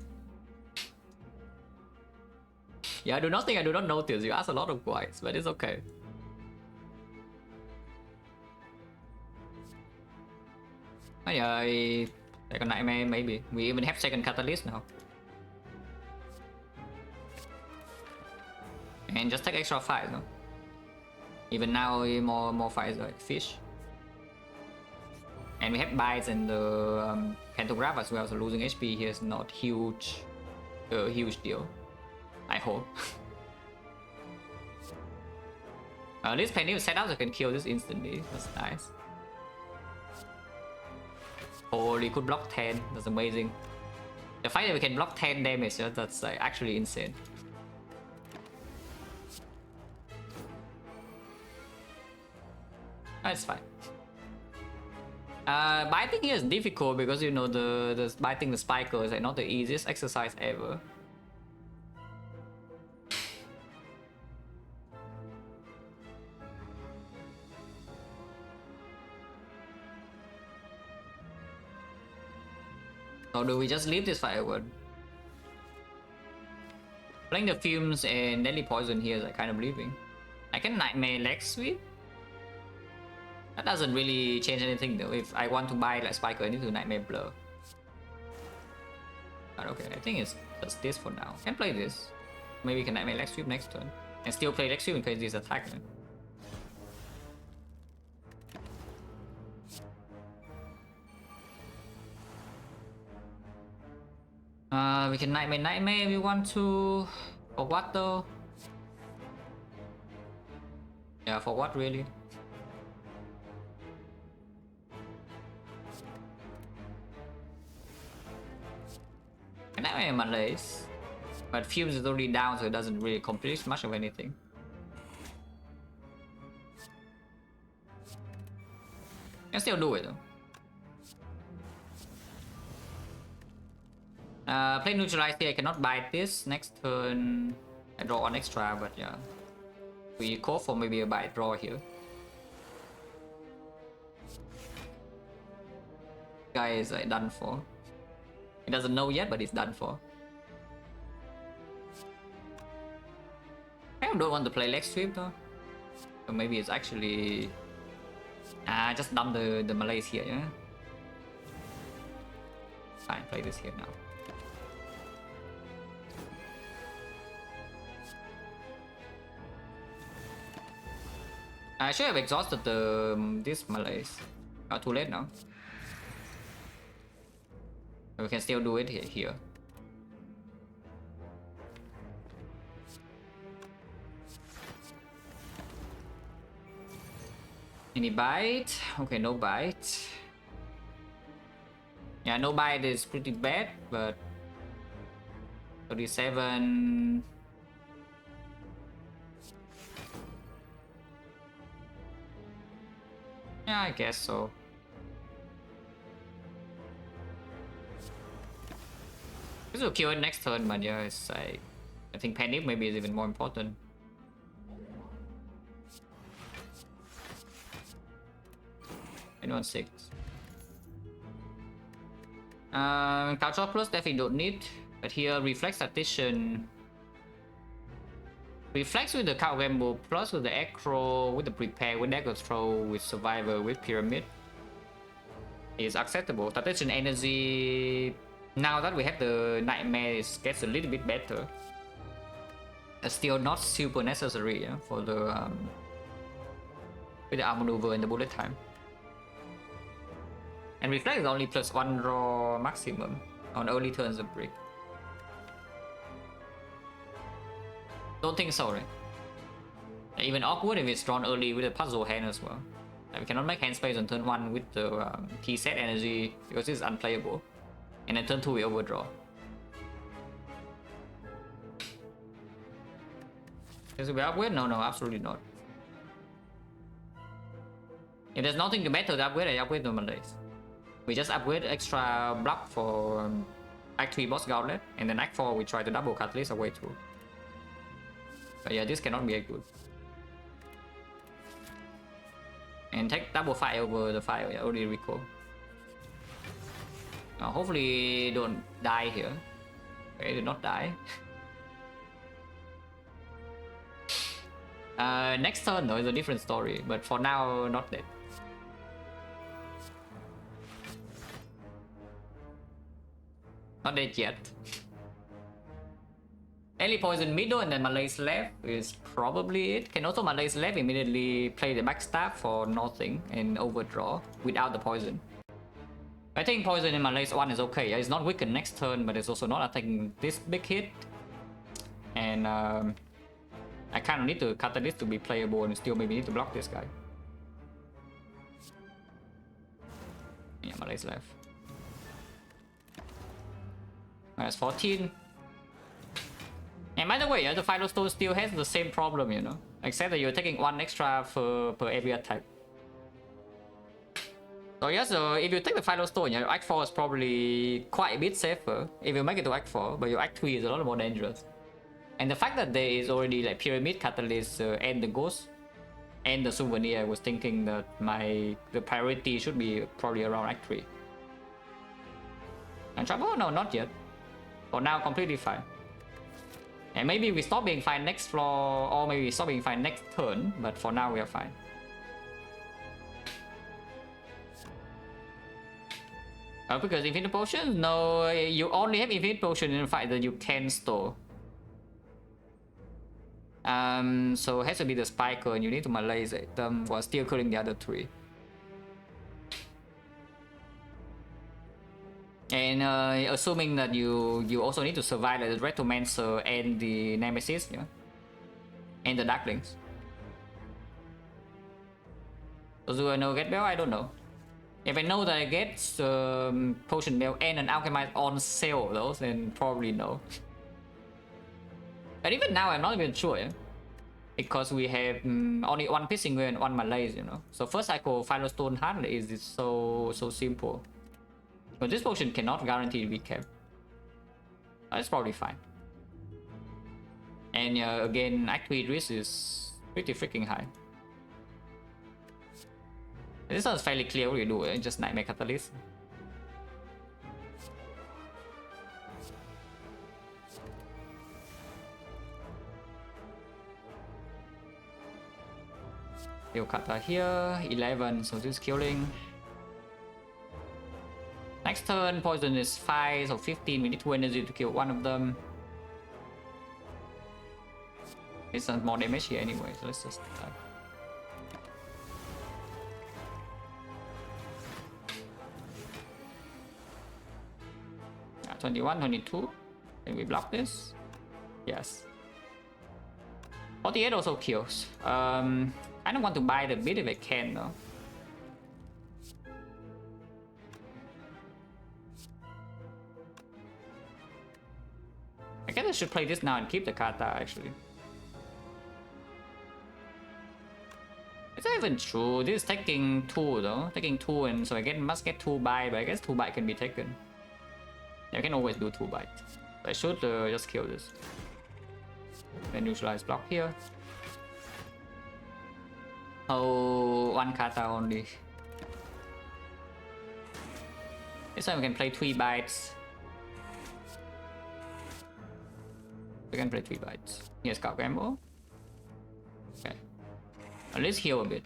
Yeah, I do not think I do not notice. You ask a lot of whys, but it's okay. Oh yeah, second Nightmare maybe. We even have second Catalyst now. And just take extra 5, no? Even now, more fights like fish. And we have bites and the pantograph as well, so losing HP here is not huge, huge deal. I hope. This Penny setup, I can kill this instantly. That's nice. Holy, could block 10. That's amazing. The fact that we can block 10 damage, that's actually insane. That's fine. Biting here is difficult because you know the biting the spiker is like not the easiest exercise ever. Or do we just leave this firewood? Playing the fumes and deadly poison here is like kind of leaving. I can Nightmare leg sweep. That doesn't really change anything though. If I want to buy like Spiker, I need to Nightmare Blur. But okay, I think it's just this for now. Can play this. Maybe we can Nightmare Leg Sweep next turn. And still play Leg Sweep in case this attack. We can Nightmare if we want to. For what though? Yeah, for what really? Nightmare Malays. But Fumes is already down, so it doesn't really complete much of anything. Can still do it though. Play neutralize here. I cannot bite this. Next turn, I draw one extra, but yeah. We call for maybe a bite draw here. Guy is done for. He doesn't know yet, but he's done for. I don't want to play leg sweep though. So maybe it's actually just dump the Malays here, yeah. Fine, play this here now. I should have exhausted this Malays. Too late now. We can still do it here. Any bite? Okay, no bite. Yeah, no bite is pretty bad, but 37. Yeah, I guess so. This will kill it next turn, but yeah, it's like, I think panic maybe is even more important. Anyone 6. Culture plus definitely don't need, but here reflex addition. Reflex with the cow gamble plus with the acro, with the prepare, with dagger throw, with survivor, with pyramid is acceptable. Addition energy. Now that we have the nightmare, it gets a little bit better. It's still not super necessary, yeah, for the with the arm maneuver and the bullet time. And reflex is only +1 draw maximum on early turns of break. Don't think so, right? Even awkward if it's drawn early with a puzzle hand as well. Like we cannot make hand space on turn 1 with the key set energy because it's unplayable. And then turn 2 we overdraw. Does it be upgrade? No, absolutely not. If there's nothing to better to upgrade, I upgrade the Malays. We just upgrade extra block for Act 3 boss gauntlet, and then Act 4 we try to double catalyst away through. But yeah, this cannot be good. And take double fire over the fire, yeah, only recall. Hopefully don't die here. Okay, did not die. Next turn though is a different story, but for now, not dead. Not dead yet. Early poison middle and then Malays left is probably it. Can also Malays left immediately play the backstab for nothing and overdraw without the poison. I think poison in Malays 1 is okay. It's not weakened next turn, but it's also not attacking this big hit. And I kind of need to catalyst to be playable and still maybe need to block this guy. Yeah, Malays left. That's 14. And by the way, the Philo Stone still has the same problem, you know, except that you're taking 1 extra per every attack. So yeah, so if you take the Philo Stone, your Act 4 is probably quite a bit safer if you make it to Act 4, but your Act 3 is a lot more dangerous. And the fact that there is already like Pyramid, Catalyst, and the Ghost, and the Souvenir, I was thinking that the priority should be probably around Act 3. And trouble? No, not yet. For now, completely fine. And maybe we stop being fine next floor, or maybe we stop being fine next turn, but for now we are fine. Because Infinite Potion? No, you only have Infinite Potion in a fight that you can store. So it has to be the Spiker, and you need to Malaise them while still killing the other 3. And assuming that you also need to survive like the Retromancer and the Nemesis, yeah, and the Darklings. So do I know get Bell? I don't know. If I know that I get Potion Bell and an Alchemist on sale though, then probably no. But even now I'm not even sure, yeah? Because we have only 1 Pissing and 1 Malaise, you know. So first cycle Final Stone Heart is so simple. But this potion cannot guarantee recap. That's probably fine. And again, activate risk is pretty freaking high. This one's fairly clear what you do, just Nightmare Catalyst. Kill Kata here, 11, so this is killing. Next turn, poison is 5, so 15, we need 2 energy to kill one of them. This does more damage here anyway, so let's just die. 21, 22. Can we block this? Yes. 48 also kills. I don't want to buy the bit if I can though. I guess I should play this now and keep the kata actually. Is that even true? This is taking 2 though. Taking 2 and so I must get 2 buy, but I guess 2 buy can be taken. I can always do 2 bites. I should just kill this. Then neutralize block here. Oh, 1 kata only. This time we can play 3 bites. We can play 3 bites. Here's Scout Gamble. Okay. At least heal a bit.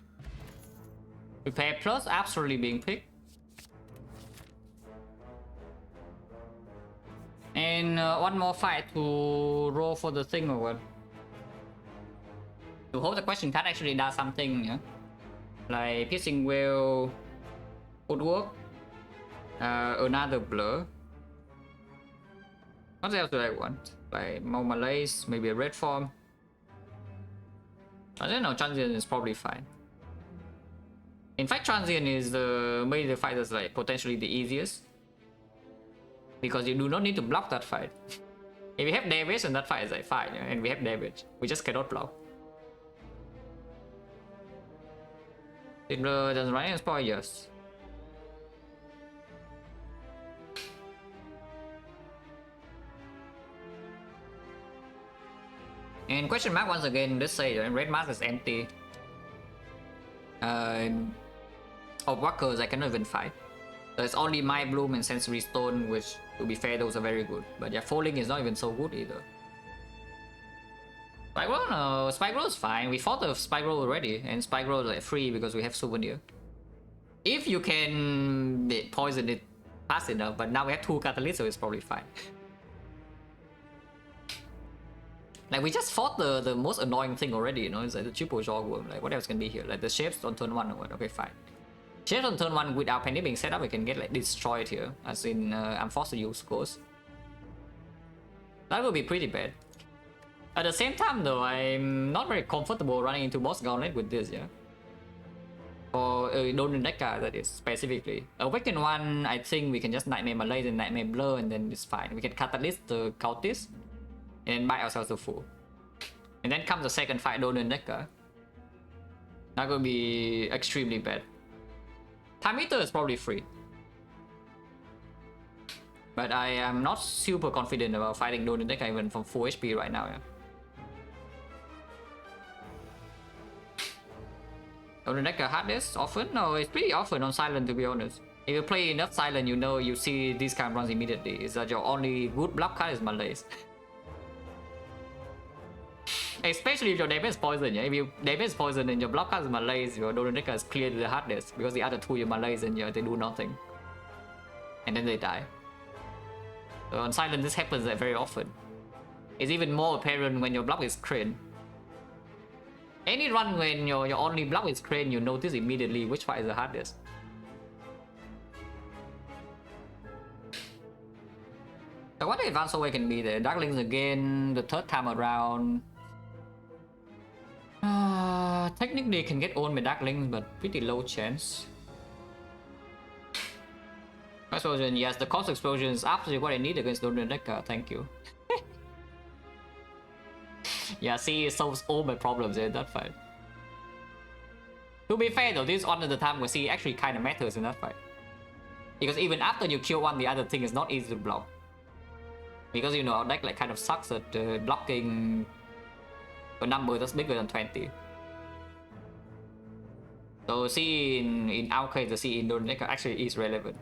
Prepare plus absolutely being picked. And 1 more fight to roll for the thing or what? To hope the question card actually does something, yeah? Like Piercing Will would work. Another Blur. What else do I want? Like more Malays, maybe a red form. I don't know, Transient is probably fine. In fact, Transient is maybe the fight that's like potentially the easiest. Because you do not need to block that fight. If you have damage and that fight is like fine, yeah? And we have damage. We just cannot block. Timbler doesn't run in spoil, yes. And question mark once again, let's say red mask is empty. Of workers I cannot even fight. There's only My Bloom and Sensory Stone, which to be fair those are very good. But yeah, Falling is not even so good either. Spike-Roll? No, Spike-Roll is fine. We fought the Spike-Roll already, and Spike-Roll is like free because we have Souvenir. If you can poison it fast enough, but now we have 2 Catalysts, so it's probably fine. Like we just fought the most annoying thing already, you know, it's like the triple Jawworm. Like what else can be here? Like the shapes on turn 1 or what? Okay, fine. Shapes on turn 1 without Penny being set up, we can get like destroyed here. As in, I'm forced to use Ghost. That will be pretty bad. At the same time though, I'm not very comfortable running into Boss Gauntlet with this, yeah. Or Donin Deca, that is, specifically. Awaken 1, I think we can just Nightmare Malaise and Nightmare Blur and then it's fine. We can Catalyst the Cultist and buy ourselves to full. And then comes the second fight, Donin Deca. That will be extremely bad. Time Eater is probably free. But I am not super confident about fighting Donin Deca even from full HP right now, yeah. Donin Deca hardest often? No, it's pretty often on silent to be honest. If you play enough silent, you know you see these kind of runs immediately. It's that your only good block card is Malaise. Especially if your damage is poison, yeah? If you damage is poison and your block card is Malaise, your Donin Deca is clearly the hardest because the other 2 you Malaise and yeah, they do nothing. And then they die. So on silent this happens very often. It's even more apparent when your block is Crane. Any run when your only block is Crane, you notice immediately which fight is the hardest. So what the advanced way can be there? Darklings again, the 3rd time around. Technically can get owned by Darklings, but pretty low chance. Explosion, yes, the cost explosion is absolutely what I need against Donin Deca, thank you. Yeah, see, it solves all my problems in that fight. To be fair though, this is one of the time where C actually kind of matters in that fight. Because even after you kill one, the other thing is not easy to block. because you know our deck like kind of sucks at blocking a number that's bigger than 20. So C in our case, the C in deck actually is relevant.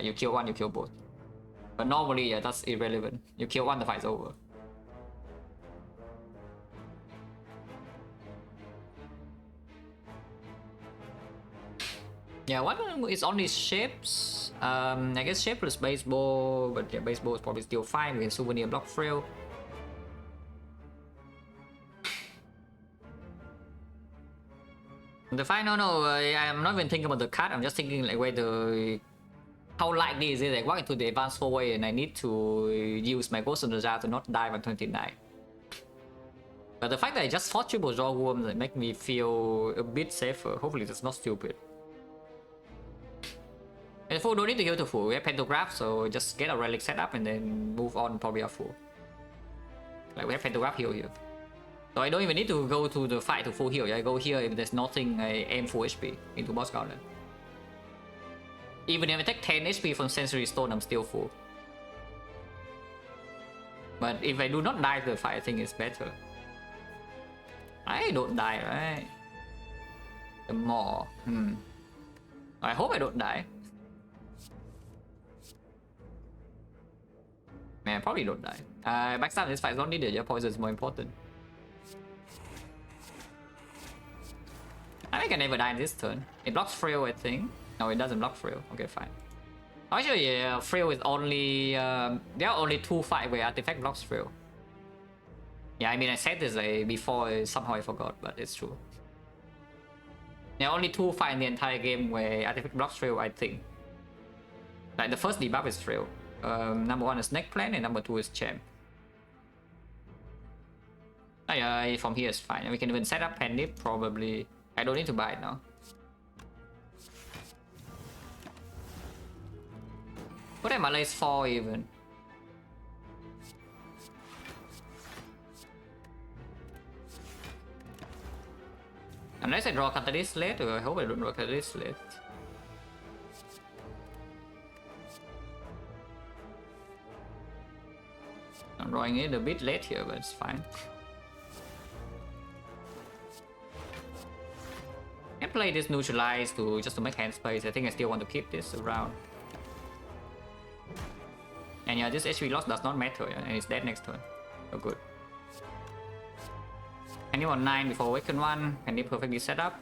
You kill one, you kill both. But normally, yeah, that's irrelevant. You kill one, the fight's over. Yeah, one is only shapes. I guess shapeless baseball, but yeah, baseball is probably still fine. We can souvenir block frail. The final, no, I'm not even thinking about the card. I'm just thinking like whether how likely is it like walk into the advanced four-way and I need to use my Ghost of the Jar to not die by 29. But the fact that I just fought triple draw worms make me feel a bit safer. Hopefully that's not stupid. And full don't need to heal to full. We have Pantograph, so just get a relic set up and then move on probably a full. Like we have Pantograph heal here. So I don't even need to go to the fight to full heal. I go here if there's nothing, I aim full HP into boss counter. Even if I take 10 HP from Sensory Stone, I'm still full. But if I do not die to the fight, I think it's better. I don't die, right? The more. I hope I don't die. Man, I probably don't die. Backstab in this fight is not needed, your poison is more important. I think I never die in this turn. It blocks Frail, I think. No, it doesn't block Frail. Okay, fine. Actually, yeah, Frail is only... there are only 2 fights where Artifact blocks Frail. Yeah, I mean, I said this before, somehow I forgot, but it's true. There are only 2 fights in the entire game where Artifact blocks Frail, I think. Like, the first debuff is Frail. Number 1 is Neck Plant, and number 2 is Champ. From here is fine. And we can even set up Pandip, probably. I don't need to buy it now. What am I late for even? Unless I draw Catalyst late, I hope I don't draw Catalyst late. I'm drawing it a bit late here, but it's fine. I play this neutralize just to make hand space. I think I still want to keep this around. And yeah, this HP loss does not matter, yeah, and it's dead next turn. So good. Can you on 9 before Awaken 1? Can you perfectly set up?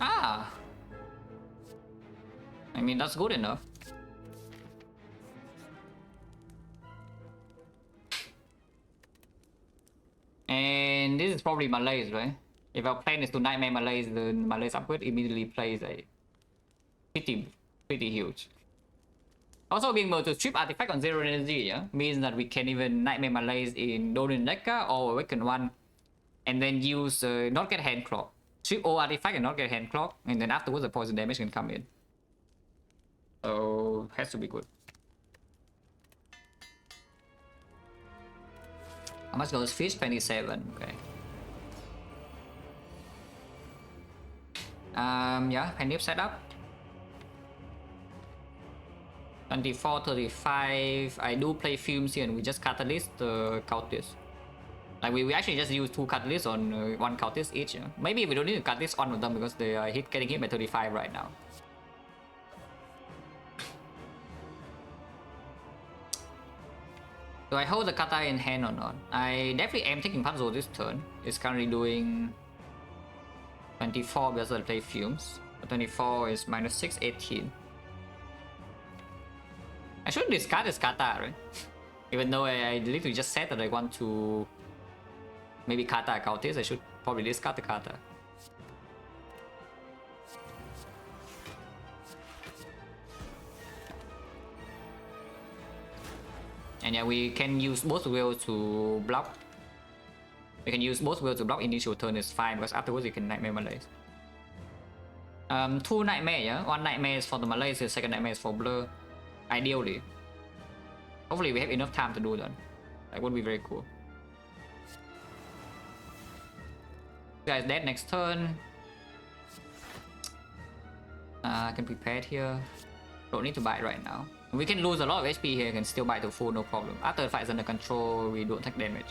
Ah! I mean, that's good enough. And this is probably Malaise, right? If our plan is to Nightmare Malaise, the Malaise upgrade immediately plays a pretty huge. Also, being able to strip artifact on 0 energy, yeah, means that we can even Nightmare Malaise in Donin Deca or Awaken 1, and then use not get hand clock. Strip all artifact and not get hand clock, and then afterwards the poison damage can come in. So has to be good. How much goes fish? 27. Okay. Yeah, Pandip setup. 24, 35. I do play Fumes here and we just Catalyst Cultist. Like we actually just use 2 Catalysts on 1 Cultist each. Yeah? Maybe we don't need to Catalyst on with them because they are getting hit by 35 right now. Do I hold the kata in hand or not? I definitely am taking puzzle this turn. It's currently doing 24 because I play Fumes. 24 is minus 6, 18. I should discard this kata, right? Even though I literally just said that I want to maybe kata account this, I should probably discard the kata. And yeah, we can use both wheels to block. We can use both wheels to block initial turn is fine because afterwards you can Nightmare Malaise. 2 Nightmare, yeah? 1 Nightmare is for the Malaise, the second Nightmare is for Blur. Ideally. Hopefully we have enough time to do that. That would be very cool. Guys dead next turn. I can prepare it here. Don't need to buy it right now. We can lose a lot of HP here, can still buy to full, no problem. After the fight is under control, we don't take damage.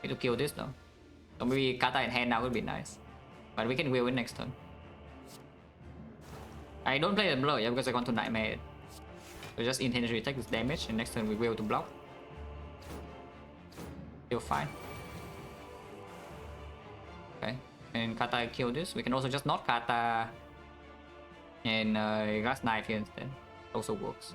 Need to kill this though. So maybe Kata in hand now would be nice. But we can win next turn. I don't play the blur, yeah, because I want to nightmare it. So just intentionally take this damage, and next turn we will to block. Still fine. Okay, and Kata kill this. We can also just not Kata and Glass Knife here instead. Also works.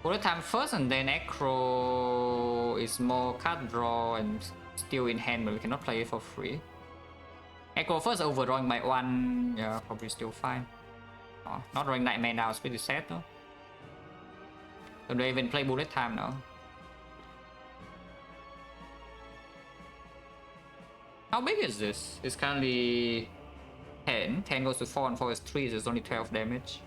Bullet time first, and then Acro is more card draw and still in hand, but we cannot play it for free. Acro first overdrawing by 1, yeah, probably still fine. Oh, not drawing Nightmare now, it's pretty sad though. So they even play bullet time now. How big is this? It's currently 10. 10 goes to 4 and 4 is 3, so it's only 12 damage.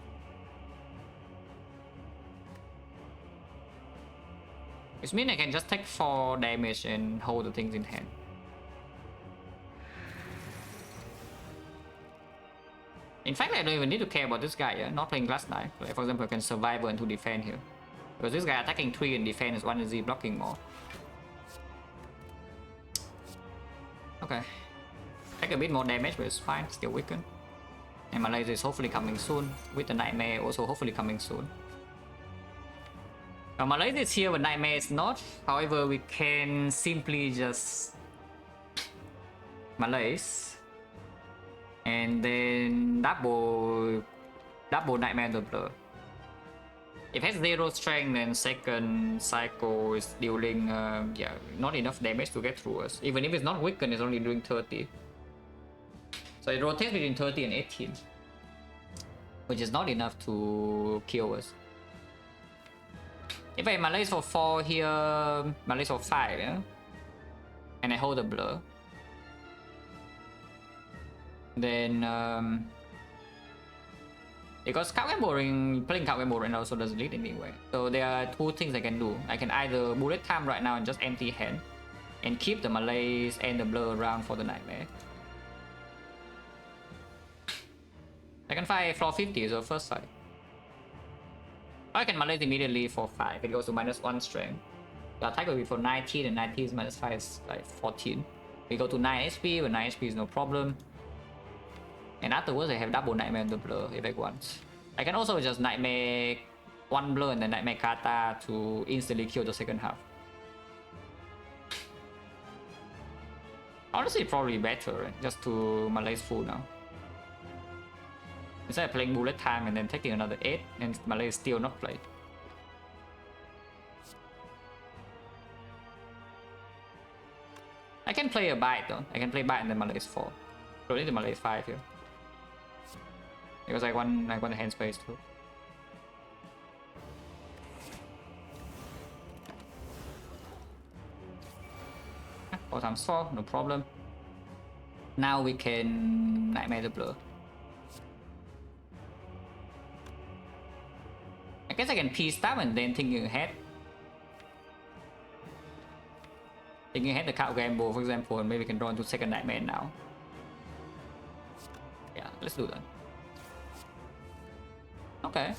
Which means I can just take 4 damage and hold the things in hand. In fact, I don't even need to care about this guy, yeah? Not playing Glass Knife. Like, for example, I can survive and to defend here. Because this guy attacking 3 and defend is 1 Z blocking more. Okay. Take a bit more damage, but it's fine, still weakened. And my laser is hopefully coming soon. With the Nightmare also hopefully coming soon. Now my laser is here, but Nightmare is not. However, we can simply just Malaise and then double Nightmare on the blur. If it has 0 strength, then second cycle is dealing yeah, not enough damage to get through us. Even if it's not weakened, it's only doing 30. So it rotates between 30 and 18, which is not enough to kill us. If I Malaise for 4 here, Malaise for 5, yeah? And I hold the blur, then because playing Cowgambling right now also doesn't lead anywhere. So there are 2 things I can do. I can either bullet time right now and just empty hand and keep the Malaise and the blur around for the Nightmare. I can fight floor 50, so first fight. Or I can Malaise immediately for 5, it goes to -1 strength. The attack will be for 19, and 19 is -5 is like 14. We go to 9 HP, but 9 HP is no problem. And afterwards I have double Nightmare on the blur if I want. I can also just Nightmare 1 blur and then Nightmare Kata to instantly kill the second half. Honestly, probably better, right? Just to Malaise full now. Instead of playing bullet time and then taking another 8, and Malaise still not played. I can play a bite though. I can play bite and then Malaise 4. Don't need the Malaise 5 here. Because I want the hand space too. Ah, 4 times 4, no problem. Now we can Nightmare the blur. I guess I can P-stab and then thinking ahead. Thinking ahead the card gamble, for example, and maybe we can draw into second Nightmare now. Yeah, let's do that. Okay.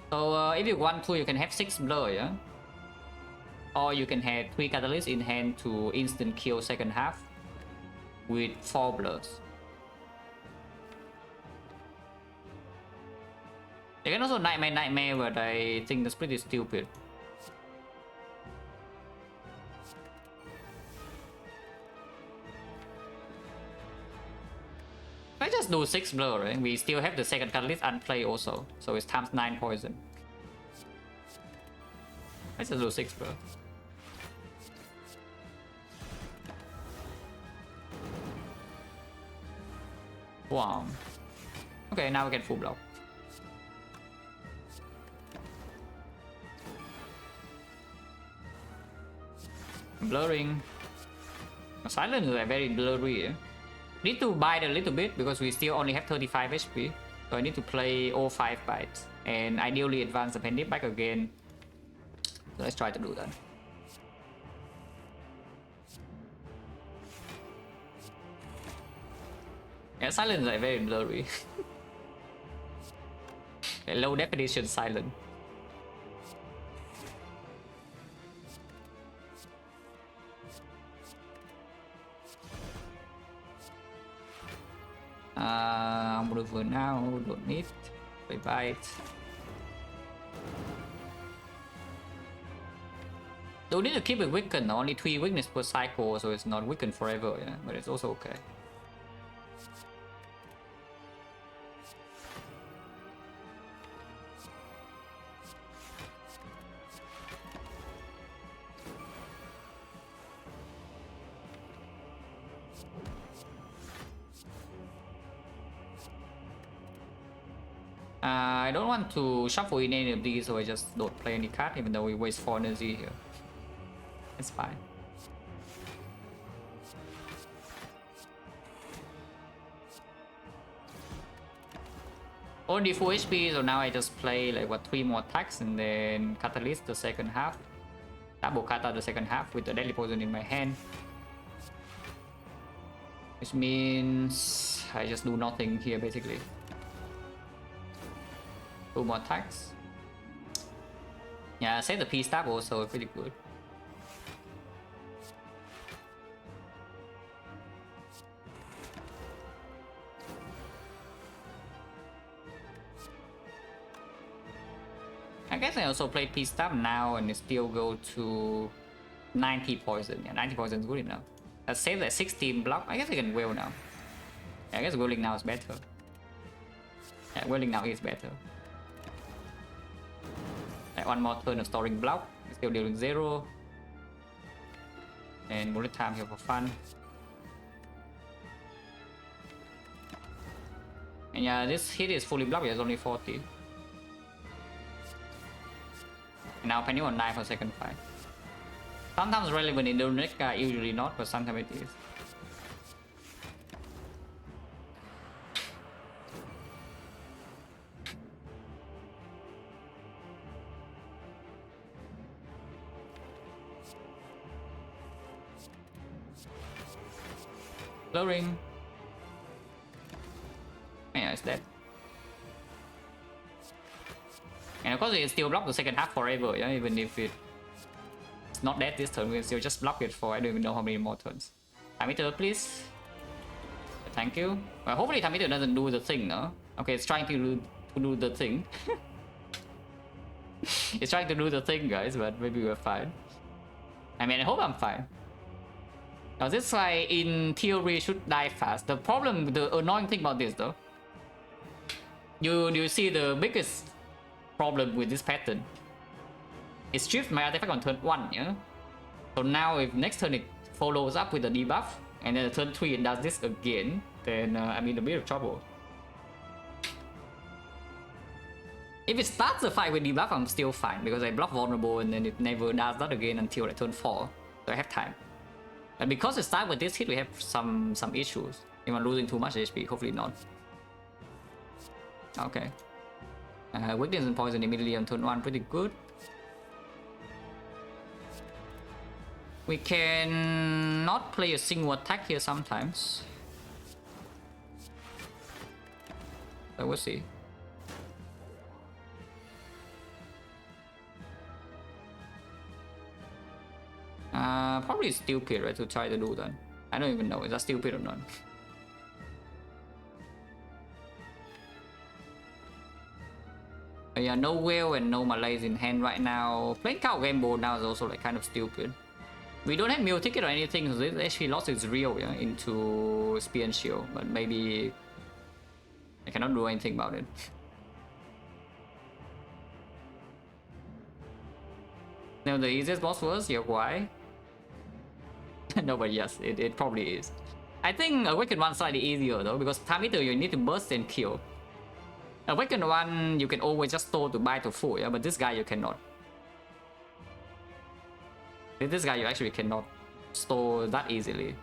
So if you want to, you can have 6 blur, yeah? Or you can have 3 catalysts in hand to instant kill second half with 4 blurs. You can also Nightmare, but I think that's pretty stupid. I just do 6 blur, right? We still have the second catalyst unplayed also, so it's times 9 poison. Let's just do 6 blur. Wow. Okay, now we get full block. Blurring. Silence is very blurry. Eh? Need to bite a little bit because we still only have 35 HP. So I need to play all 5 bites. and ideally advance the Pendip back again. So let's try to do that. Yeah, silence is like very blurry. Low definition silent. Maneuver now, don't need. Bye bye. Don't need to keep it weakened, only 3 weakness per cycle, so it's not weakened forever, yeah, but it's also okay. I don't want to shuffle in any of these, so I just don't play any card, even though we waste 4 energy here. It's fine. Only full HP, so now I just play like what 3 more attacks and then Catalyst the second half. Double Kata the second half with the Deadly Poison in my hand. Which means I just do nothing here basically. 2 more attacks. Yeah, save the P-Stab also pretty good. I guess I also play P-Stab now and it still go to 90 poison. Yeah, 90 poison is good enough. I save that 16 block. I guess I can will now. Yeah, I guess willing now is better. Yeah, willing now is better. Like 1 more turn of storing block, still dealing 0. And bullet time here for fun. And yeah, this hit is fully blocked, it's only 40. And now penny on 9 for second fight. Sometimes relevant in the deck, usually not, but sometimes it is. Lowering. Yeah, it's dead. And of course it still block the second half forever, yeah, even if it's not dead this turn, we can still just block it for I don't even know how many more turns. Time meter, please. Thank you. Well, hopefully time meter doesn't do the thing, no? Okay, it's trying to do the thing. It's trying to do the thing, guys, but maybe we're fine. I mean, I hope I'm fine. Now this guy in theory should die fast. The problem, the annoying thing about this though, you see the biggest problem with this pattern. It strips my artifact on turn 1, yeah? So now if next turn it follows up with the debuff, and then turn 3 it does this again, then I'm in a bit of trouble. If it starts the fight with debuff, I'm still fine, because I block vulnerable and then it never does that again until like turn 4, so I have time. But because it starts with this hit, we have some issues. If I'm losing too much HP, hopefully not. Okay. Weakness and poison immediately on turn 1, pretty good. We can not play a single attack here sometimes. So we'll see. Probably stupid, right, to try to do that. I don't even know, is that stupid or not? Yeah, no whale and no Malays in hand right now. Playing Cow Gamble now is also like kind of stupid. We don't have meal ticket or anything, so this actually lost its real, yeah, into Spear and Shield, but maybe I cannot do anything about it. Now the easiest boss was yeah, why? No, but yes, it probably is. I think Awakened 1 slightly easier though, because Time Eater you need to burst and kill. Awakened 1 you can always just store to buy to full, yeah, but this guy you cannot. This guy you actually cannot store that easily.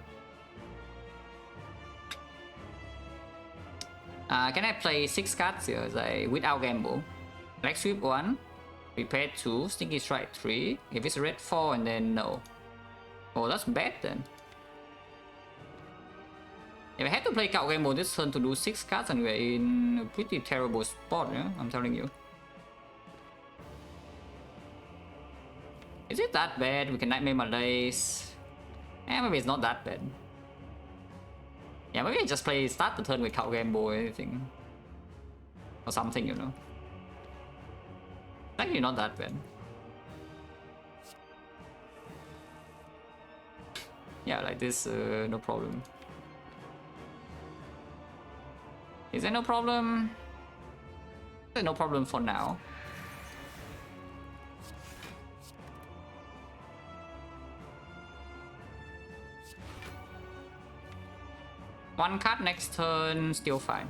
Can I play 6 cards here without gamble? Black sweep 1, repair 2, stinky strike 3. If it's red 4 and then no. Oh, that's bad then. If I had to play card game mode this turn to do 6 cards, and we're in a pretty terrible spot, yeah? I'm telling you. Is it that bad? We can Nightmare Malaise. Maybe it's not that bad. Yeah, maybe I just start the turn with card game board or anything. Or something, you know. Actually not that bad. Yeah, like this, no problem. Is there no problem? There's no problem for now. One card next turn, still fine.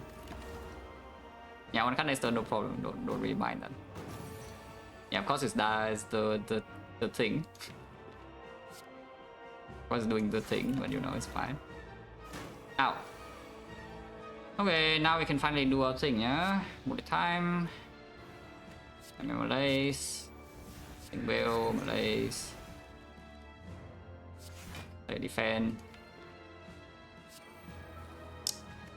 Yeah, one card next turn, no problem. Don't really mind that. Yeah, of course it's the thing. Of course it's doing the thing, but you know it's fine. Ow. Okay, now we can finally do our thing, yeah? Multi time. Malaise. Single, Malaise. Play defend.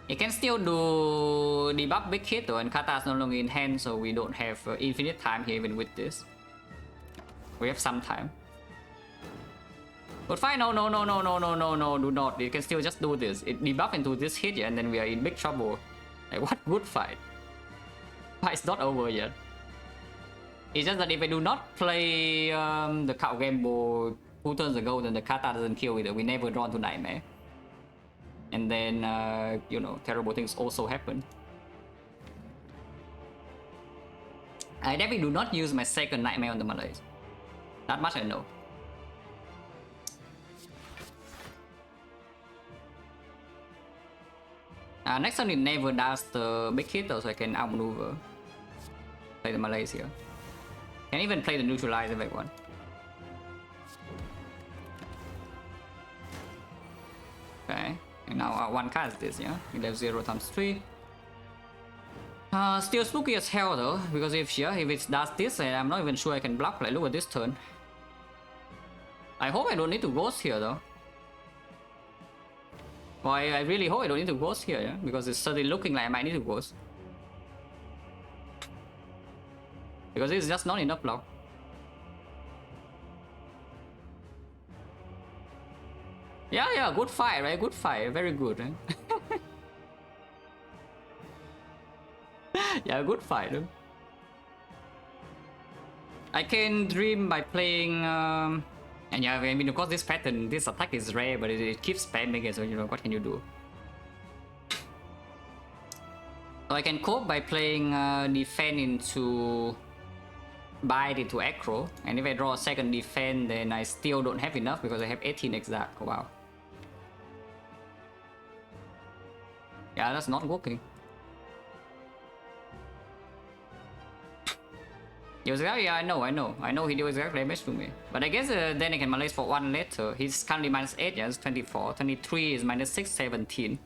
You can still do debuff big hit though, and Kata is no longer in hand, so we don't have infinite time here even with this. We have some time. But fine, no, do not. You can still just do this. It debuff into this hit, and then we are in big trouble. Like, what good fight? Fight's not over yet. It's just that if I do not play the card game board 2 turns ago, then the Kata doesn't kill either. We never draw to Nightmare. And then, you know, terrible things also happen. I definitely do not use my second Nightmare on the Malaise. That much I know. Next turn it never does the big hit though, so I can outmaneuver. Play the Malaise here. Can even play the neutralize if I want. Okay. And now one card is this, yeah? We have 0 times 3. Still spooky as hell though, because if it does this, I'm not even sure I can block. Like, look at this turn. I hope I don't need to ghost here though. Well, I really hope I don't need to ghost here, yeah? Because it's certainly looking like I might need to ghost. Because it's just not enough block. Yeah, good fight, right? Good fight, very good, right? Yeah, good fight. Right? I can dream by playing, and yeah, I mean, of course, this pattern, this attack is rare, but it keeps spamming it, so you know, what can you do? So I can cope by playing defend into bite into aggro, and if I draw a second defend, then I still don't have enough because I have 18 exact. Wow. Yeah, that's not working. Yeah, I know he deals exact damage to me. But I guess then I can Malaise for 1 later. He's currently minus 8, yeah, it's 24. 23 is minus 6, 17.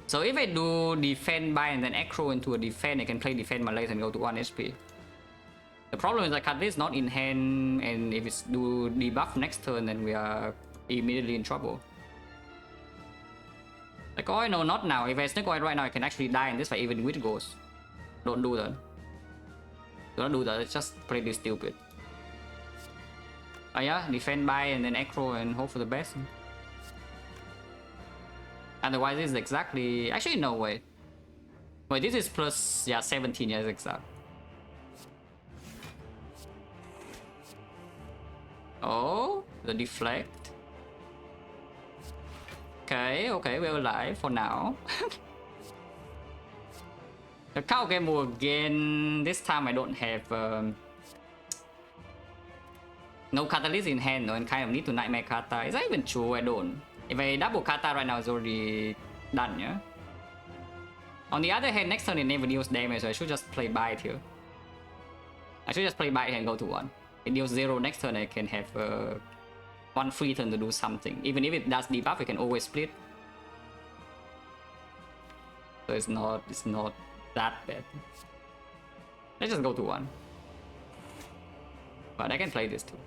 So if I do defend by and then aggro into a defend, I can play defend Malaise and go to 1 HP. The problem is that card is not in hand, and if it's do debuff next turn, then we are immediately in trouble. Like, oh no, not now. If I Snake Oil right now, I can actually die in this fight even with Ghost. Don't do that. Don't do that, it's just pretty stupid. Oh yeah, defend by and then aggro and hope for the best. Otherwise, this is exactly... Actually, no, wait. Wait, this is plus... Yeah, 17, yes, exact. Oh, the deflect. Okay, we're alive for now. The cow game will again. This time I don't have no catalyst in hand, and kind of need to Nightmare Kata. Is that even true? I don't. If I double Kata right now, it's already done, yeah? On the other hand, next turn it never deals damage, so I should just play Bite here. I should just play Bite and go to 1. It deals 0 next turn, I can have 1 free turn to do something. Even if it does debuff, I can always split. So it's not that bad. Let's just go to 1. But I can play this too.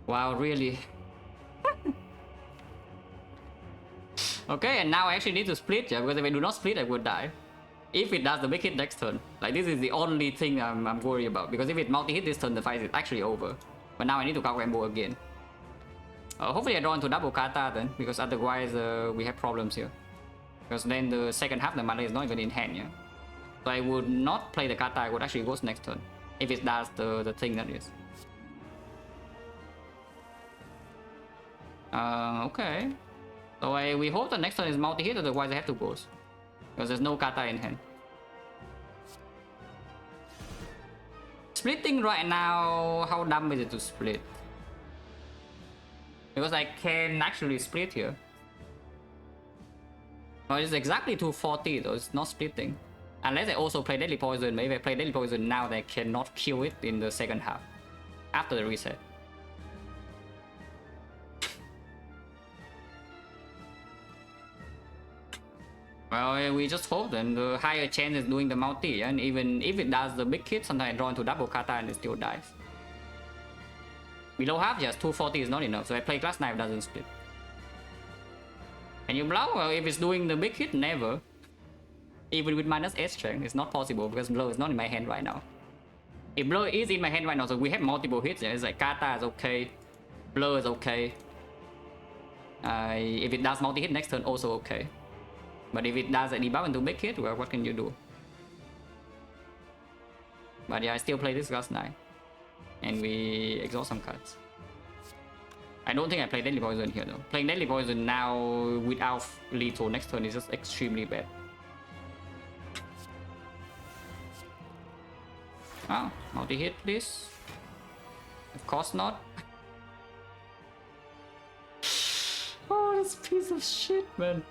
Wow, really? Okay, and now I actually need to split, yeah, because if I do not split, I would die. If it does the big hit next turn, like this is the only thing I'm worried about, because if it multi-hit this turn, the fight is actually over. But now I need to counter combo again. Hopefully I draw into double kata then, because otherwise we have problems here. Because then the second half the mana is not even in hand, yeah. So I would not play the kata, I would actually go next turn, if it does the thing that is. Okay. So we hope the next turn is multi-hit, otherwise I have to ghost. Because there's no kata in hand. Splitting right now, how dumb is it to split? Because I can actually split here. Oh, it's exactly 240 though, it's not splitting. Unless I also play Deadly Poison, maybe if I play Deadly Poison now, they cannot kill it in the second half. After the reset. Well, we just hope then the higher chance is doing the multi, and even if it does the big hit, sometimes I draw into double kata and it still dies. Below half, just 240 is not enough, so I play class knife doesn't split. Can you blow? Well, if it's doing the big hit, never. Even with minus S strength, it's not possible because blow is not in my hand right now. If blow is in my hand right now, so we have multiple hits, it's like kata is okay, blow is okay. If it does multi hit next turn, also okay. But if it does a debuff into big hit, well, what can you do? But yeah, I still play this Ghost Knight. And we exhaust some cards. I don't think I play Deadly Poison here though. Playing Deadly Poison now without lethal next turn is just extremely bad. Oh, multi-hit please. Of course not. Oh, this piece of shit, man.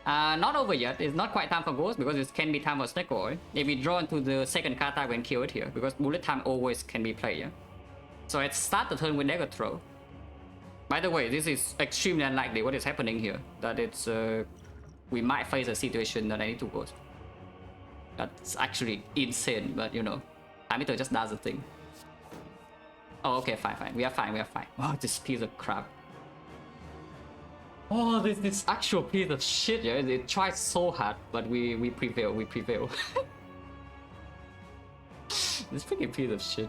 Not over yet. It's not quite time for Ghost because it can be time for Snake Oil. If we draw into the second kata, we can kill it here because bullet time always can be played. Yeah? So let's start the turn with Dagger Throw. By the way, this is extremely unlikely what is happening here. That it's we might face a situation that I need to Ghost. That's actually insane, but you know, Amitor just does the thing. Oh, okay, fine. We are fine. Oh, this piece of crap. Oh, this actual piece of shit, yeah. It tries so hard, but we prevail. This freaking piece of shit.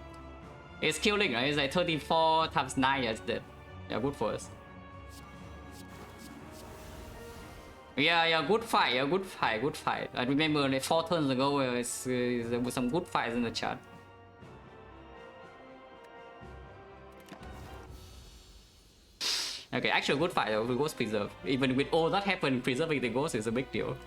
It's killing, right? It's like 34 times 9, yeah, it's dead. Yeah, good for us. Yeah, good fight. I remember like 4 turns ago, there was some good fights in the chat. Okay, actually a good fight with Ghost Preserve. Even with all that happened, preserving the Ghost is a big deal.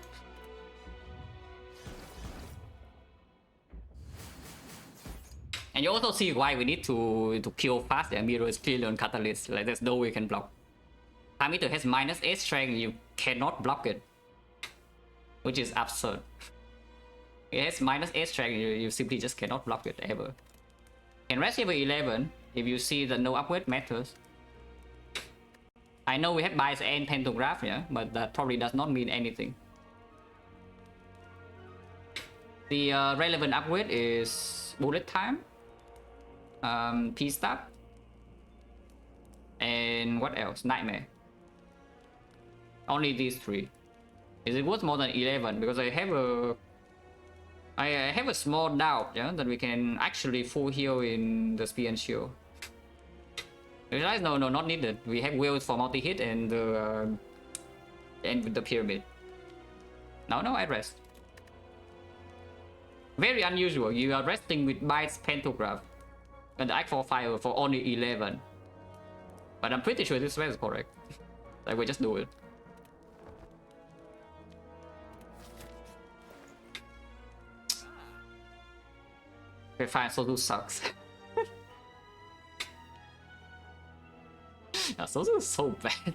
And you also see why we need to kill fast, and Miro is clearly on Catalyst. Like there's no way you can block. Amitor has minus 8 strength, you cannot block it. Which is absurd. It has minus 8 strength, you simply just cannot block it ever. In Receiver 11, if you see that no upgrade matters. I know we have bias and pantograph, yeah, but that probably does not mean anything. The relevant upgrade is bullet time, P-Stab, and what else? Nightmare. Only these 3. Is it worth more than 11? Because I have a small doubt, yeah, that we can actually full heal in the Spear and Shield. Realize no, not needed. We have wheels for multi-hit and with the pyramid. No, I rest. Very unusual. You are resting with Bites Pantograph and the Act for Fire for only 11. But I'm pretty sure this way is correct. Like we just do it. Okay, fine. So this sucks. Sozu is so bad.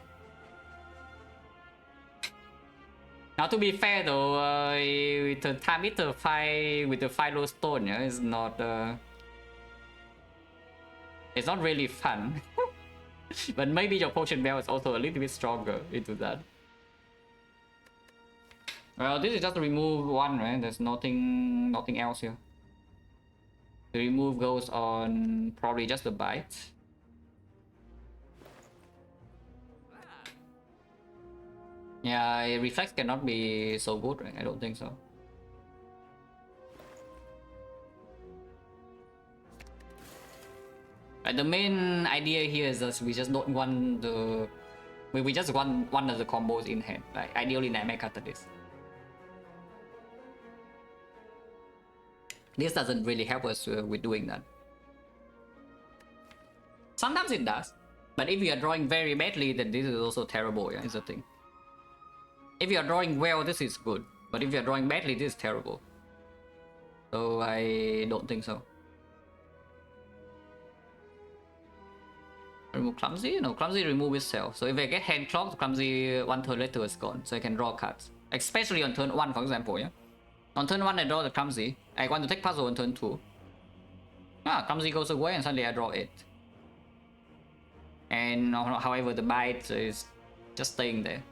Now to be fair though, with the time meter fight with the Philo Stone, yeah, it's not really fun. But maybe your potion bell is also a little bit stronger into that. Well, this is just to remove one, right? There's nothing else here. The remove goes on probably just the bite. Yeah, reflex cannot be so good, right? I don't think so. The main idea here is that we just don't want the... We just want one of the combos in hand. Like, ideally Nightmare Catalyst. This doesn't really help us with doing that. Sometimes it does. But if you are drawing very badly, then this is also terrible, yeah, is the thing. If you are drawing well, this is good. But if you are drawing badly, this is terrible. So I don't think so. Remove Clumsy? No, Clumsy remove itself. So if I get hand clocked, Clumsy one turn later is gone. So I can draw cards. Especially on turn 1, for example, yeah? On turn 1 I draw the Clumsy. I want to take puzzle on turn 2. Ah, Clumsy goes away and suddenly I draw it. And however the bite is just staying there.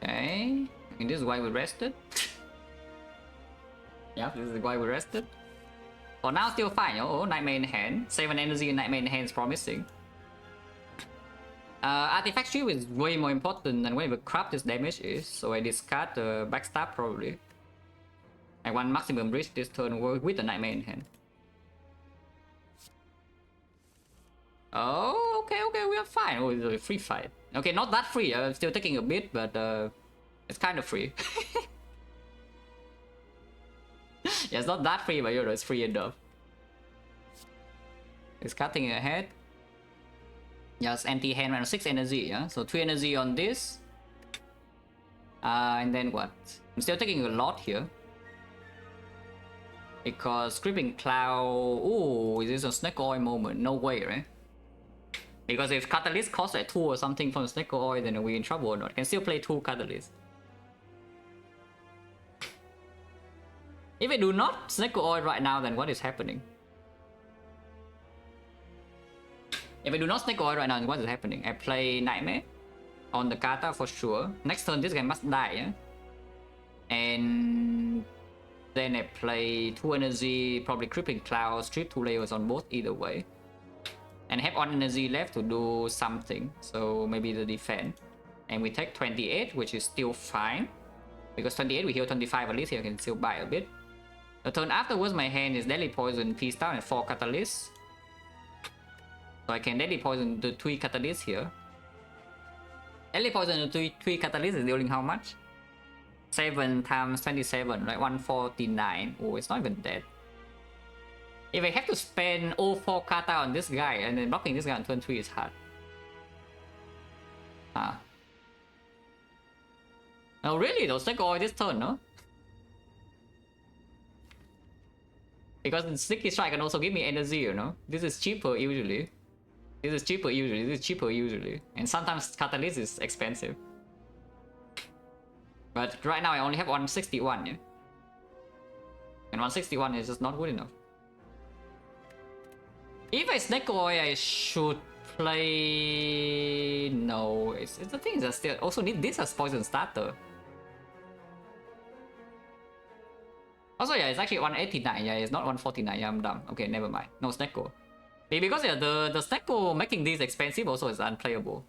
Okay, and this is why we rested. Yeah, this is why we rested. For now, still fine. Oh, Nightmare in hand. 7 energy and Nightmare in hand is promising. Artifact Shield is way more important than whatever crap this damage is, so I discard the Backstab probably. I want maximum reach this turn with the Nightmare in hand. Oh, okay, we are fine. Oh, it's a free fight. Okay, not that free. I'm still taking a bit, but it's kind of free. Yeah, it's not that free, but you know, it's free enough. It's cutting ahead. Yes, empty hand, minus 6 energy, yeah? So 3 energy on this. And then what? I'm still taking a lot here. Because Creeping Cloud... Ooh, is this a Snake Oil moment? No way, right? Because if Catalyst costs like 2 or something from Snake Oil, then we're in trouble or not. Can still play 2 Catalysts. If I do not Snake Oil right now, then what is happening? If I do not Snake Oil right now, then what is happening? I play Nightmare on the Kata for sure. Next turn, this guy must die, yeah? And then I play 2 energy, probably Creeping Cloud, strip 2 layers on both either way. And have 1 energy left to do something, so maybe the defense. And we take 28, which is still fine. Because 28 we heal 25 at least, here I can still buy a bit. The turn afterwards, my hand is Deadly Poison, Peace Down, and 4 Catalysts. So I can Deadly Poison the 3 Catalysts here. Deadly Poison the 3 Catalysts is dealing how much? 7 times 27, like 149. Oh, it's not even dead. If I have to spend all 4 kata on this guy, and then blocking this guy on turn 3 is hard. Ah. Oh really? Those Snake Oil this turn, no? Because the Sneaky Strike can also give me energy, you know? This is cheaper usually. This is cheaper usually, this is cheaper usually. And sometimes Catalyst is expensive. But right now I only have 161, yeah? And 161 is just not good enough. If I Snake Oil, I should play... No, it's the thing is I still also need this as Poison Starter. Also, yeah, it's actually 189. Yeah, it's not 149. Yeah, I'm dumb. Okay, never mind. No Snake Oil. Because yeah, the Snake Oil making these expensive also is unplayable.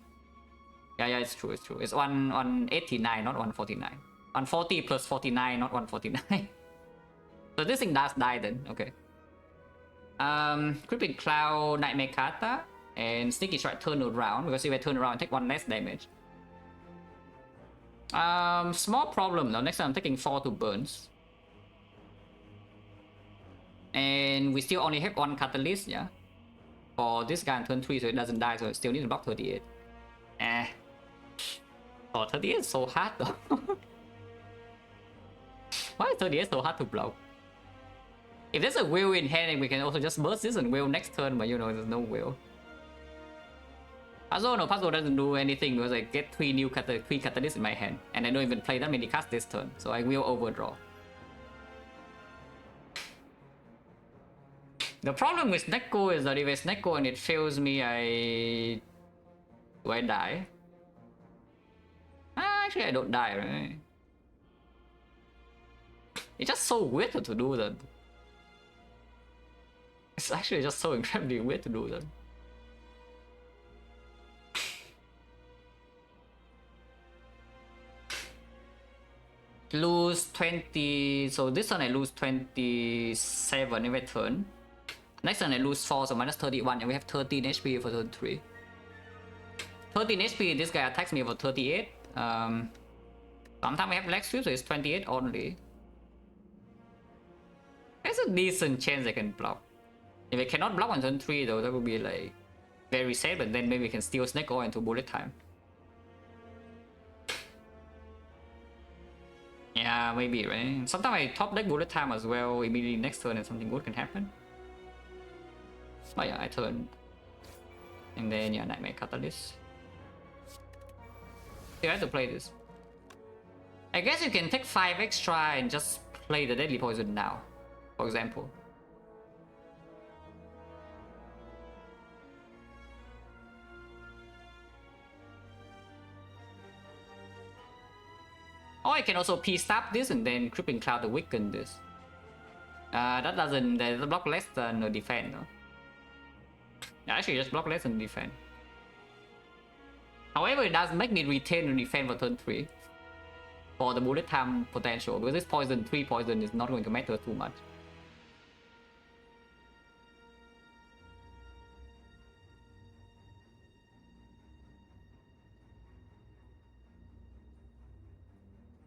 Yeah, it's true, it's true. It's 189, not 149. 140 plus 49, not 149. So this thing does die then, okay. Creeping Cloud, Nightmare Kata, and Sneaky Strike turn around, because if I turn around I take 1 less damage. Small problem though, next time I'm taking 4 to burns. And we still only have 1 Catalyst, yeah? For this guy on turn 3, so it doesn't die, so I still need to block 38. Oh, 38 is so hard though. Why is 38 so hard to block? If there's a wheel in hand, we can also just burst this and wheel next turn, but you know, there's no wheel. Puzzle, no, puzzle doesn't do anything because I get 3 catalysts in my hand, and I don't even play that many cards this turn, so I will overdraw. The problem with Neko is that if it's Neko and it fails me, do I die? Actually, I don't die, right? It's just so weird to do that. It's actually just so incredibly weird to do that. Lose 20, so this turn I lose 27 every turn. Next turn I lose 4, so minus 31, and we have 13 HP for turn 3. 13 HP, this guy attacks me for 38. Sometimes we have leg sweep, so it's 28 only. There's a decent chance I can block. If I cannot block on turn 3 though, that would be like very sad, but then maybe we can steal Snake Oil into bullet time. Yeah, maybe, right? Sometimes I top deck bullet time as well immediately next turn and something good can happen. But yeah, I turn. And then yeah, Nightmare Catalyst. You have to play this. I guess you can take 5 extra and just play the Deadly Poison now, for example. Or I can also P-Stab this and then Crippling Cloud to weaken this. That doesn't block less than defend, no? Actually, just block less than defend. However, it does make me retain the defend for turn 3. For the bullet time potential, because this poison, 3 poison is not going to matter too much.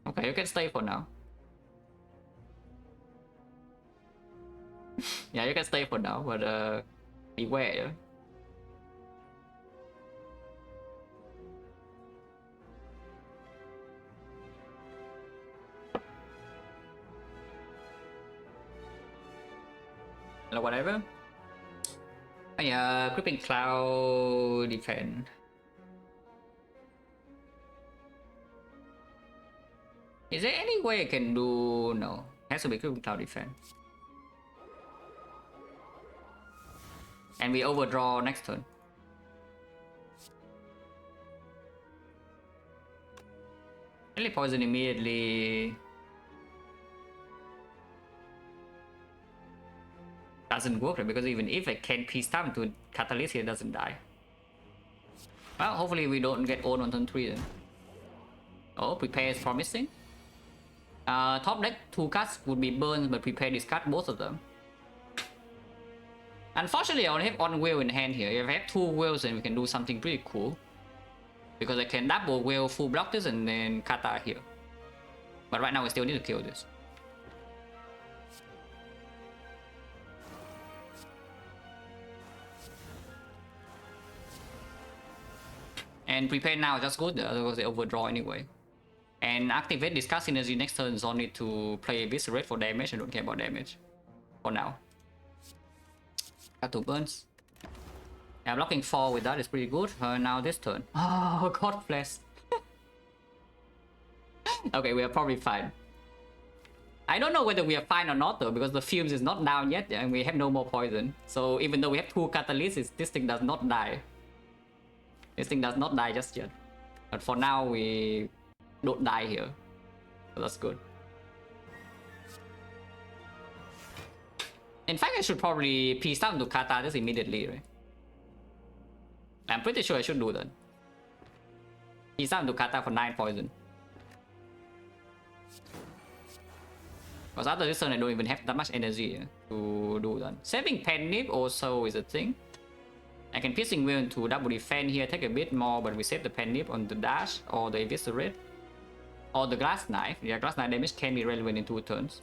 Okay, you can stay for now. Yeah, you can stay for now, but beware. Or whatever. Yeah, Crippling Cloud defend. Is there any way I can do? No, it has to be Crippling Cloud defense. And we overdraw next turn. Really poison immediately. Doesn't work, right? Because even if I can P-Stab into Catalyst, he doesn't die. Well, hopefully we don't get owned on turn 3 then. Oh, Prepare is promising. Top deck 2 cards would be burned, but Prepare discard both of them. Unfortunately, I only have 1 whale in hand here. If I have 2 whales, then we can do something pretty cool. Because I can double whale, full block this, and then Kata here. But right now we still need to kill this. And Prepare now just good because they overdraw anyway. And activate Discard Synergy next turn, so need to play Viscerate for damage. I don't care about damage for now. Got 2 burns. Yeah, blocking 4 with that is pretty good. Now this turn. Oh, God bless. Okay, we are probably fine. I don't know whether we are fine or not though, because the fumes is not down yet and we have no more poison. So even though we have 2 catalysts, this thing does not die. This thing does not die just yet. But for now, we don't die here. So that's good. In fact, I should probably P-Stab to Kata this immediately, right? I'm pretty sure I should do that. P-Stab to Kata for 9 poison. Because after this turn, I don't even have that much energy to do that. Saving Panic also is a thing. I can Piercing Will into double defend here, take a bit more, but we save the Panic on the dash or the Eviscerate. Or the Glass Knife. Yeah, Glass Knife damage can be relevant in 2 turns.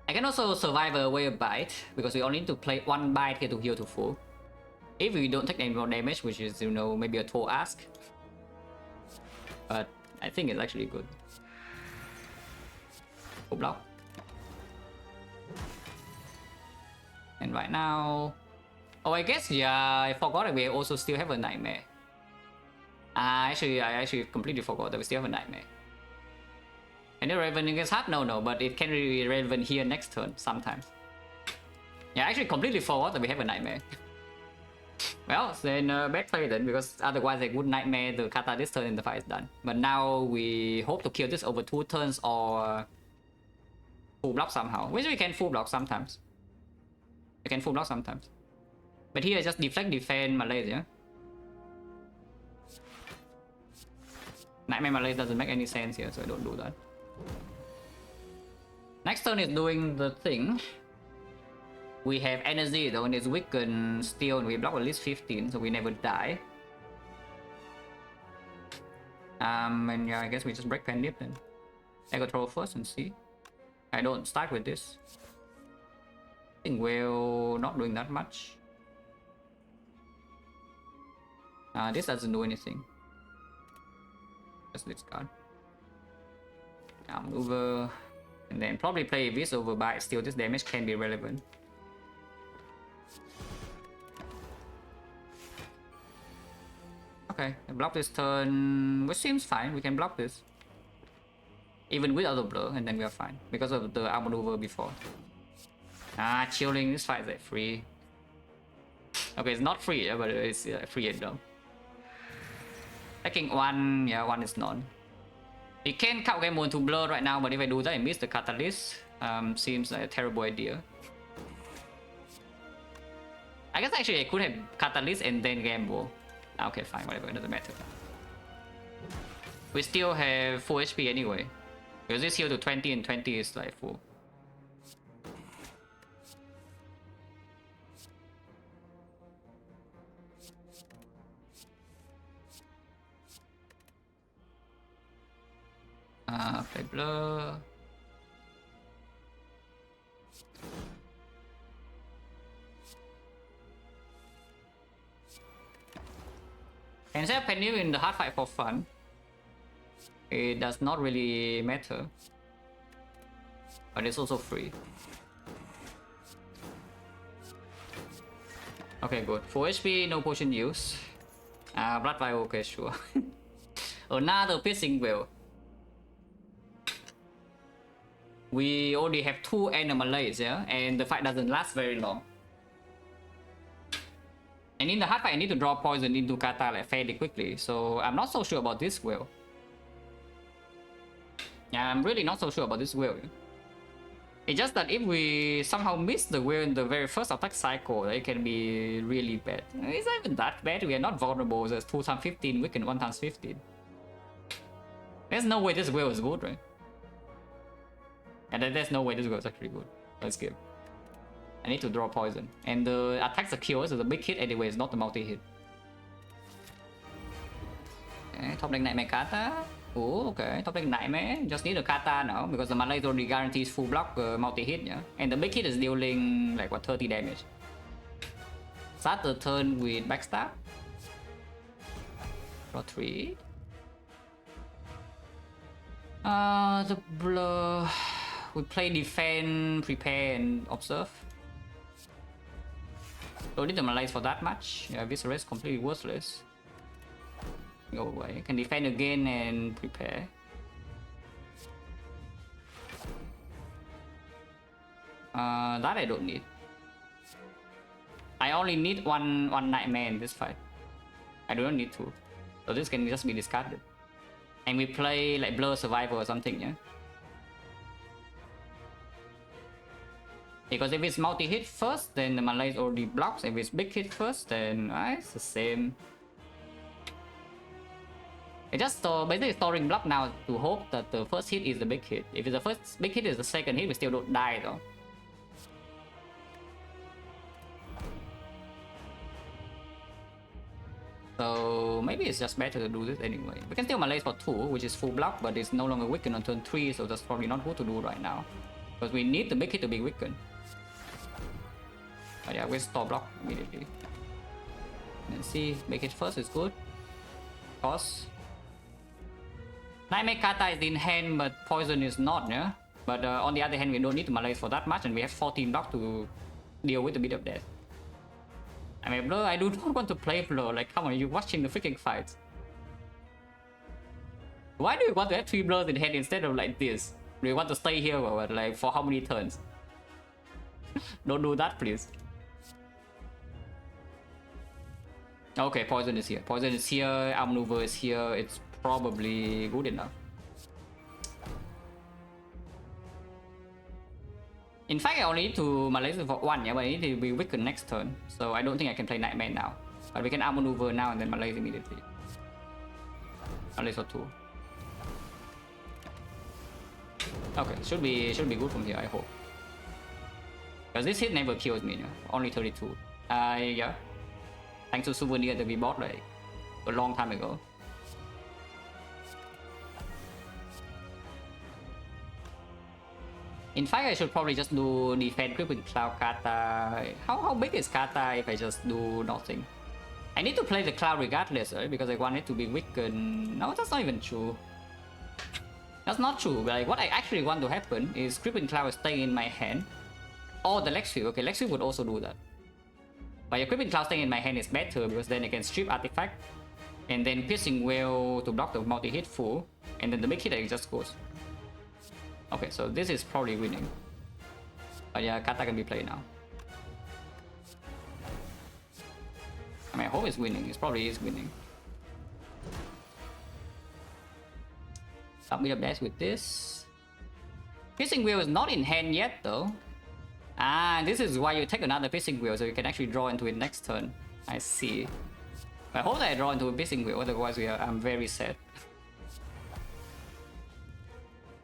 I can also survive a Whale Bite, because we only need to play 1 bite here to heal to full. If we don't take any more damage, which is, you know, maybe a tall ask. But I think it's actually good. Full block. And right now... Oh, I guess, yeah, I forgot that we also still have a Nightmare. I actually completely forgot that we still have a Nightmare. And the Raven against hard? No, but it can be Raven here next turn sometimes. Yeah, actually completely forgot that we have a Nightmare. Well, then bad play then, because otherwise I would Nightmare the Kata this turn and the fight is done. But now we hope to kill this over 2 turns or full block somehow. Which we can full block sometimes. We can full block sometimes. But here just deflect, defend Malaise, yeah? Nightmare Malaise doesn't make any sense here, so I don't do that. Next turn is doing the thing. We have energy though, and it's weakened still, and we block at least 15, so we never die. And yeah, I guess we just break Pen Dip then. I go throw first and see. I don't start with this. I think we're not doing that much. This doesn't do anything. Just discard. Over. And then probably play this over by still this damage can be relevant. Okay, I block this turn, which seems fine. We can block this. Even without the blur, and then we are fine. Because of the outmaneuver before. Chilling, this fight is like free. Okay, it's not free, but it's free though. Taking 1, yeah, 1 is none. You can cut game mode to blur right now, but if I do that, I miss the catalyst. Seems like a terrible idea. I guess actually I could have catalyst and then gamble. Okay, fine, whatever, it doesn't matter. We still have full HP anyway. Because this heal to 20 and 20 is like full. Play blur. And set Penny in the hard fight for fun. It does not really matter. But it's also free. Okay, good. Full HP, no potion use. Blood vial, okay, sure. Another piercing whale. We already have 2 anomalies, yeah? And the fight doesn't last very long. And in the hard fight, I need to draw poison into Kata like fairly quickly, so I'm not so sure about this whale. Yeah, I'm really not so sure about this whale. It's just that if we somehow miss the whale in the very first attack cycle, it can be really bad. It's not even that bad, we are not vulnerable, there's 2 times 15, we can 1 times 15. There's no way this whale is good, right? And there's no way this whale is actually good. Let's skip. I need to draw poison. And the attack secure, so the big hit anyway is not the multi-hit. Okay, top deck Nightmare Kata. Oh, okay, top deck Nightmare. Just need a Kata now, because the Malay already guarantees full block multi-hit, yeah? And the big hit is dealing like what, 30 damage. Start the turn with backstab. Draw 3. The blur. We play defend, prepare, and observe. Don't need the Malays for that much. Yeah, this rest completely worthless. Go away. Can defend again and prepare. That I don't need. I only need one Nightmare in this fight. I don't need 2. So this can just be discarded. And we play like Blur Survivor or something, yeah? Because if it's multi-hit first, then the Malay already blocks. If it's big hit first, then it's the same. It's just basically storing block now to hope that the first hit is the big hit. If the first big hit is the second hit, we still don't die though. So maybe it's just better to do this anyway. We can still Malay for 2, which is full block, but it's no longer weakened on turn 3, so that's probably not good to do right now. Because we need the big hit to be weakened. But yeah, we store block immediately. Let's see, big hit first is good. Toss. Nightmare Kata is in hand, but poison is not, yeah? But on the other hand, we don't need to Malay for that much, and we have 14 block to deal with a bit of that. I mean, Blur, I do not want to play Blur. Like, come on, you're watching the freaking fights. Why do you want to have 3 blurs in hand instead of like this? Do you want to stay here or what? Like for how many turns? Don't do that, please. Okay, poison is here. Poison is here. Outmaneuver is here. It's probably good enough. In fact, I only need to Malaysia for 1, yeah, but I need to be weakened next turn. So I don't think I can play Nightmare now. But we can outmaneuver now and then Malaysia immediately. Malaysia for 2. Okay, should be good from here, I hope. Because this hit never kills me, yeah? Only 32. Yeah. Thanks to souvenir that we bought like a long time ago. In fact, I should probably just do defend grip with Cloud Kata. How big is Kata if I just do nothing? I need to play the Cloud regardless, right? Because I want it to be weakened. No, that's not even true. That's not true. Like, what I actually want to happen is Crippling Cloud staying in my hand. Or the Lex Field. Okay, Lex Field would also do that. But your Crippling Cloud staying in my hand is better because then I can strip artifact. And then Piercing Whale to block the multi-hit full. And then the big hit just goes. Okay, so this is probably winning. But yeah, Kata can be played now. I mean, I hope it's winning. It probably is winning. Submit a dash with this. Piercing Wheel is not in hand yet though. Ah, this is why you take another Piercing Wheel so you can actually draw into it next turn. I see. I hope that I draw into a Piercing Wheel, otherwise I'm very sad.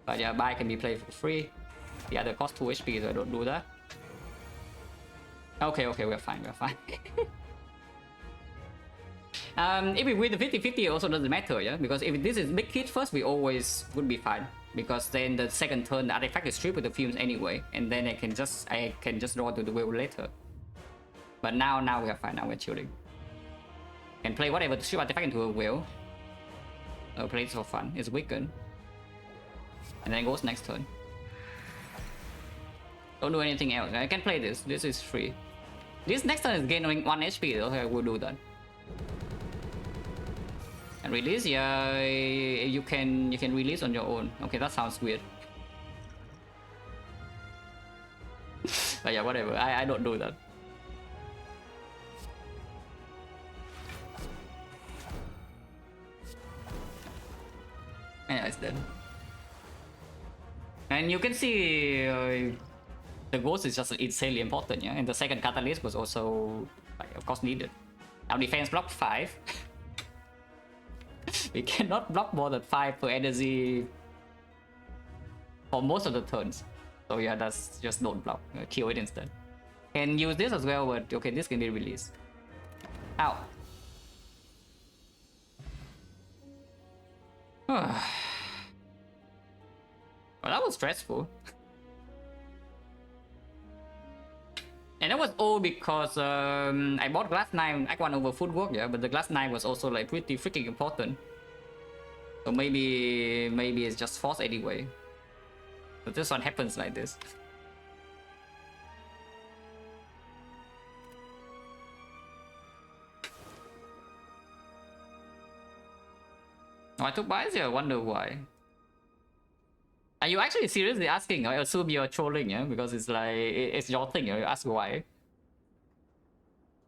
But yeah, buy can be played for free. The other costs 2 HP, so I don't do that. Okay, we're fine. If we win the 50-50, it also doesn't matter, yeah? Because if this is big hit first, we always would be fine. Because then the second turn, the artifact is stripped with the fumes anyway, and then I can just draw to the wheel later. But now we are fine. Now we're chilling. Can play whatever to strip artifact into a wheel. I'll play it for fun. It's weakened. And then it goes next turn. Don't do anything else. I can play this. This is free. This next turn is gaining 1 HP though, so I will do that. And release, yeah, you can release on your own. Okay, that sounds weird. But yeah, whatever. I don't do that. Yeah, it's dead. And you can see the ghost is just insanely important, yeah. And the second catalyst was also, like, of course, needed. Our defense blocked 5. We cannot block more than 5 per energy for most of the turns. So yeah, that's just don't block. Kill it instead. Can use this as well, but okay, this can be released. Ow. Well, that was stressful. And that was all because I bought Glass Knife Act 1 over Footwork, yeah, but the Glass Knife was also like pretty freaking important. So maybe it's just force anyway. But this one happens like this. Oh, I took buys here, I wonder why. Are you actually seriously asking? I assume you're trolling, yeah? Because it's like, it's your thing, you ask why.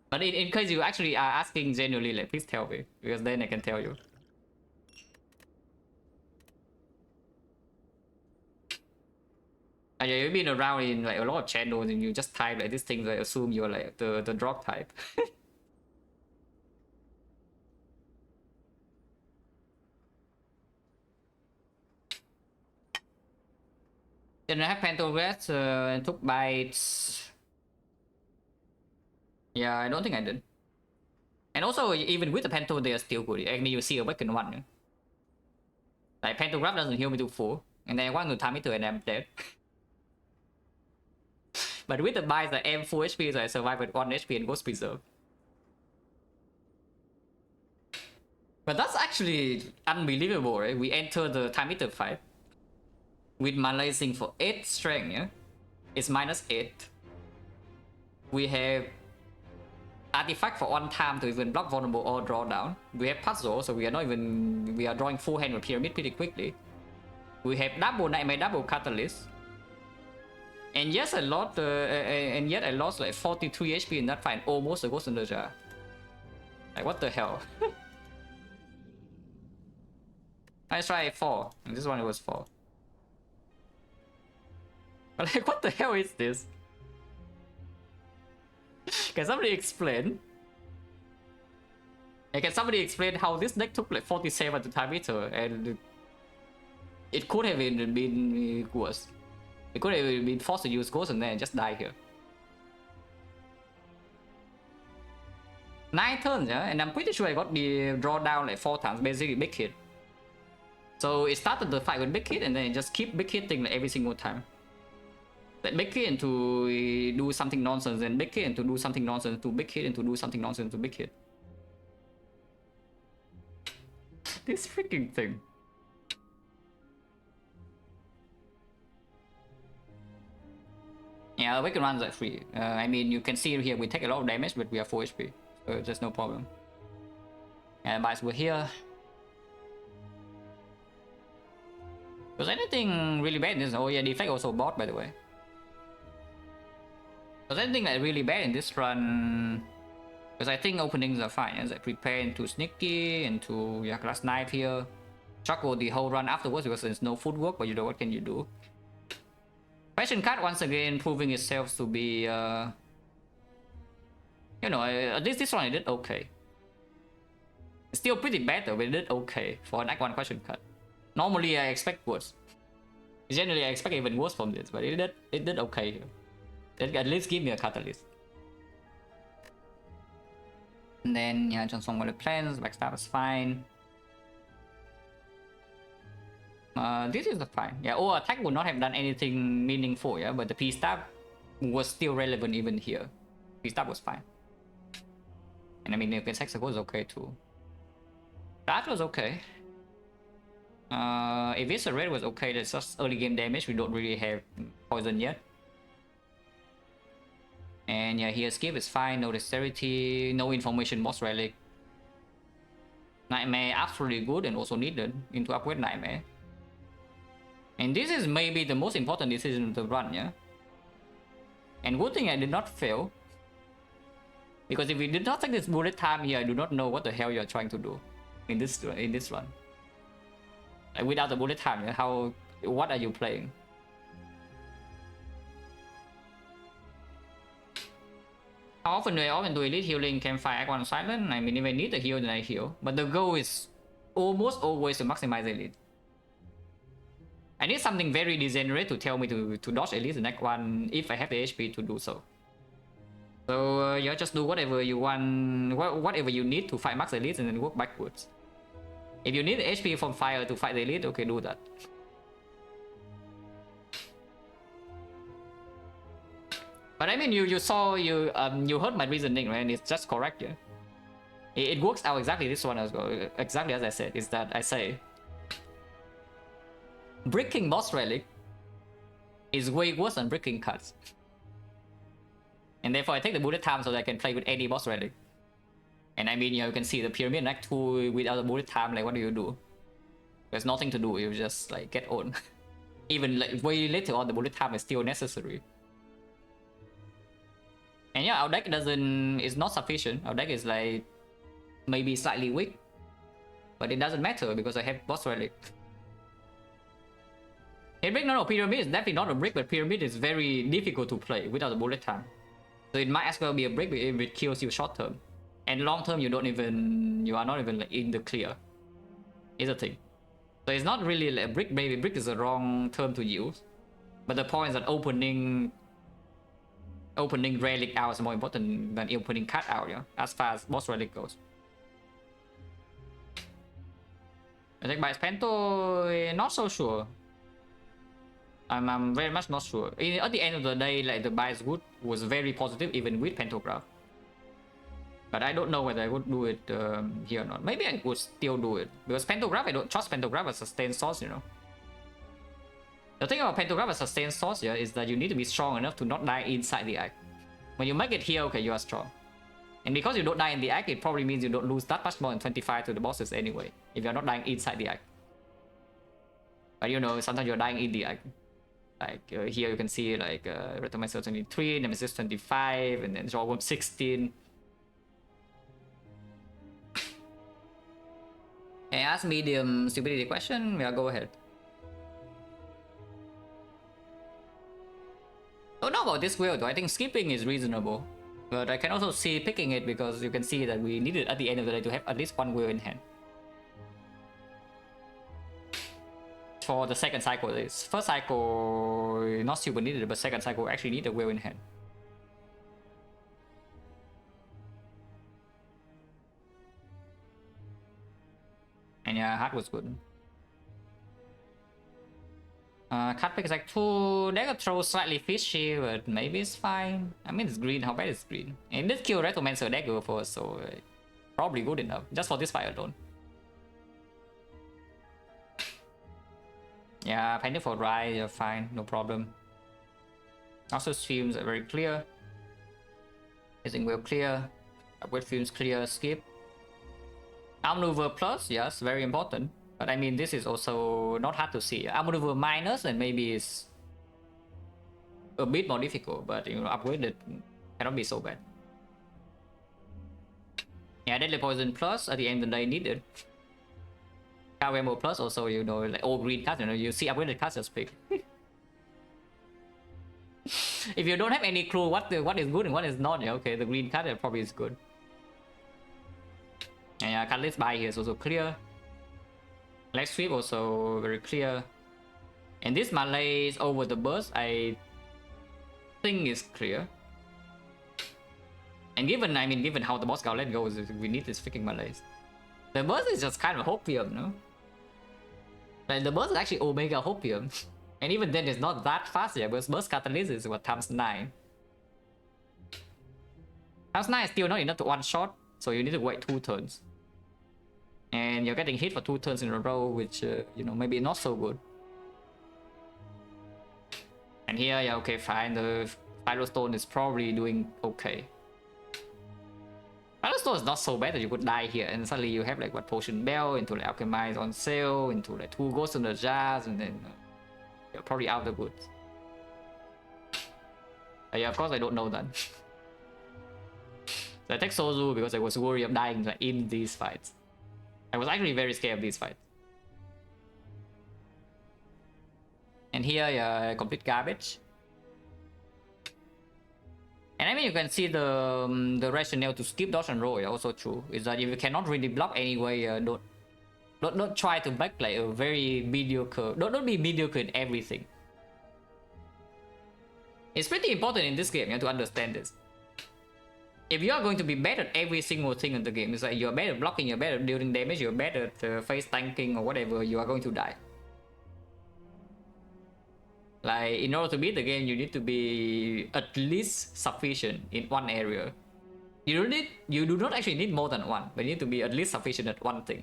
But in case you actually are asking genuinely, like, please tell me. Because then I can tell you. And yeah, you've been around in like a lot of channels and you just type like this thing, I assume you're like the drop type. Then I have Pantograph and took bites. Yeah, I don't think I did. And also, even with the Panto, they are still good. I mean, you see a weakened one. Yeah? Like, Pantograph doesn't heal me to 4. And then I want to time it to and I'm dead. But with the bites, I am full HP, so I survive with 1 HP and Ghost Preserve. But that's actually unbelievable, right? We enter the time meter fight with Malaysia for 8 strength, yeah? It's -8. We have artifact for 1 time to even block vulnerable or draw down. We have puzzle, so we are drawing full hand with pyramid pretty quickly. We have double nightmare, double catalyst. And yes, and yet I lost like 43 HP in that fight, almost a ghost in the jar. Like what the hell? Let's try 4. And this one it was 4. But like what the hell is this? Can somebody explain? Yeah, can somebody explain how this deck took like 47 to time meter and it could have been worse. It could have been forced to use Ghost and then just die here. 9 turns, yeah, and I'm pretty sure I got the draw down like 4 times, basically big hit. So it started the fight with big hit and then it just keep big hitting like every single time. Like big hit into do something nonsense, and big hit into do something nonsense, to big hit into do something nonsense, to big hit. This freaking thing. Yeah, we can run that free. I mean, you can see here we take a lot of damage, but we are 4 HP, so there's no problem. And bites were here. Was anything really bad in this? Oh yeah, the effect also bought, by the way. Was anything like really bad in this run? Because I think openings are fine. As I prepare into sneaky, into glass knife here. Struggle the whole run afterwards because there's no footwork, but you know what can you do? Question card once again proving itself to be, you know, at least this one I did okay. It's still pretty better, but it did okay for an Act 1 question card. Normally I expect worse. Generally I expect even worse from this, but it did okay here. It at least give me a catalyst. And then yeah, transform all the plans, backstab is fine. This is fine. Yeah, or attack would not have done anything meaningful, yeah, but the P-stab was still relevant even here. P-stab was fine. And I mean, the Hexagon was okay too. That was okay. Eviscerate was okay, that's just early game damage, we don't really have poison yet. And yeah, here skip is fine, no dexterity, no information boss relic. Nightmare absolutely good and also needed into upgrade Nightmare. And this is maybe the most important decision of the run, yeah? And good thing I did not fail. Because if we did not take this bullet time here, I do not know what the hell you are trying to do in this run. Like without the bullet time, yeah? What are you playing? How often do I do elite healing, campfire, Act 1 silent? I mean, if I need to heal, then I heal. But the goal is almost always to maximize elite. I need something very degenerate to tell me to dodge elite in Act 1 if I have the HP to do so. So you just do whatever you want, whatever you need to fight max elite and then work backwards. If you need HP from fire to fight the elite, okay, do that. But I mean, you heard my reasoning, right? And it's just correct, yeah. It works out exactly this one as well, exactly as I said. Is that I say, bricking boss relic is way worse than bricking cards, and therefore I take the bullet time so that I can play with any boss relic. And I mean, you can see the pyramid in Act 2 without the bullet time. Like, what do? There's nothing to do. You just like get on. Even like way later on, the bullet time is still necessary. And yeah, our deck is not sufficient. Our deck is like maybe slightly weak, but it doesn't matter because I have boss relic. Brick, no, pyramid is definitely not a brick, but pyramid is very difficult to play without the bullet time. So it might as well be a brick if it kills you short term, and long term you are not even like in the clear. Is a thing. So it's not really like a brick. Maybe brick is the wrong term to use, but the point is that opening relic out is more important than opening card out, yeah, as far as boss relic goes. Attack by Pento, not so sure. I'm very much not sure. At the end of the day, like the bias good was very positive even with Pantograph. But I don't know whether I would do it here or not. Maybe I would still do it because Pantograph, I don't trust Pantograph as a sustained source, you know. The thing about Pantograph as a sustained source here is that you need to be strong enough to not die inside the act. When you make it here, okay, you are strong. And because you don't die in the act, it probably means you don't lose that much more than 25 to the bosses anyway, if you're not dying inside the act. But you know, sometimes you're dying in the act. Like here you can see like Retomancer 23, Nemesis 25, and then Jawworm 16. Hey, ask medium stupidity question, yeah, go ahead. Don't know about this wheel though, I think skipping is reasonable. But I can also see picking it because you can see that we needed at the end of the day to have at least one wheel in hand. For the second cycle, this first cycle not super needed, but second cycle actually need a wheel in hand. And yeah, hard was good. Cut pick is like 2. They could throw slightly fishy, but maybe it's fine. I mean, it's green. How bad is green? And this kill Retomancer dagger for us, so probably good enough just for this fight alone. Yeah, pending for dry, you're fine, no problem. Also, streams are very clear. Using wheel clear. Upgrade fumes clear. Skip. Outmaneuver plus, yes, very important. But I mean, this is also not hard to see. Outmaneuver minus, and maybe it's a bit more difficult, but you know, upgraded cannot be so bad. Yeah, Deadly Poison plus at the end of the day needed. Cowemo plus also, you know, like all green cards, you know, you see upgraded cards just pick. If you don't have any clue what is good and what is not, yeah, okay, the green card probably is good. And yeah, Catalyst buy here is also clear. Leg sweep also very clear. And this Malaise over the burst, I think is clear. And given, I mean, given how the boss got let go, we need this freaking Malaise. The burst is just kind of hopium, no? Like the burst is actually Omega hopium. And even then it's not that fast yet, because burst catalyst is what, times 9. Times 9 is still not enough to one shot, so you need to wait 2 turns. And you're getting hit for 2 turns in a row, which, you know, maybe not so good. And here, yeah, okay, fine, the Firestone is probably doing okay. Firestone is not so bad that you could die here, and suddenly you have like what, Potion Bell, into like Alchemize on sale, into like 2 Ghosts in the Jars, and then you're probably out of the goods. Yeah, of course I don't know that. So I take Sozu because I was worried of dying in these fights. I was actually very scared of these fights. And here, yeah, complete garbage. And I mean, you can see the rationale to skip dodge and roll, yeah, also true. Is that if you cannot really block anyway, don't try to back like a very mediocre. Don't be mediocre in everything. It's pretty important in this game, yeah, to understand this. If you are going to be bad at every single thing in the game, it's like you're bad at blocking, you're bad at dealing damage, you're bad at face tanking or whatever, you are going to die. Like, in order to beat the game, you need to be at least sufficient in one area. You do not actually need more than one, but you need to be at least sufficient at one thing.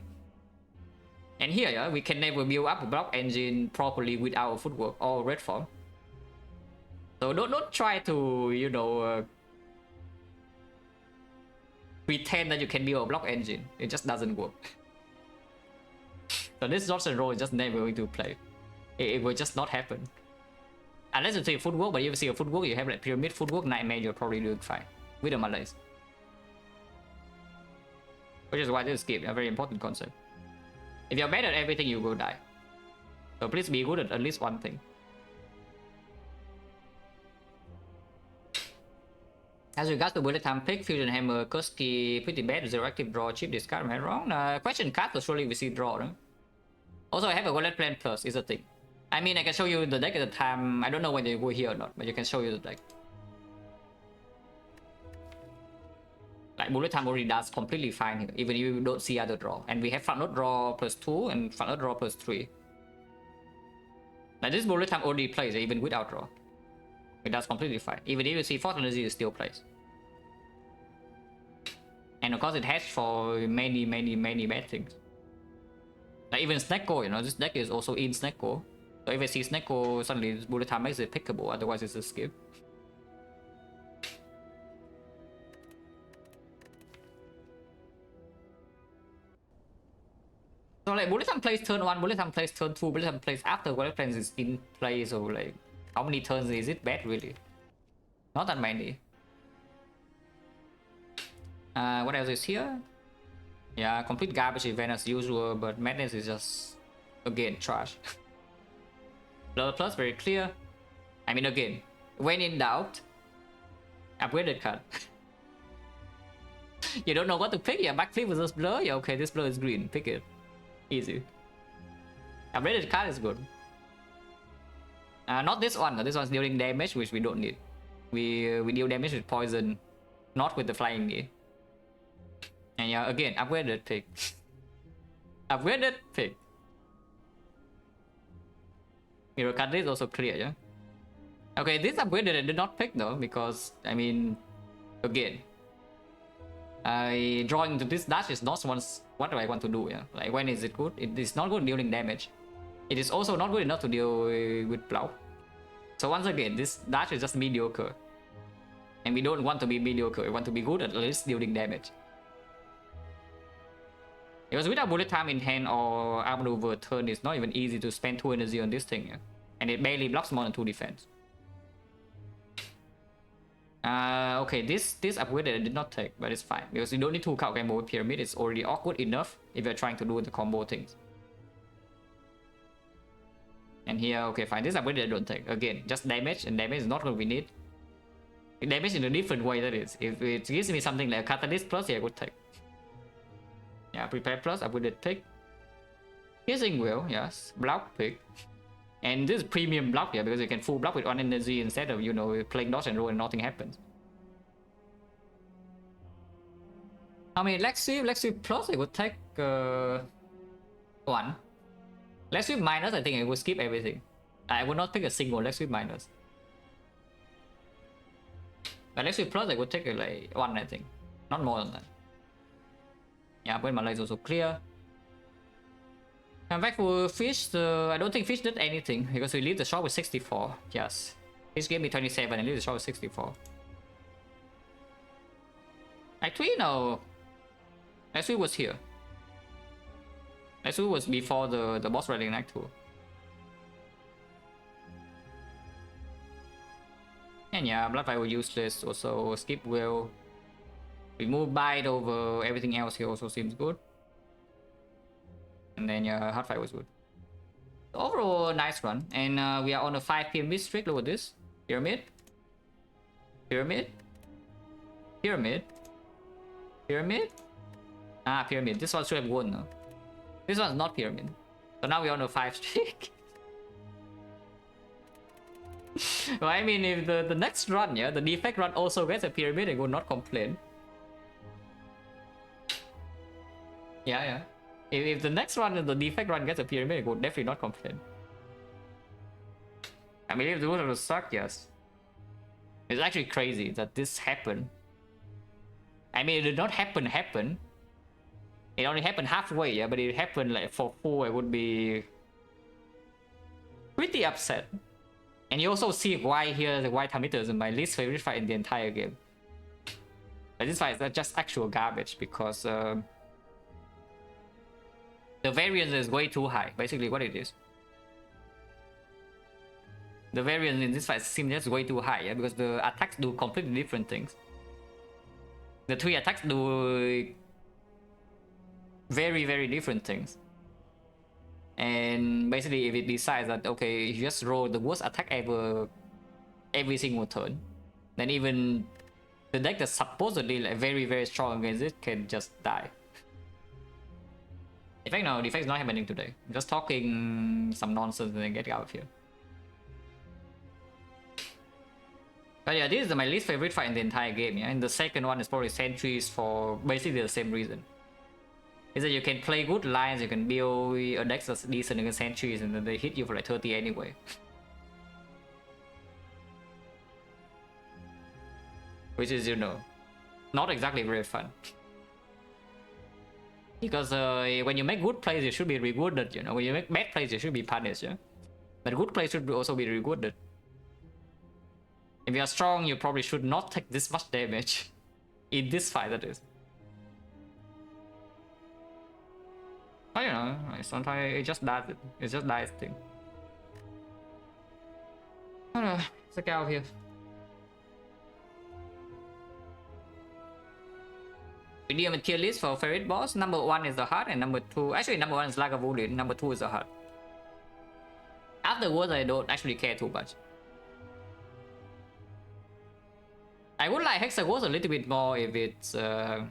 And here, yeah, we can never build up a block engine properly without footwork or red form. So don't try to, you know, pretend that you can build a block engine. It just doesn't work. So this dodge and roll is just never going to play. It will just not happen. Unless you see footwork, but if you see a footwork, you have like pyramid footwork, nightmare, you're probably doing fine with a Malaise. Which is why this skip, a very important concept. If you're bad at everything, you will die. So please be good at least one thing. As regards to bullet time pick, Fusion Hammer, Kurski, pretty bad, zero active draw, cheap discard, am I wrong? Question card, so surely we see draw, no? Also, I have a wallet plan plus, is a thing. I mean, I can show you the deck at the time. I don't know whether you go here or not, but you can show you the deck. Like, bullet time already does completely fine here, even if you don't see other draw. And we have front load draw plus 2 and front load draw plus 3. Like, this bullet time already plays even without draw. It does completely fine. Even if you see Force Energy, it still plays. And of course, it has for many bad things. Like, even Snecko, you know, this deck is also in Snecko. So if I see Snecko, suddenly this bullet time makes it pickable, otherwise it's a skip. So like bullet time plays turn 1, bullet time plays turn 2, bullet time plays after bullet time is in play, so like how many turns is it bad really? Not that many. What else is here? Yeah, complete garbage event as usual, but madness is just again trash. Blur plus very clear. I mean again, when in doubt, upgraded card. You don't know what to pick, yeah, backflip versus blur, yeah, okay, this blur is green, pick it. Easy. Upgraded card is good. Not this one, this one's dealing damage, which we don't need. We deal damage with poison, not with the flying knee. And yeah, again, upgraded pick. Upgraded pick. Mirror card is also clear, yeah? Okay, this upgraded I did not pick though, because, I mean, again, drawing to this dash is not what do I want to do, yeah? Like, when is it good? It is not good dealing damage. It is also not good enough to deal with Plow. So once again, this dash is just mediocre. And we don't want to be mediocre, we want to be good at least dealing damage. Because without bullet time in hand or armor over turn, it's not even easy to spend 2 energy on this thing, yeah? And it barely blocks more than 2 defense. Okay, this upgraded I did not take, but it's fine. Because you don't need to count combo with Pyramid, it's already awkward enough if you're trying to do the combo things. And here, okay, fine, this upgraded I don't take. Again, just damage, and damage is not what we need. Damage in a different way, that is. If it gives me something like a Catalyst plus, yeah, I would take. Yeah, Prepare plus, upgraded pick. Piercing Will, yes. Block pick. And this is premium block, yeah, because you can full block with 1 energy instead of, you know, playing dodge and roll and nothing happens. I mean, Lex Sweep plus, I would take 1. Lex Sweep minus, I think I would skip everything. I would not pick a single Lex Sweep minus. But Lex Sweep plus, I would take like 1, I think. Not more than that. Yeah, but my light is also clear. Come back for Fish. I don't think Fish did anything because we leave the shop with 64. Yes. Fish gave me 27 and leave the shop with 64. Actually, no. Actually was here. Actually was before the boss Relic in Act 2. And yeah, Bloodfire was useless. Also, skip Will. Remove Bite over everything else here also seems good. And then yeah, Heartfire was good. So overall, nice run. And we are on a 5 pyramid streak. Look at this. Pyramid. Pyramid. Pyramid. Pyramid. Ah, pyramid. This one should have won. No? This one's not pyramid. So now we're on a 5 streak. Well, I mean, if the next run, yeah, the defect run also gets a pyramid, I would not complain. Yeah. If the next run, the defect run gets a pyramid, I would definitely not complain. I mean, if the rules suck, yes. It's actually crazy that this happened. I mean, it did not happen. It only happened halfway, yeah, but it happened like for full, I would be pretty upset. And you also see why here the White Hamiter is my least favorite fight in the entire game. But this fight is just actual garbage because the variance is way too high, basically what it is. The variance in this fight seems just way too high, yeah, because the attacks do completely different things. The 3 attacks do very, very different things. And basically if it decides that, okay, you just roll the worst attack ever every single turn, then even the deck that's supposedly like very, very strong against it can just die. In fact, no, the effect's not happening today. I'm just talking some nonsense and then get out of here. But yeah, this is my least favorite fight in the entire game, yeah? And the second one is probably Sentries for basically the same reason. Is that you can play good lines, you can build a deck that's decent against Sentries, and then they hit you for like 30 anyway. Which is, you know, not exactly very fun. Because when you make good plays, you should be rewarded, you know. When you make bad plays, you should be punished, yeah? But good plays should also be rewarded. If you are strong, you probably should not take this much damage. In this fight, that is. I don't know. Sometimes it just does it. It just dies thing. I don't know. Let's get out of here. We do a tier list for favorite boss. Number 1 is the heart, and number 2. Actually, number 1 is Lagavulin. Number 2 is the heart. Afterwards, I don't actually care too much. I would like Hexaghost a little bit more if it's. Yeah,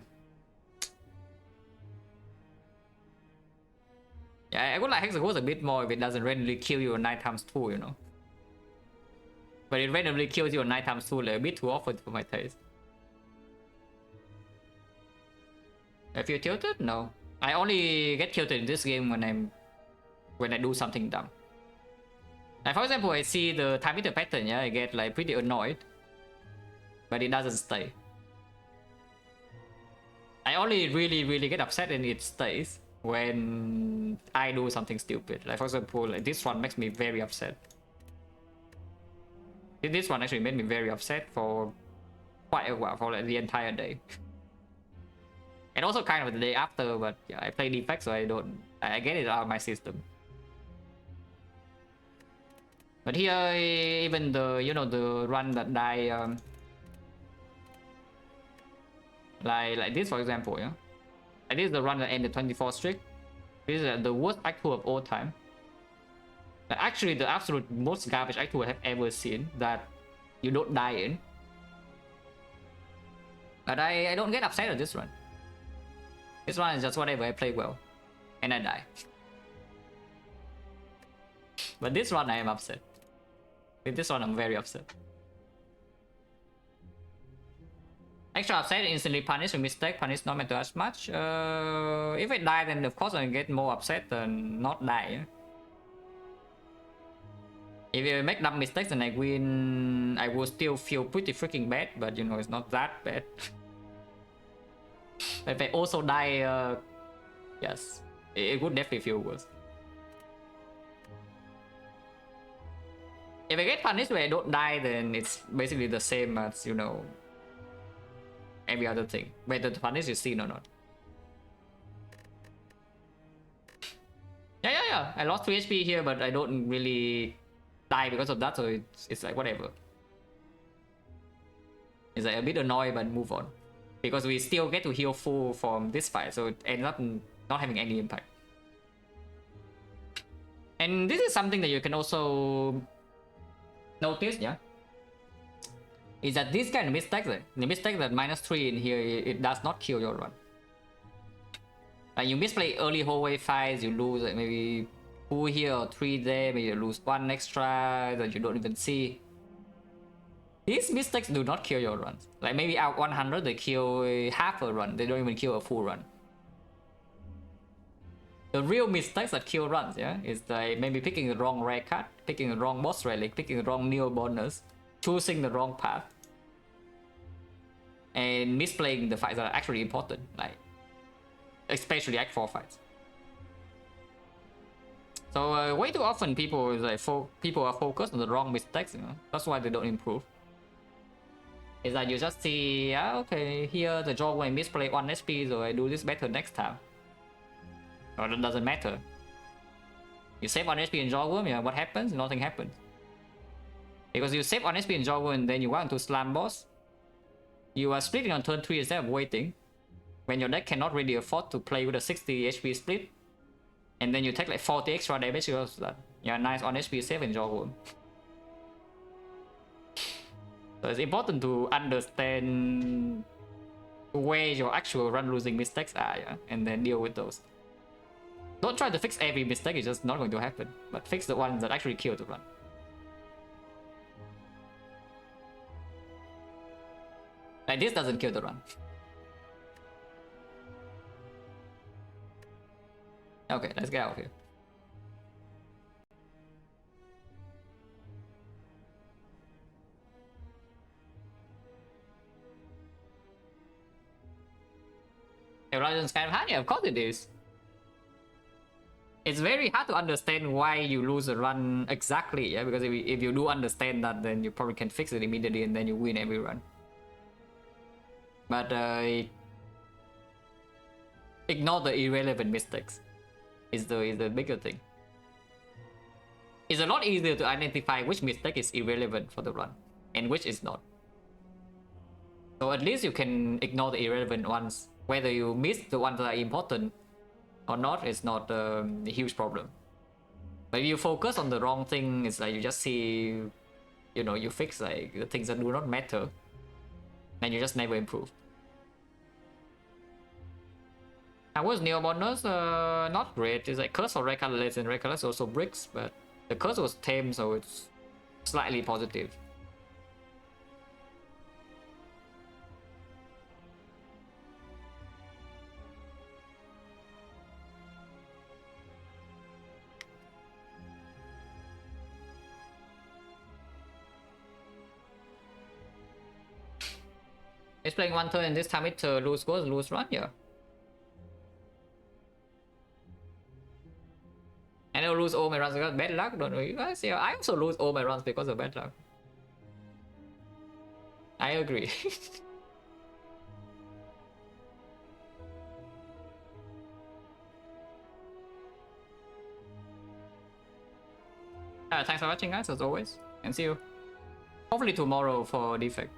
I would like Hexaghost a bit more if it doesn't randomly kill you on 9 times 2, you know. But it randomly kills you on 9 times 2, like, a bit too often for my taste. If you're tilted? No. I only get tilted in this game when I do something dumb. Like for example, I see the time meter pattern, yeah, I get like pretty annoyed. But it doesn't stay. I only really get upset and it stays when I do something stupid. Like for example, like this one makes me very upset. This one actually made me very upset for quite a while, for like the entire day. And also kind of the day after, but yeah, I play defect, so I get it out of my system. But here, even the, you know, the run that die, like this for example, yeah. Like this is the run that ended 24 streak. This is the worst act 2 of all time. Like actually the absolute most garbage act 2 I have ever seen that you don't die in. But I don't get upset at this run. This one is just whatever, I play well. And I die. But this one I am upset. With this one I'm very upset. Extra upset, instantly punish a mistake, punish not matter as much. If I die then of course I get more upset than not die. If you make dumb mistakes and I win, I will still feel pretty freaking bad, but you know, it's not that bad. If I also die, yes, it would definitely feel worse. If I get punished when I don't die, then it's basically the same as, you know, every other thing. Whether the punish is seen or not. Yeah. I lost 3 HP here, but I don't really die because of that, so it's like whatever. It's like a bit annoyed, but move on. Because we still get to heal full from this fight, so it ends up not having any impact. And this is something that you can also notice, yeah, is that this kind of mistakes, the mistake that -3 in here, it does not kill your run. Like you misplay early hallway fights, you lose like maybe 2 here or 3 there, maybe you lose 1 extra that you don't even see. These mistakes do not kill your runs. Like maybe out 100 they kill half a run, they don't even kill a full run. The real mistakes that kill runs, yeah, is like maybe picking the wrong rare card, picking the wrong boss relic, picking the wrong neo bonus, choosing the wrong path, and misplaying the fights that are actually important, like especially Act 4 fights. So way too often people is like people are focused on the wrong mistakes, you know. That's why they don't improve. Is that you just see, okay, here the draw when misplay 1 SP, so I do this better next time. Or that doesn't matter. You save 1 SP in draw room, yeah, what happens? Nothing happens. Because you save 1 SP in draw room and then you want to slam boss. You are splitting on turn 3 instead of waiting. When your deck cannot really afford to play with a 60 HP split. And then you take like 40 extra damage because that, yeah, nice on HP save in draw room. So it's important to understand where your actual run losing mistakes are, yeah, and then deal with those. Don't try to fix every mistake, it's just not going to happen. But fix the ones that actually kill the run. Like this doesn't kill the run. Okay, let's get out of here. Horizon's kind of hard, yeah, of course it is. It's very hard to understand why you lose a run exactly, yeah, because if you do understand that, then you probably can fix it immediately and then you win every run. But ignore the irrelevant mistakes. is the bigger thing. It's a lot easier to identify which mistake is irrelevant for the run and which is not. So at least you can ignore the irrelevant ones. Whether you miss the ones that are important or not is not a huge problem. But if you focus on the wrong thing, it's like you just see, you know, you fix like the things that do not matter, and you just never improve. I was Neo bonus, not great. It's like curse or red colorless, and red colorless also bricks, but the curse was tame, so it's slightly positive. It's playing one turn and this time it lose goes, lose run, yeah. And I lose all my runs because bad luck, don't know you guys? Yeah, I also lose all my runs because of bad luck. I agree. Thanks for watching guys as always, and see you hopefully tomorrow for defect.